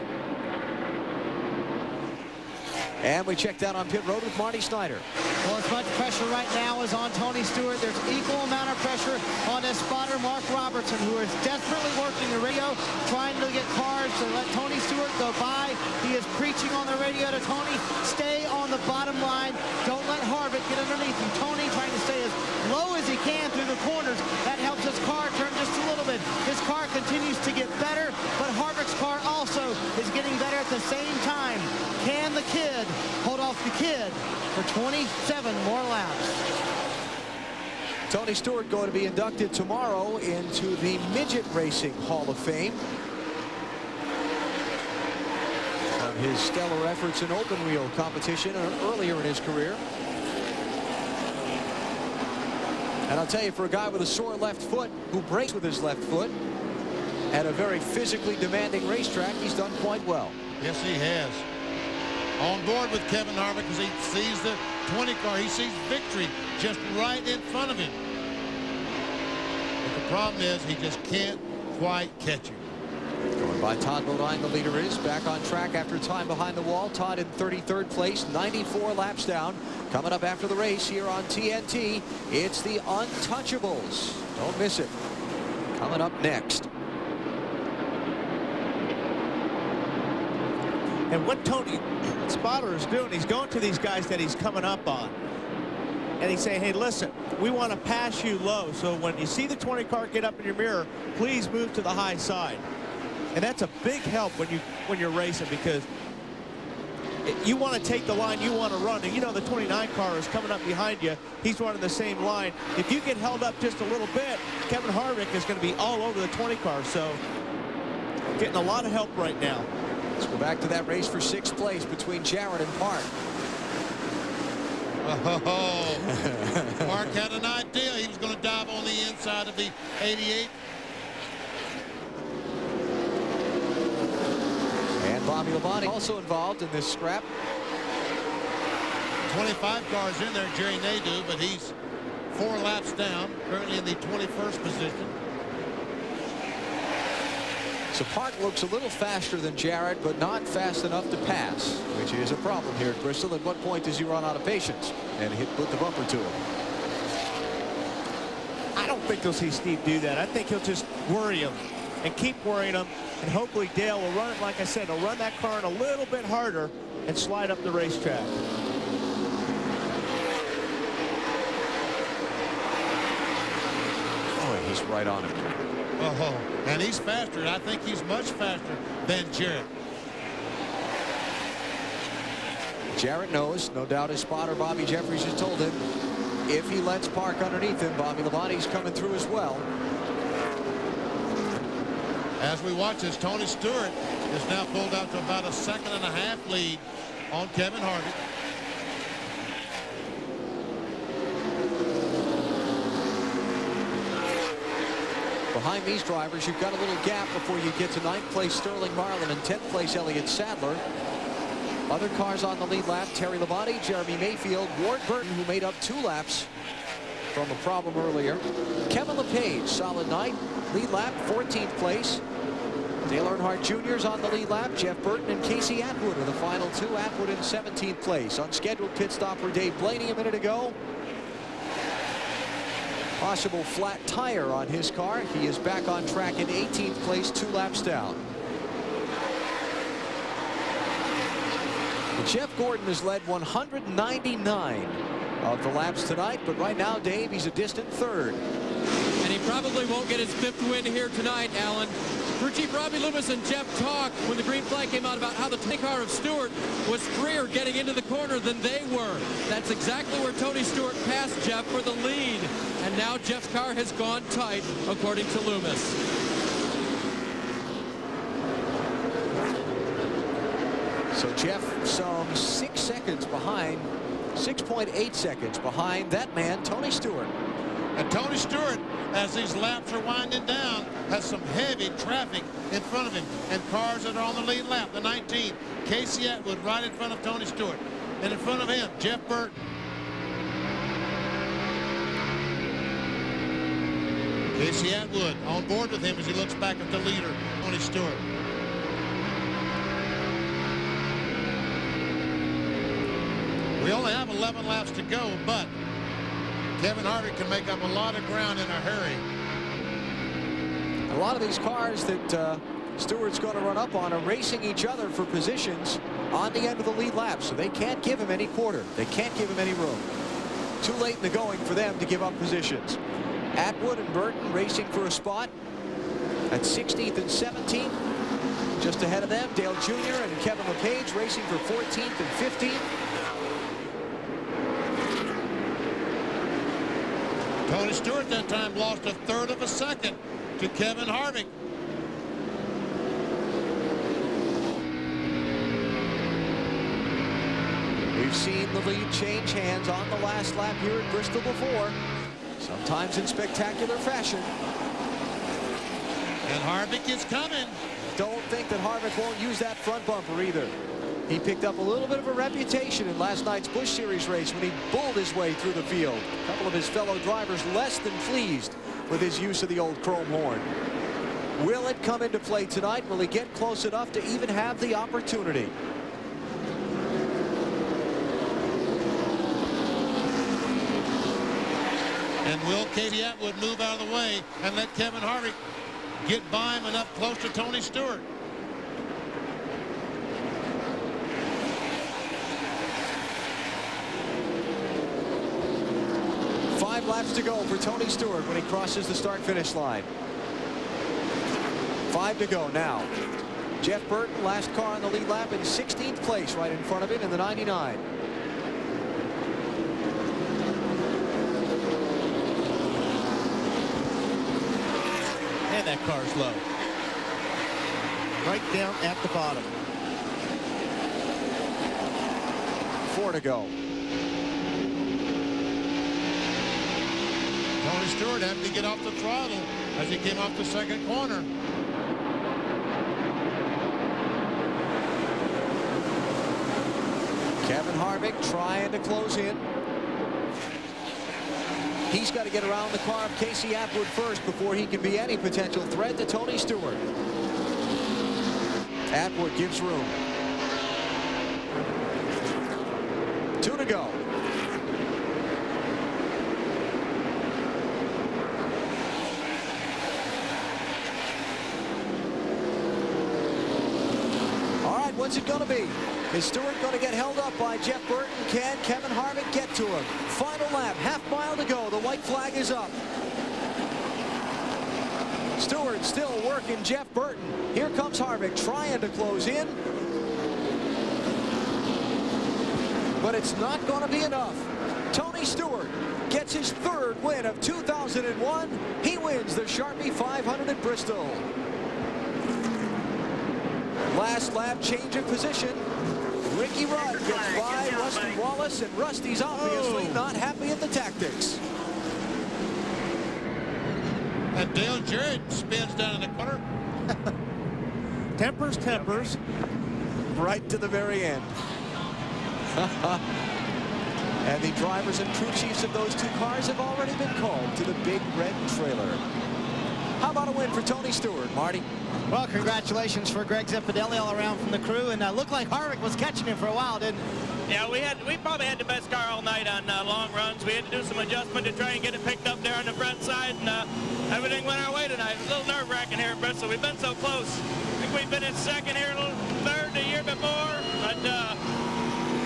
And we checked out on pit road with Marty Snyder. Well, as much pressure right now is on Tony Stewart. There's equal amount of pressure on his spotter, Mark Robertson, who is desperately working the radio, trying to get cars to let Tony Stewart go by. He is preaching on the radio to Tony, stay on the bottom line. Don't let Harvick get underneath you. Tony trying to stay as low as he can through the corners. That helps his car turn just a little bit. His car continues to get better, but Harvick's car also is getting better at the same time. Can the kid hold off the kid for 27 more laps? Tony Stewart going to be inducted tomorrow into the Midget Racing Hall of Fame. Of his stellar efforts in open wheel competition earlier in his career. And I'll tell you, for a guy with a sore left foot who brakes with his left foot at a very physically demanding racetrack, he's done quite well. Yes, he has. On board with Kevin Harvick because he sees the 20 car. He sees victory just right in front of him. But the problem is he just can't quite catch him. Going by Todd Bodine, the leader is back on track after time behind the wall. Todd in 33rd place, 94 laps down. Coming up after the race here on TNT, it's the Untouchables. Don't miss it. Coming up next. And what Tony Spotter is doing, he's going to these guys that he's coming up on. And he's saying, hey, listen, we want to pass you low. So when you see the 20 car get up in your mirror, please move to the high side. And that's a big help when you're racing, because you want to take the line you want to run. And you know the 29 car is coming up behind you. He's running the same line. If you get held up just a little bit, Kevin Harvick is going to be all over the 20 car. So getting a lot of help right now. Let's go back to that race for 6th place between Jarrett and Park. Oh, Park had an idea. He was going to dive on the inside of the 88. And Bobby Labonte also involved in this scrap. 25 cars in there, Jerry Nadeau, but he's 4 laps down, currently in the 21st position. So Park looks a little faster than Jarrett, but not fast enough to pass, which is a problem here at Bristol. At what point does he run out of patience and put the bumper to him? I don't think you'll see Steve do that. I think he'll just worry him and keep worrying him, and hopefully Dale will run it, like I said, he'll run that car in a little bit harder and slide up the racetrack. Oh, he's right on him. Oh, and he's faster. I think he's much faster than Jarrett. Jarrett knows, no doubt his spotter Bobby Jeffries has told him, if he lets Park underneath him, Bobby Labonte's coming through as well. As we watch this, Tony Stewart is now pulled out to about a 1.5 second lead on Kevin Harvick. Behind these drivers, you've got a little gap before you get to 9th place Sterling Marlin and 10th place Elliott Sadler. Other cars on the lead lap, Terry Labonte, Jeremy Mayfield, Ward Burton, who made up 2 laps from a problem earlier. Kevin LePage, solid night, lead lap, 14th place. Dale Earnhardt Jr. is on the lead lap. Jeff Burton and Casey Atwood are the final 2. Atwood in 17th place. Unscheduled pit stop for Dave Blaney a minute ago. Possible flat tire on his car. He is back on track in 18th place, 2 laps down. But Jeff Gordon has led 199 of the laps tonight, but right now, Dave, he's a distant 3rd. And he probably won't get his 5th win here tonight, Alan. Crew Chief Robbie Loomis and Jeff talked when the green flag came out about how the car of Stewart was freer getting into the corner than they were. That's exactly where Tony Stewart passed Jeff for the lead. And now Jeff's car has gone tight, according to Loomis. So Jeff some 6 seconds behind, 6.8 seconds behind that man, Tony Stewart. And Tony Stewart, as these laps are winding down, has some heavy traffic in front of him. And cars that are on the lead lap, the 19th, Casey Atwood right in front of Tony Stewart. And in front of him, Jeff Burton. Casey Atwood on board with him as he looks back at the leader, Tony Stewart. We only have 11 laps to go, but Kevin Harvick can make up a lot of ground in a hurry. A lot of these cars that Stewart's going to run up on are racing each other for positions on the end of the lead lap, so they can't give him any quarter. They can't give him any room. Too late in the going for them to give up positions. Atwood and Burton racing for a spot at 16th and 17th. Just ahead of them, Dale Jr. and Kevin LePage racing for 14th and 15th. Tony Stewart that time lost 1/3 of a second to Kevin Harvick. We've seen the lead change hands on the last lap here at Bristol before, sometimes in spectacular fashion. And Harvick is coming. Don't think that Harvick won't use that front bumper either. He picked up a little bit of a reputation in last night's Busch Series race when he bulled his way through the field. A couple of his fellow drivers less than pleased with his use of the old chrome horn. Will it come into play tonight? Will he get close enough to even have the opportunity? And will Casey Atwood move out of the way and let Kevin Harvick get by him enough close to Tony Stewart? Laps to go for Tony Stewart when he crosses the start-finish line. 5 to go now. Jeff Burton, last car on the lead lap, in 16th place, right in front of him in the 99. And that car's low. Right down at the bottom. 4 to go. Tony Stewart having to get off the throttle as he came off the second corner. Kevin Harvick trying to close in. He's got to get around the car of Casey Atwood first before he can be any potential threat to Tony Stewart. Atwood gives room. 2 to go. All right, what's it going to be? Is Stewart going to get held up by Jeff Burton? Can Kevin Harvick get to him? Final lap, half mile to go. The white flag is up. Stewart still working Jeff Burton. Here comes Harvick trying to close in. But it's not going to be enough. Tony Stewart gets his 3rd win of 2001. He wins the Sharpie 500 at Bristol. Last lap, change of position. Ricky Rudd gets by Rusty Wallace, and Rusty's obviously not happy at the tactics. And Dale Jarrett spins down in the corner. Tempers. Right to the very end. And the drivers and crew chiefs of those 2 cars have already been called to the big red trailer. How about a win for Tony Stewart, Marty? Well, congratulations for Greg Zeppedelli all around from the crew, and looked like Harvick was catching him for a while, didn't it? Yeah, we probably had the best car all night on long runs. We had to do some adjustment to try and get it picked up there on the front side, and everything went our way tonight. It was a little nerve-wracking here at Bristol. We've been so close. I think we've been in 2nd here, a little 3rd the year before, but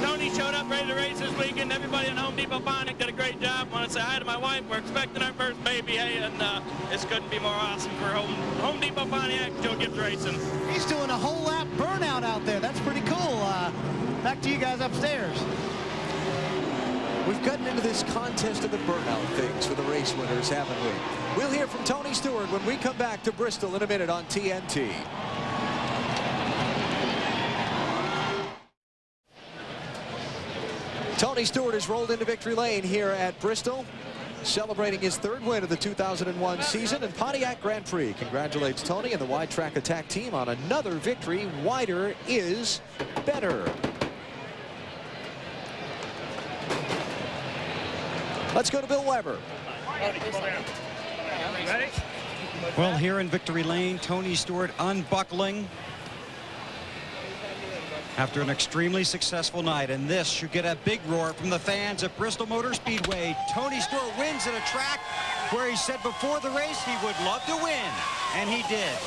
Tony showed up ready to race this weekend. Everybody in Home Depot Bionic did a great job. I want to say hi to my wife. We're expecting our first baby, hey, and this couldn't be more awesome for Home Depot Pontiac, Joe Gibbs Racing. He's doing a whole lap burnout out there. That's pretty cool. Back to you guys upstairs. We've gotten into this contest of the burnout things for the race winners, haven't we? We'll hear from Tony Stewart when we come back to Bristol in a minute on TNT. Tony Stewart has rolled into victory lane here at Bristol, celebrating his 3rd win of the 2001 season, and Pontiac Grand Prix congratulates Tony and the Wide Track Attack team on another victory. Wider is better. Let's go to Bill Weber. Ready? Well, here in victory lane, Tony Stewart unbuckling after an extremely successful night, and this should get a big roar from the fans at Bristol Motor Speedway. Tony Stewart wins at a track where he said before the race he would love to win, and he did.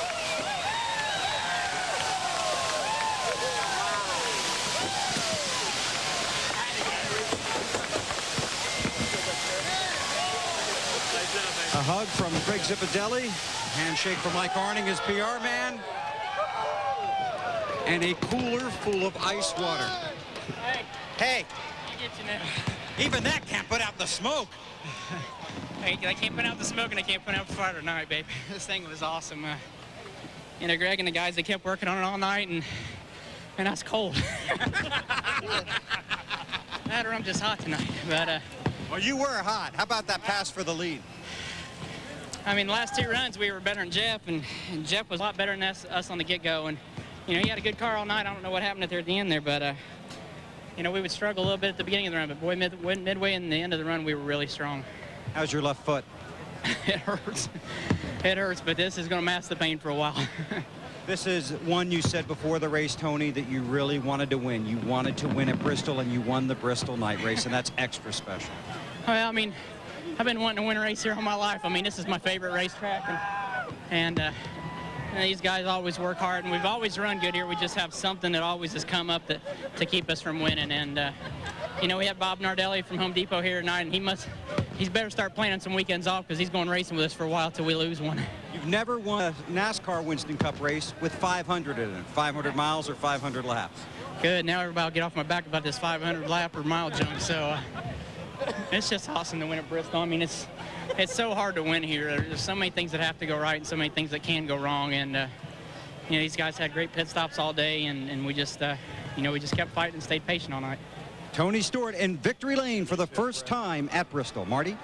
A hug from Greg Zeppedelli, handshake from Mike Arning, his PR man, and a cooler full of ice water. Hey, even that can't put out the smoke. Hey, I can't put out the smoke and I can't put out the fire tonight, babe. This thing was awesome. You know, Greg and the guys, they kept working on it all night, and I was cold. That or I'm just hot tonight, but well, you were hot. How about that pass for the lead? I mean, the last 2 runs we were better than Jeff, and Jeff was a lot better than us on the get-go, and you know, he had a good car all night. I don't know what happened there at the end there, but you know, we would struggle a little bit at the beginning of the run, but boy, midway and the end of the run, we were really strong. How's your left foot? It hurts. It hurts, but this is going to mask the pain for a while. This is one you said before the race, Tony, that you really wanted to win. You wanted to win at Bristol, and you won the Bristol night race, and that's extra special. Well, I mean, I've been wanting to win a race here all my life. I mean, this is my favorite racetrack, and these guys always work hard, and we've always run good here. We just have something that always has come up to keep us from winning. And you know, we had Bob Nardelli from Home Depot here tonight, and he's better start planning some weekends off because he's going racing with us for a while till we lose one. You've never won a NASCAR Winston Cup race with 500 in it, 500 miles or 500 laps. Good. Now everybody will get off my back about this 500 lap or mile junk. So it's just awesome to win at Bristol. I mean, it's so hard to win here. There's so many things that have to go right and so many things that can go wrong. And you know, these guys had great pit stops all day, and we just you know, we just kept fighting and stayed patient all night. Tony Stewart in victory lane for the first time at Bristol. Marty?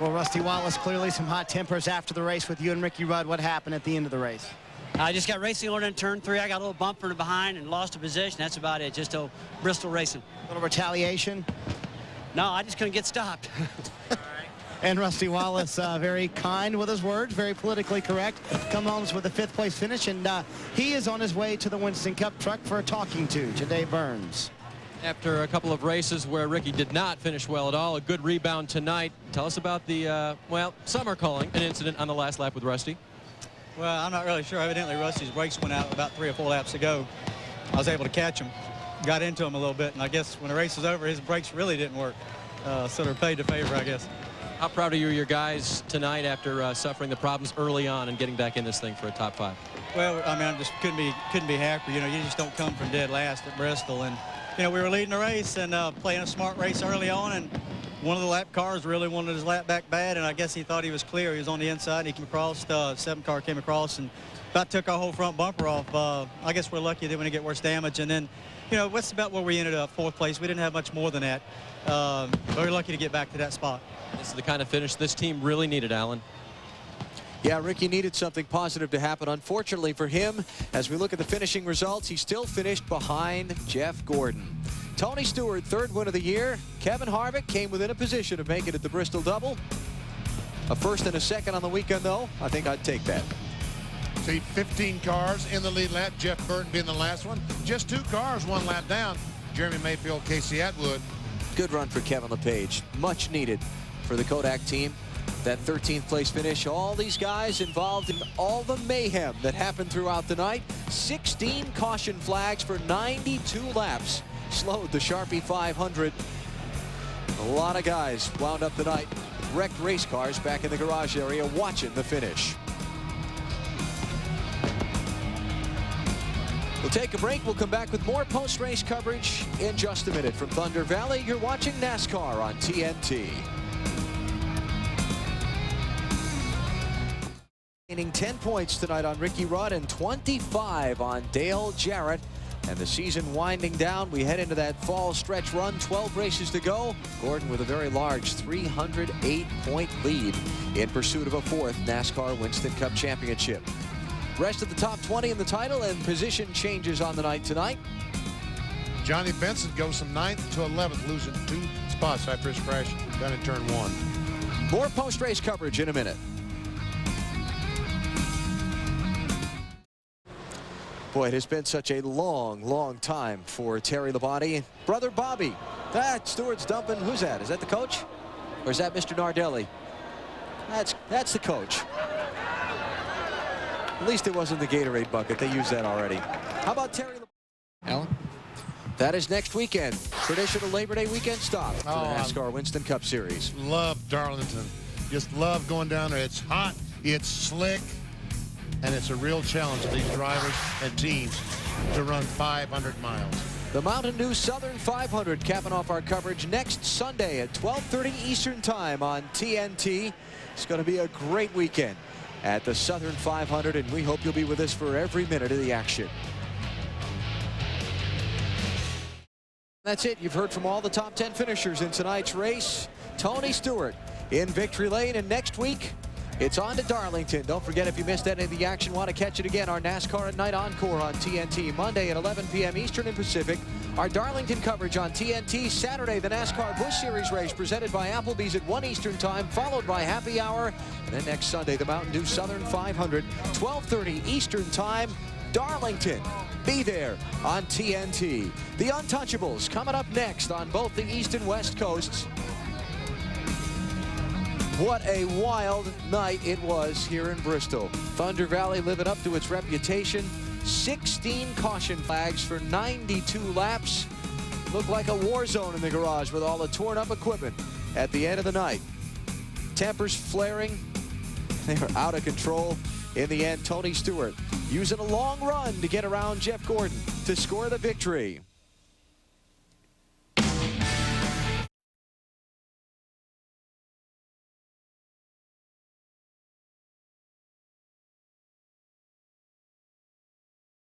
Well, Rusty Wallace, clearly some hot tempers after the race with you and Ricky Rudd. What happened at the end of the race? I just got racing order in turn 3. I got a little bumper to behind and lost a position. That's about it. Just a Bristol racing. A little retaliation? No, I just couldn't get stopped. And Rusty Wallace, very kind with his words, very politically correct. Come home with a 5th place finish, and he is on his way to the Winston Cup truck for a talking to Dave Burns. After a couple of races where Ricky did not finish well at all, a good rebound tonight. Tell us about the, well, some are calling an incident on the last lap with Rusty. Well, I'm not really sure. Evidently, Rusty's brakes went out about 3 or 4 laps ago. I was able to catch him, got into him a little bit, and I guess when the race was over, his brakes really didn't work. So they're paid to favor, I guess. How proud are you of your guys tonight after suffering the problems early on and getting back in this thing for a top 5? Well, I mean, I just couldn't be happier. You know, you just don't come from dead last at Bristol, and you know, we were leading the race and playing a smart race early on, and one of the lap cars really wanted his lap back bad, and I guess he thought he was clear. He was on the inside, and he came across. 7th car came across and about took our whole front bumper off. I guess we're lucky they didn't get worse damage, and then, you know, what's about where we ended up, 4th place. We didn't have much more than that. Very lucky to get back to that spot. This is the kind of finish this team really needed, Alan. Yeah, Ricky needed something positive to happen. Unfortunately for him, as we look at the finishing results, he still finished behind Jeff Gordon. Tony Stewart, 3rd win of the year. Kevin Harvick came within a position of making it the Bristol double. A 1st and a 2nd on the weekend, though. I think I'd take that. See, 15 cars in the lead lap. Jeff Burton being the last one. Just 2 cars, 1 lap down. Jeremy Mayfield, Casey Atwood. Good run for Kevin LePage. Much needed for the Kodak team. That 13th place finish. All these guys involved in all the mayhem that happened throughout the night. 16 caution flags for 92 laps. Slowed the Sharpie 500. A lot of guys wound up the night. Wrecked race cars back in the garage area watching the finish. We'll take a break. We'll come back with more post-race coverage in just a minute. From Thunder Valley, you're watching NASCAR on TNT. Gaining 10 points tonight on Ricky Rudd and 25 on Dale Jarrett. And the season winding down, we head into that fall stretch run. 12 races to go. Gordon with a very large 308-point lead in pursuit of a 4th NASCAR Winston Cup championship. Rest of the top 20 in the title, and position changes on the night tonight. Johnny Benson goes from 9th to 11th, losing 2 spots after his crash down in turn 1. More post-race coverage in a minute. Boy, it has been such a long time for Terry Labonte. Brother Bobby. Stewart's dumping. Who's that? Is that the coach? Or is that Mr. Nardelli? That's the coach. At least it wasn't the Gatorade bucket. They used that already. How about Terry Labonte? Alan? That is next weekend. Traditional Labor Day weekend stop for the NASCAR Winston Cup Series. Love Darlington. Just love going down there. It's hot. It's slick. And it's a real challenge for these drivers and teams to run 500 miles. The Mountain Dew Southern 500 capping off our coverage next Sunday at 12:30 Eastern Time on TNT. It's going to be a great weekend at the Southern 500, and we hope you'll be with us for every minute of the action. That's it. You've heard from all the top 10 finishers in tonight's race. Tony Stewart in victory lane, and next week it's on to Darlington. Don't forget, if you missed any of the action, want to catch it again, our NASCAR at Night Encore on TNT. Monday at 11 p.m. Eastern and Pacific. Our Darlington coverage on TNT. Saturday, the NASCAR Busch Series race presented by Applebee's at 1 Eastern Time, followed by Happy Hour. And then next Sunday, the Mountain Dew Southern 500, 12:30 Eastern Time, Darlington. Be there on TNT. The Untouchables coming up next on both the East and West Coasts. What a wild night it was here in Bristol. Thunder Valley living up to its reputation. 16 caution flags for 92 laps. Looked like a war zone in the garage with all the torn up equipment at the end of the night. Tempers flaring. They were out of control. In the end, Tony Stewart using a long run to get around Jeff Gordon to score the victory.